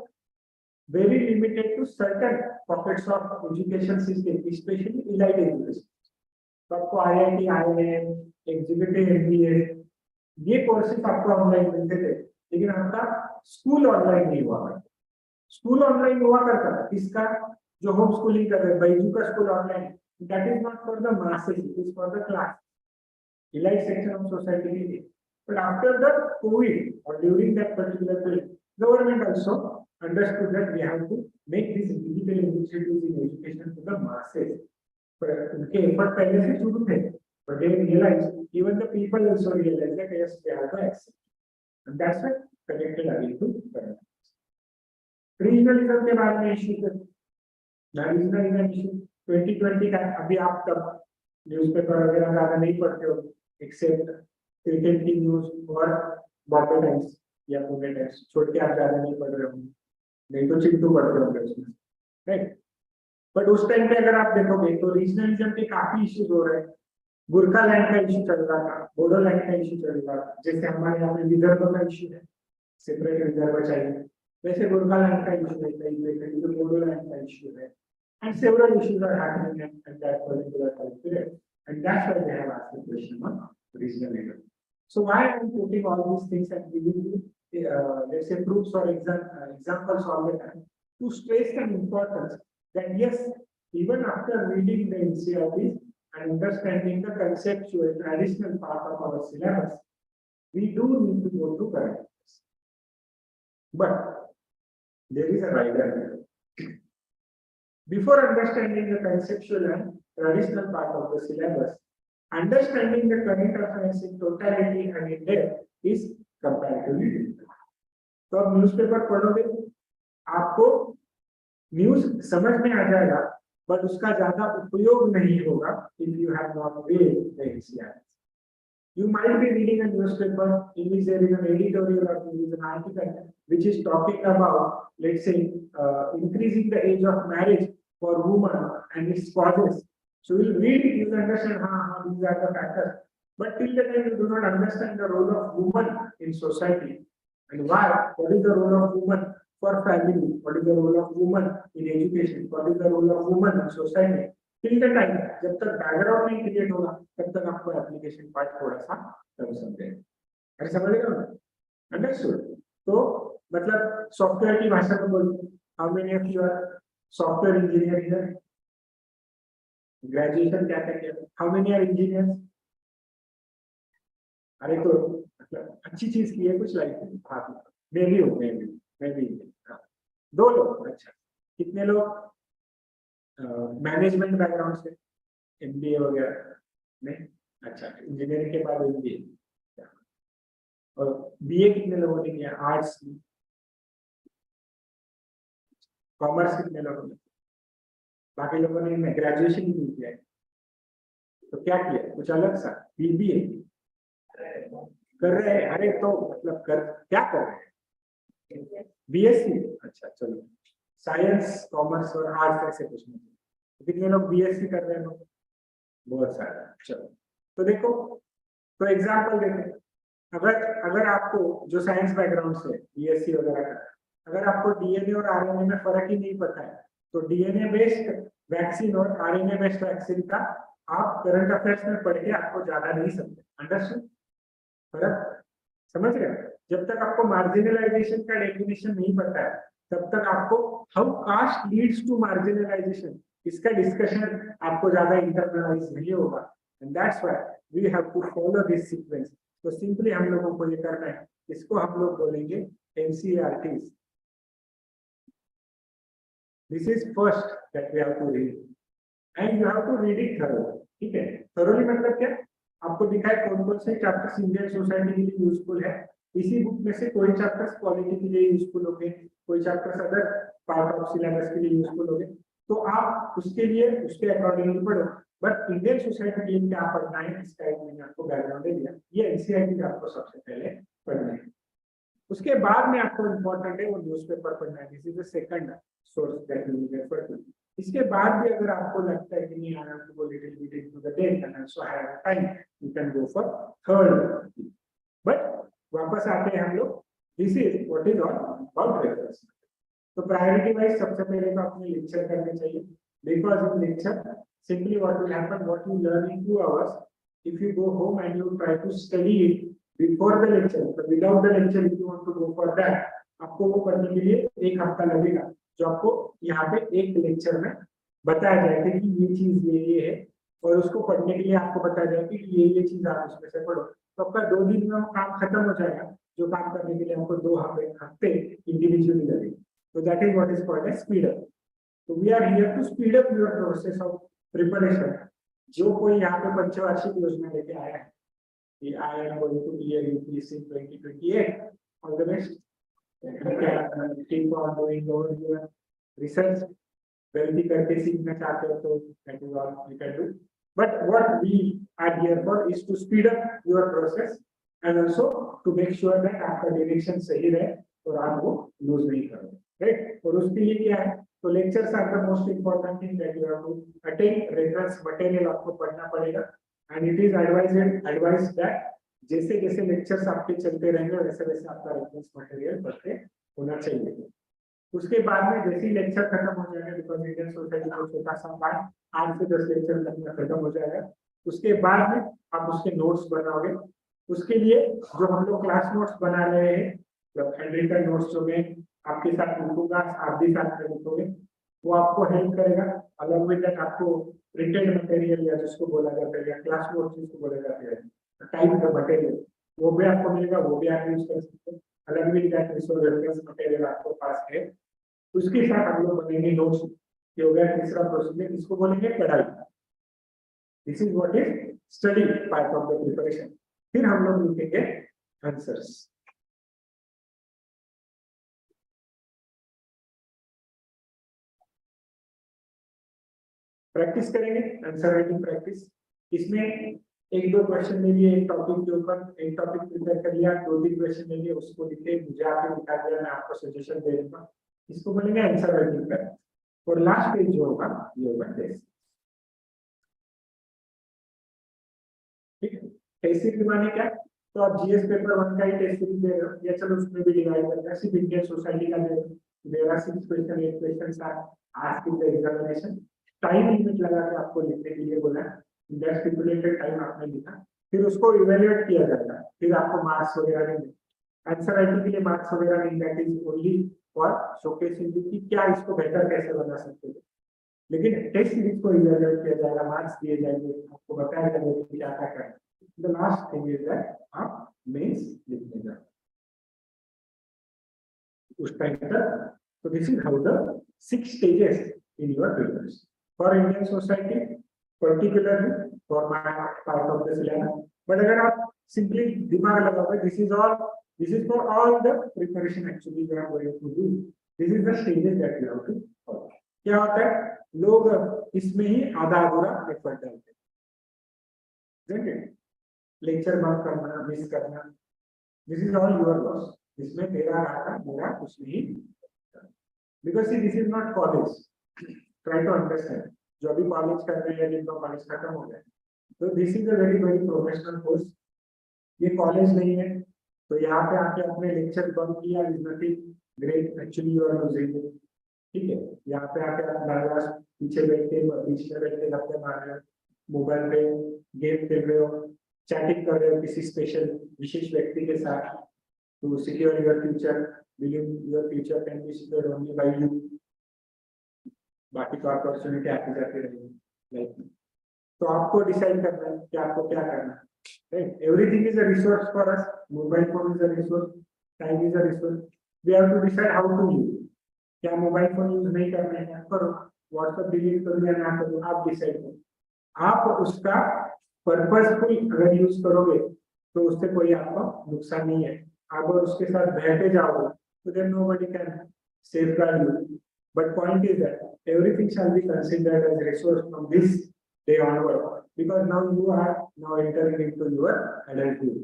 very limited to certain pockets of education system, especially elite education. तो आपको IIT, IIM, एग्जीक्यूटिव MBA, ये कोर्सेज आपको ऑनलाइन मिलते थे, लेकिन आपका स्कूल ऑनलाइन नहीं हुआ करता। स्कूल ऑनलाइन हुआ करता था, किसका? जो होम स्कूलिंग कर रहे, बैजू का school online, that is not for the masses, it is for the class, elite section of society. But after the COVID or during that particular period, government also understood that we have to make these digital initiatives in education to the masses. But उनके effort पहले से शुरू थे, but they realized, even the people also realized that yes, they have to accept, and that's why connected again to current. Regionalism के बारे में इश्यू थे, रीजनलिज्म इशू 2020 का। अभी आप तब न्यूज़पेपर वगैरह ज्यादा नहीं पढ़ते हो, एक्सेप्ट क्रिकेट की न्यूज और बॉम्बे टाइम्स या पुणे टाइम्स, छोड़ के आप ज्यादा नहीं पढ़ रहे हो, नहीं तो चिंटू पढ़ते होंगे उसमें, राइट? बट उस टाइम पे अगर आप देखोगे तो रीजनलिज्म के काफी इश्यूज हो रहे हैं। गुरखा लैंड का इशू चल रहा था, बोडो लैंड का इशू चल रहा था, जैसे हमारे यहाँ पे विदर्भ का इशू है, सेपरेट विदर्भ चाहिए, वैसे गुरखा लैंड का इशू है, तो बोडो लैंड का इशू है, and several issues are happening at that particular time period, and that's why they have asked the question on regionalism. So why I am putting all these things and giving you let's say proofs or examples all the time to stress the importance that yes, even after reading the NCERTs and understanding the conceptual traditional part of our syllabus, we do need to go to current affairs. But there is a rider here. Before understanding the conceptual and traditional part of the syllabus, understanding the current affairs in totality and in depth is comparatively difficult. तो आप न्यूज़पेपर पढ़ोगे, आपको न्यूज़ समझ में आ जाएगा, बट उसका ज्यादा उपयोग नहीं होगा if you have not read the NCERTs. You might be reading a newspaper in which there is an editorial or there is an article which is talking about, let's say, increasing the age of marriage for women and its causes. So you read it, you understand how these are the factors. But till the time you do not understand the role of woman in society and why, what is the role of woman for family, what is the role of woman in education, what is the role of woman in society. Till the time जब तक बैकग्राउंड नहीं क्रिएट होगा तब तक आपको एप्लीकेशन पार्ट थोड़ा सा कम समझेगा। अरे समझेगा ना? अंडरस्टूड? तो मतलब सॉफ्टवेयर की भाषा में बोलिए, how many of you are software engineer here? Graduation क्या करके? How many are engineers? अरे तो मतलब अच्छी चीज की है कुछ लाइफ में, हाथ में मैं भी हूँ, मैं भी दो लोग। अच्छा, कितने लोग मैनेजमेंट बैकग्राउंड से, एमबीए वगैरह नहीं? अच्छा, इंजीनियरिंग के बाद एमबीए। और बीए कितने लोगों ने किया? आर्ट्स में। कॉमर्स कितने लोगों ने? बाकी लोगों ने ग्रेजुएशन भी किया है। तो क्या किया? कुछ अलग सा बीबीए कर रहे हैं। अरे तो मतलब क्या कर रहे हैं? बीएससी। अच्छा चलो, साइंस, कॉमर्स और आर्ट्स ऐसे कुछ नहीं। कितने लोग बीएससी कर रहे हैं? बहुत सारे। चलो, तो देखो, तो एग्जांपल देते हैं। अगर आपको जो साइंस बैकग्राउंड से बीएससी वगैरह का, अगर आपको डीएनए और आरएनए में फर्क ही नहीं पता है, तो डीएनए बेस्ड वैक्सीन और आरएनए बेस्ड वैक्सीन का आप करंट अफेयर्स में पढ़ के आपको ज्यादा नहीं समझे। अंडरस्टूड? फर्क समझ रहे हो? जब तक आपको मार्जिनलाइजेशन का डेफिनेशन नहीं पता है, तब तक आपको how caste leads to marginalization, इसका डिस्कशन आपको ज्यादा इंटरनलाइज नहीं होगा। And that's why we have to follow this sequence. तो सिंपली हम लोगों को ये करना है, इसको हम लोग बोलेंगे NCERTs. This is first that we have to read and you have to read it thoroughly. ठीक है? थरोली मतलब क्या? आपको दिखा है कौन कौन से चैप्टर्स इंडियन सोसाइटी के लिए यूजफुल है। इसी बुक में से कोई चैप्टर्स पॉलिटी के लिए यूजफुल होंगे, कोई chapters other part of syllabus के लिए यूजफुल होंगे। तो आप उसके लिए उसके अकॉर्डिंगली पढ़ो। बट इंडियन सोसाइटी के लिए क्या पढ़ना है, इसका एक मैंने आपको बैकग्राउंड दे दिया। ये एनसीईआरटी आपको सबसे पहले पढ़ना है। उसके बाद में आपको इम्पोर्टेंट है वो न्यूज़पेपर पढ़ना है। This is the second source that you will refer to. इसके बाद भी अगर आपको लगता है कि नहीं, I have to go little bit into the depth and also have time, you can go for third. But वापस आते हैं हम लोग, this is what is all about reference. तो प्रायोरिटी वाइज सबसे पहले तो अपने लेक्चर करने चाहिए, because in lecture simply what will happen, what you learn in 2 hours, if you go home and you try to study it before the lecture, but without the lecture if you want to go for that, आपको वो करने के लिए 1 हफ्ता लगेगा, जो आपको यहाँ पे एक लेक्चर में बताया जाएगा कि ये चीज ये है, और उसको पढ़ने के लिए आपको बताया जाएगा कि ये चीज आप उसमें से पढ़ो। तो आपका 2 दिन में काम खत्म हो जाएगा, जो काम करने के लिए आपको 2 हफ्ते इंडिविजुअली लगेगा। तो that is what is called as speed up. तो we are here to speed up your process of preparation. जो कोई यहाँ पे पंचवार्षिक योजना लेके आया है कि I am going to be a UPSC 2028, all the best, keep on doing your research. गलती करके सीखना चाहते हो तो that is all you can do, but what we are here for is to speed up your process and also to make sure that आपका डायरेक्शन सही रहे और आप वो लूज नहीं करो, राइट? और उसके लिए क्या है, तो lectures are the most important thing that you have to attend. Reference material आपको पढ़ना पड़ेगा and it is advise that जैसे जैसे लेक्चर्स आपके चलते रहेंगे वैसे वैसे आपका रेफरेंस मटेरियल पढ़ते होना चाहिए। उसके बाद में जैसे ही लेक्चर खत्म हो जाएगा, बिकॉज इंडियन सोसाइटी को छोटा सा पार्ट 8 से 10 लेक्चर तक में खत्म हो जाएगा, उसके बाद में आप उसके नोट्स बनाओगे। उसके लिए जो हम लोग क्लास नोट्स बना रहे हैं, हैंडरिटन नोट्स जो मैं आपके साथ लिखूंगा, आप भी साथ में लिखोगे, वो आपको हेल्प करेगा। अलग विद दैट आपको प्रिंटेड मटेरियल या जिसको बोला जाता है, या क्लास नोट्स जिसको बोला जाता है, टाइप का मटेरियल, वो भी आपको मिलेगा, वो भी आप यूज कर सकते हैं। अलग विद दैट रेफरेंस मटेरियल आपको पास है, उसके साथ हम लोग बनेंगे नोट्स। ये हो गया तीसरा प्रोसीजर, इसको बोलेंगे पढ़ाई। This is what is study part of the preparation. फिर हम लोग लिखेंगे आंसर्स। प्रैक्टिस करेंगे आंसर राइटिंग प्रैक्टिस। इसमें एक दो क्वेश्चन ले लिए एक टॉपिक के ऊपर, एक टॉपिक प्रिपेयर कर लिया, दो तीन क्वेश्चन ले लिए, उसको लिखे, मुझे आके दिखा दिया, मैं आपको सजेशन दे दूंगा, इसको बोलेंगे आंसर राइटिंग कर। और लास्ट पेज जो होगा ये होगा टेस्ट। ठीक है, टेस्ट सीरीज माने क्या? तो आप जीएस पेपर 1 का ही टेस्ट सीरीज दे रहे हो, या चलो उसमें भी डिवाइड करते हैं, सिर्फ इंडियन सोसाइटी का दे रहे हो, there are 6 question, 8 question are asked in the examination. Time limit लगा के आपको लिखने के लिए बोला, दैट स्टिपुलेटेड टाइम आपने लिखा, फिर उसको इवैल्यूएट किया जाता है, फिर आपको मार्क्स वगैरह नहीं मिलते। आंसर राइटिंग के लिए मार्क्स वगैरह नहीं, that is only for showcasing कि क्या इसको बेहतर कैसे बना सकते हैं। लेकिन टेस्ट सीरीज को इवैल्यूएट किया जाएगा, मार्क्स दिए जाएंगे, आपको बताया जाएगा कि क्या क्या करना है। The last thing is that आप मेंस लिखने जाओ उस टाइम तक। So this is how the 6 stages in your prelims for Indian society, particularly for my part of the syllabus. But अगर आप simply दिमाग लगाओगे, this is for all the preparation actually you are going to do. This is the stages that you have to follow. क्या होता है, लोग इसमें ही आधा अधूरा एफर्ट डालते हैं, लेक्चर बंक करना, मिस करना, this is all your loss. इसमें तेरा घाटा, मेरा कुछ नहीं, because this is not college. Try to understand, जो अभी कॉलेज कर रहे हैं जिनका कॉलेज खत्म हो गया, तो this is a very very professional course, ये कॉलेज नहीं है। तो यहाँ पे आके अपने लेक्चर बंक किया is nothing great, actually you are losing it. ठीक है, यहाँ पे आके आप बराबर पीछे बैठ के गप्पे मार रहे हो, मोबाइल पे गेम खेल रहे हो, चैटिंग कर रहे हो किसी स्पेशल विशेष व्यक्ति के साथ, to secure your future, believe your future can be secure only by you. बाकी तो अपॉर्चुनिटी आती जाती रहेगी लाइफ में, तो आपको डिसाइड करना है कि आपको क्या करना है। Right, everything is a resource for us, mobile phone is a resource, time is a resource, we have to decide how to use. क्या मोबाइल फोन यूज नहीं करना है, करो, व्हाट्सएप डिलीट करो या ना करो, आप डिसाइड करो। आप उसका पर्पसफुल अगर यूज करोगे तो उससे कोई आपको नुकसान नहीं है। अगर उसके साथ बहते जाओगे तो then nobody can safeguard you. But point is that everything shall be considered as resource from this day onward, because now you are now entering into your adulthood.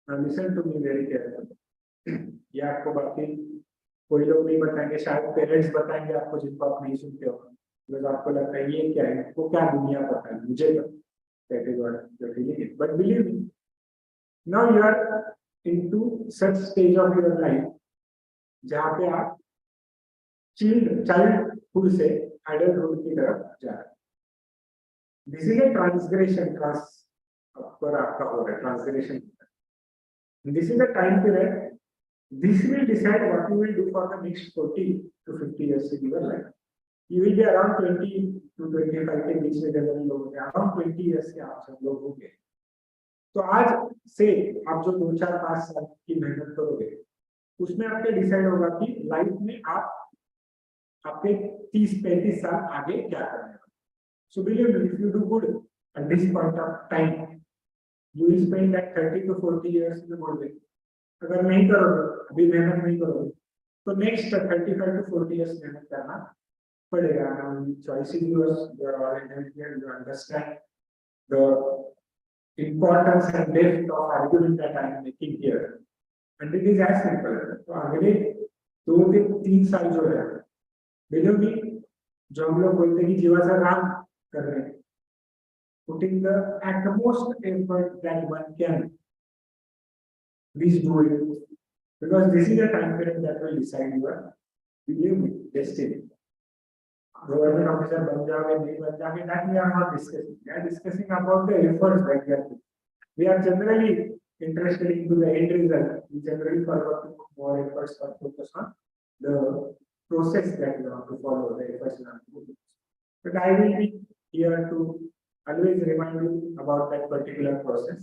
Now listen to me very carefully. ये आपको बाकी कोई लोग नहीं बताएंगे, शायद पेरेंट्स बताएंगे आपको जिनको आप नहीं सुनते हो, बिकॉज आपको लगता है ये क्या है, वो क्या दुनिया पता है, मुझे पता। That is what you're feeling it. But believe me, now you are into such stage of your life जहाँ पे आप चाइल्डहुड से एडल्टहुड की तरफ जा रहे हैं। दिस इज ए ट्रांसग्रेशन, पर आपका हो रहा है transgression. This is a time period, this will decide what you will do for the next 40 to 50 years in your life. You will be around 20 to 25 के बीच में जनरली लोग होंगे, around 20 years के आप सब लोग होंगे। तो आज से आप जो 2-4-5 साल की मेहनत करोगे, उसमें आपके डिसाइड होगा कि लाइफ में आप आपके 30-35 साल आगे क्या करने वाले। So believe me, if you do good at this point of time, you will spend that 30 to 40 years in a good way. अगर नहीं करोगे, अभी मेहनत नहीं करोगे, तो नेक्स्ट 35 to 40 years मेहनत करना पड़ेगा। Choices yours, you are all intelligent, you understand the importance and depth of argument that I am making here, and it is as simple. तो अगले 2-3 साल जो है, believe me, जो हम लोग बोलते हैं कि जीवाचा राम कर रहे हैं, putting the utmost effort that one can, please do it, because this is a time period that will decide your, believe me, destiny. Government officer बन जाओगे नहीं बन जाओगे, that we are not discussing. We are discussing about the efforts that we are doing. We are generally interested into the end result. We generally forgot to put more efforts or focus on the process that we have to follow, the efforts we have to do. But I will be here to always remind you about that particular process,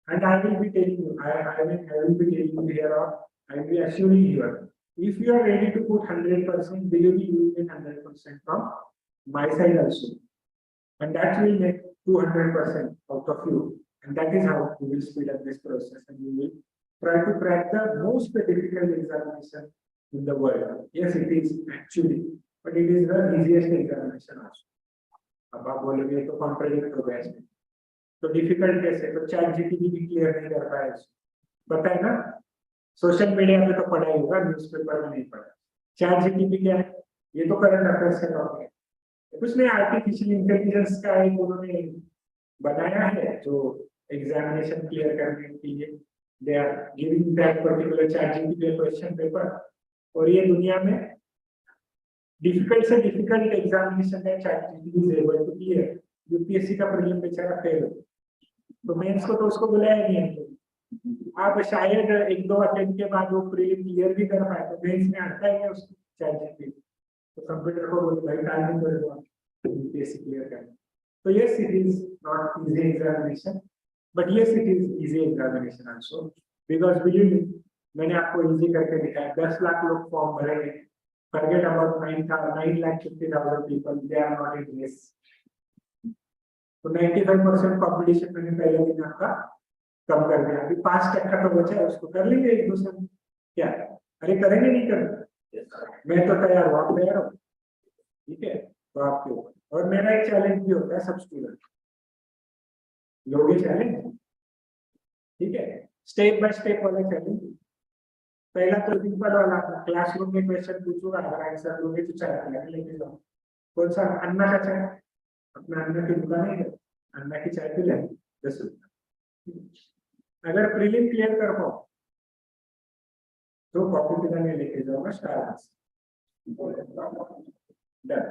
and I will be telling you, I will be telling you here, or I will be assuring you, if you are ready to put 100%, believe me, you will get 100% from my side also, and that will make 200% out of you, and that is how you will speed up this process, and you will try to crack the most difficult examination in the world. Yes, it is actually, but it is the easiest examination also. अब आप बोलोगे तो कॉन्ट्रडिक्ट हो गया इसमें, तो डिफिकल्ट कैसे, तो चैट जीपीटी भी क्लियर नहीं कर पाया इसको, पता है ना। सोशल मीडिया पे तो पढ़ा ही होगा, न्यूज़पेपर में नहीं पढ़ा। चैट जीपीटी क्या है, ये तो करंट अफेयर्स का टॉपिक है, कुछ नहीं, आर्टिफिशियल इंटेलिजेंस का एक उन्होंने बनाया है जो एग्जामिनेशन क्लियर करने के लिए they are giving that particular chat GPT question paper, और ये दुनिया में डिफिकल्ट से डिफिकल्ट एग्जामिनेशन है chat GPT is able to clear. UPSC का प्रीलिम बेचारा फेल हो, तो मेंस को तो उसको बुलाया नहीं है, आप शायद एक दो अटेम्प्ट के बाद वो प्रीलिम क्लियर भी कर पाए, तो मेंस में आता है उसको चैट जीपीटी, तो कंप्यूटर को बोल भाई टाइम कर दो यूपीएससी क्लियर करना। तो yes it is not easy examination, but yes it is easy examination also, because believe me, मैंने आपको इजी करके दिखाया। 10 लाख लोग फॉर्म भरेंगे, forget about 9,50,000 people, they are not in this. तो 95% कॉम्पिटिशन मैंने पहले दिन आपका कम कर दिया, अभी 5% तो बचा है, उसको कर लेंगे एक दूसरे में, क्या अरे करेंगे नहीं करेंगे, मैं तो तैयार हूँ, आप तैयार हो, ठीक है, तो आपके ऊपर। और मेरा एक चैलेंज भी होता है सब स्टूडेंट लोगे चैलेंज, ठीक है, स्टेप बाय स्टेप वाला चैलेंज। पहला तो सिंपल वाला, क्लासरूम में क्वेश्चन पूछूंगा, अगर आंसर दोगे तो चाय पिला के लेके जाओ। कौन सा, अन्ना का चाय, अपना अन्ना की दुकान है, अन्ना की चाय पिला 10 रुपये। अगर प्रीलिम क्लियर कर पाओ तो कॉफी पिलाने लेके जाऊंगा स्टारबक्स, डन,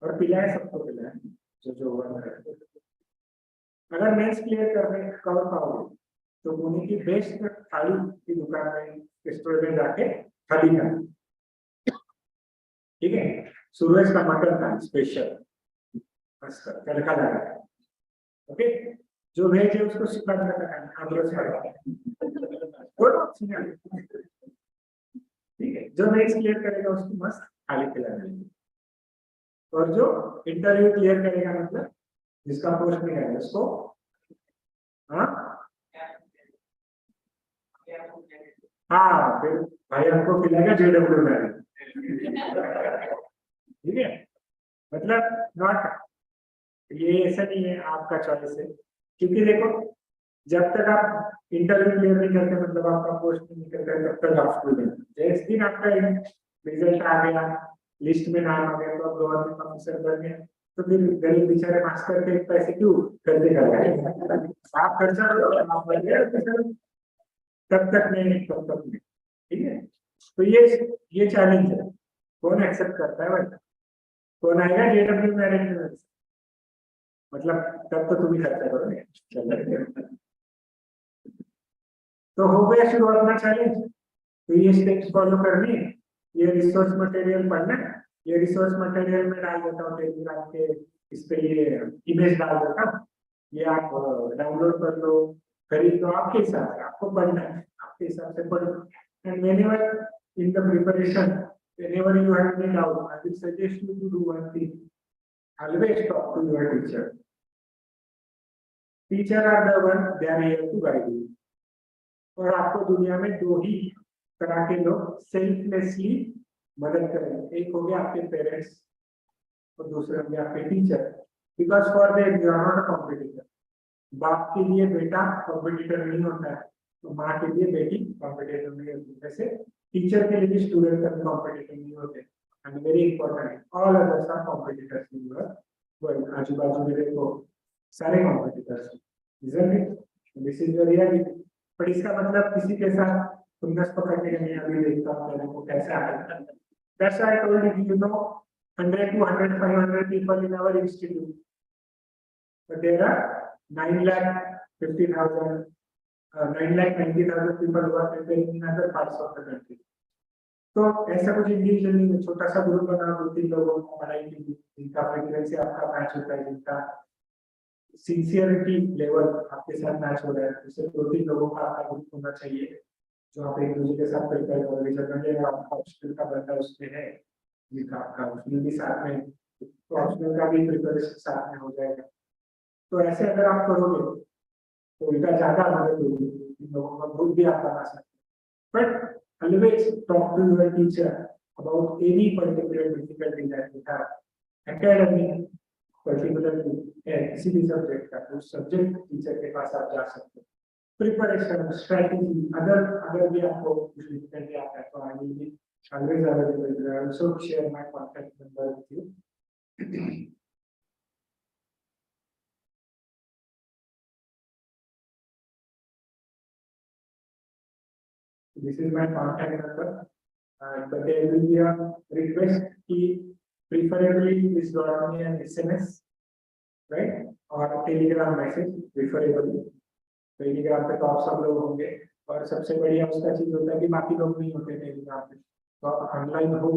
और पिलाए सबको पिलाए जो हुआ। अगर मेंस क्लियर कर पाओगे तो पुणे की बेस्ट थाली की दुकान में रेस्टोरेंट में जाके थाली खाना, ठीक है, सूरज का मटन था स्पेशल, तड़का लगा, ओके, जो वेज है उसको सुखा ठीक है, जो वेज क्लियर करेगा उसको मस्त थाली खिला देंगे, और जो इंटरव्यू क्लियर करेगा, मतलब जिसका पोस्ट नहीं है उसको, हाँ फिर भाई हमको खिलाएगा जेडब्ल्यू में, ठीक है, मतलब नॉट, ये ऐसा नहीं है आपका चॉइस है, क्योंकि देखो जब तक आप इंटरव्यू क्लियर नहीं करते, मतलब आपका पोस्ट नहीं निकलता है, तब तक आप स्टूडेंट, जिस दिन आपका रिजल्ट आ गया, लिस्ट में नाम आ गया, तो आप गवर्नमेंट ऑफिसर बन गए, तो फिर गरीब बेचारे मास्टर के पैसे क्यों खर्चे कर रहे हैं, आप खर्चा करो, आप बन गए, तब तक नहीं, तब तक नहीं, ठीक है। तो ये चैलेंज है, कौन एक्सेप्ट करता है भाई, कौन आएगा जेडब्ल्यू मैनेजमेंट, मतलब तब तो तुम ही खर्चा करोगे। तो हो गया शुरू अपना चैलेंज, तो ये स्टेप्स फॉलो करनी है, ये रिसोर्स मटेरियल पढ़ना है, ये रिसोर्स मटेरियल में डाल देता हूँ टेलीग्राम के इस पे, ये इमेज डाल देता हूँ, ये आप डाउनलोड कर लो, खरीद लो, आपके हिसाब से आपको पढ़ना है, आपके हिसाब से पढ़ो। And whenever in the preparation, whenever you have any doubt, I will suggest you to do one thing. Always talk to your teacher. Teacher are the one, they are here to guide you. और आपको दुनिया में दो ही तरह के लोग सेल्फलेसली मदद करेंगे, एक हो गया आपके पेरेंट्स और दूसरे हो गया आपके teacher, because for them you are not a competitor. बाप के लिए बेटा कॉम्पिटिटर नहीं होता है, तो माँ के लिए बेटी कॉम्पिटिटर नहीं होती, जैसे टीचर के लिए स्टूडेंट कभी कॉम्पिटिटर नहीं होते, and very important, all others are competitors in your world. आजू बाजू में देखो सारे competitors, isn't it, this is the reality. पर इसका मतलब किसी के साथ खुन्नस पकड़ने के लिए अभी देखता हूँ लोगों को कैसे आता है। That's why I told you, you know, 100, 200, 500 people in our institute, but there are 9,50,000, 9,90,000 people who are preparing in other parts of the country. तो ऐसा कुछ इंडिविजुअल नहीं है, छोटा सा ग्रुप बना 2-3 लोगों को पढ़ाई की, जिनका फ्रीक्वेंसी आपका मैच होता है, जिनका सिंसियरिटी लेवल आपके साथ मैच हो रहा है, जैसे 2-3 लोगों का आपका ग्रुप होना चाहिए, जो आप एक दूसरे के साथ प्रिपेयर करोगे। जब आपका ऑप्शनल का बंदा उसमें है, जिनका आपका उसमें भी साथ में, तो ऑप्शनल का भी प्रिपरेशन साथ में हो जाएगा। तो ऐसे अगर आप करोगे तो उनका ज्यादा मदद होगी, इन लोगों का ग्रुप भी आप बना सकते हैं। But always talk to your teacher about any particular difficulty that you have. Academy, particular है किसी भी सब्जेक्ट का, तो उस सब्जेक्ट टीचर के पास आप जा सकते हो। प्रिपरेशन स्ट्रेटेजी अगर भी आपको कुछ डिफिकल्टी आता है तो I will be always available. I also share my contact number with you. This is my contact number, but there will be a request कि preferably please drop me an SMS, right? और टेलीग्राम मैसेज preferably. टेलीग्राम पे तो आप सब लोग होंगे और सबसे बढ़िया उसका चीज होता है कि बाकी लोग नहीं होते टेलीग्राम पे, तो आप ऑनलाइन हो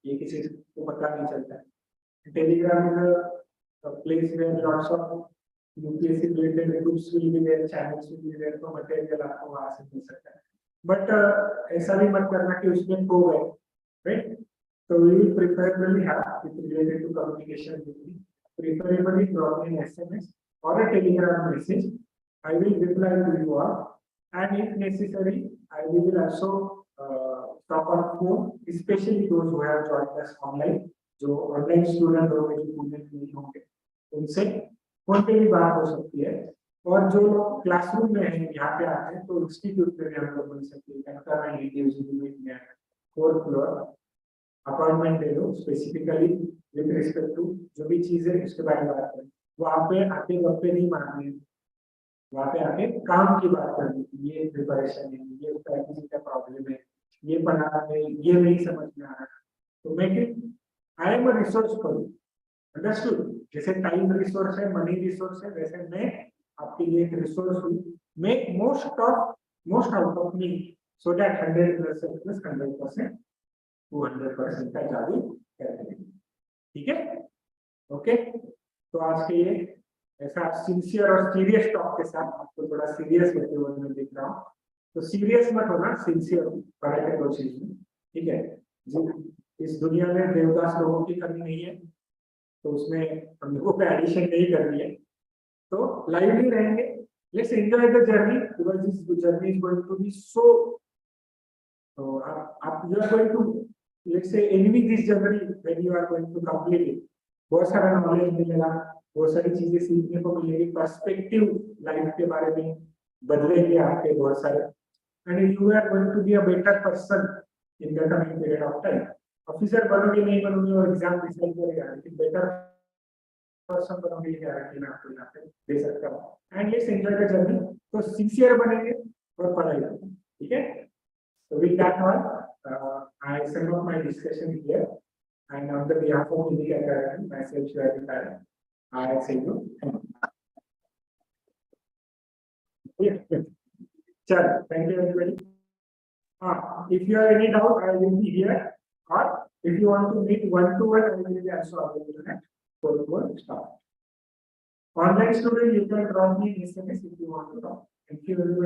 ये किसी को पता नहीं चलता है। Telegram is a place where lots of UPSC related groups will be there, channels will be there, तो मटेरियल आपको वहां से मिल सकता है। बट ऐसा भी मत करना कि उसमें खो गए, राइट? तो we will preferably have it related to communication with me. Preferably drop me an SMS or a telegram message. I will reply to you all, and if necessary, I will also talk on phone, especially those who have joined us online. जो ऑनलाइन स्टूडेंट होंगे जो पुणे में नहीं होंगे उनसे फोन पे भी बात हो सकती है, और जो लोग क्लासरूम में हैं यहाँ पे आते हैं तो इंस्टीट्यूट पे भी हम लोग मिल सकते हैं। 4th फ्लोर अपॉइंटमेंट ले लो, स्पेसिफिकली विद रिस्पेक्ट टू जो भी चीज है उसके बारे में बात करें। वहाँ पे आके गप्पे नहीं मारने, वहाँ पे आके काम की बात करनी है। ये प्रिपरेशन है, ये स्ट्रेटजी का प्रॉब्लम है, ये पढ़ा है, ये नहीं समझ में आ रहा, तो make it I am a resource for you, understood? जैसे टाइम रिसोर्स है, मनी रिसोर्स है, वैसे मैं आपके लिए एक रिसोर्स हूँ। Make most out of me so that 100% plus 100% 200% का जादू करेंगे, ठीक है? ओके, तो आज के ये ऐसा सिंसियर और सीरियस टॉक के साथ आपको थोड़ा सीरियस होते हुए मैं देख रहा हूँ, तो सीरियस मत होना, सिंसियर पढ़ाई के दो चीज में, ठीक है? इस दुनिया में देवदास लोगों की कमी नहीं है, तो उसमें हम लोगों को एडिशन नहीं करनी है, तो लाइवली रहेंगे। Let's enjoy the journey because this journey is going to be so, तो आप you are going to let's say envy this journey when you are going to complete it. बहुत सारा नॉलेज मिलेगा, बहुत सारी चीजें सीखने को मिलेगी, पर्सपेक्टिव लाइफ के बारे में बदलेंगे आपके बहुत सारे, and you are going to be a better person in the coming period of time. Officer बनोगे नहीं बनोगे और एग्जाम डिसाइड करेगा, लेकिन बेटर पर्सन बनोगे ये गारंटी मैं आपको यहाँ पे दे सकता हूँ। And let's enjoy the journey, तो सिंसियर बनेंगे और पढ़ाई करेंगे, ठीक है? So with that one, I sum up my discussion here, and on the behalf of the academy, myself Shivaji Kale, I say you. Chal, thank you everybody. If you have any doubt, I will be here, or if you want to meet one-to-one, I will be also available at 4 start. Online student, you can drop me SMS if you want to talk. Thank you everybody.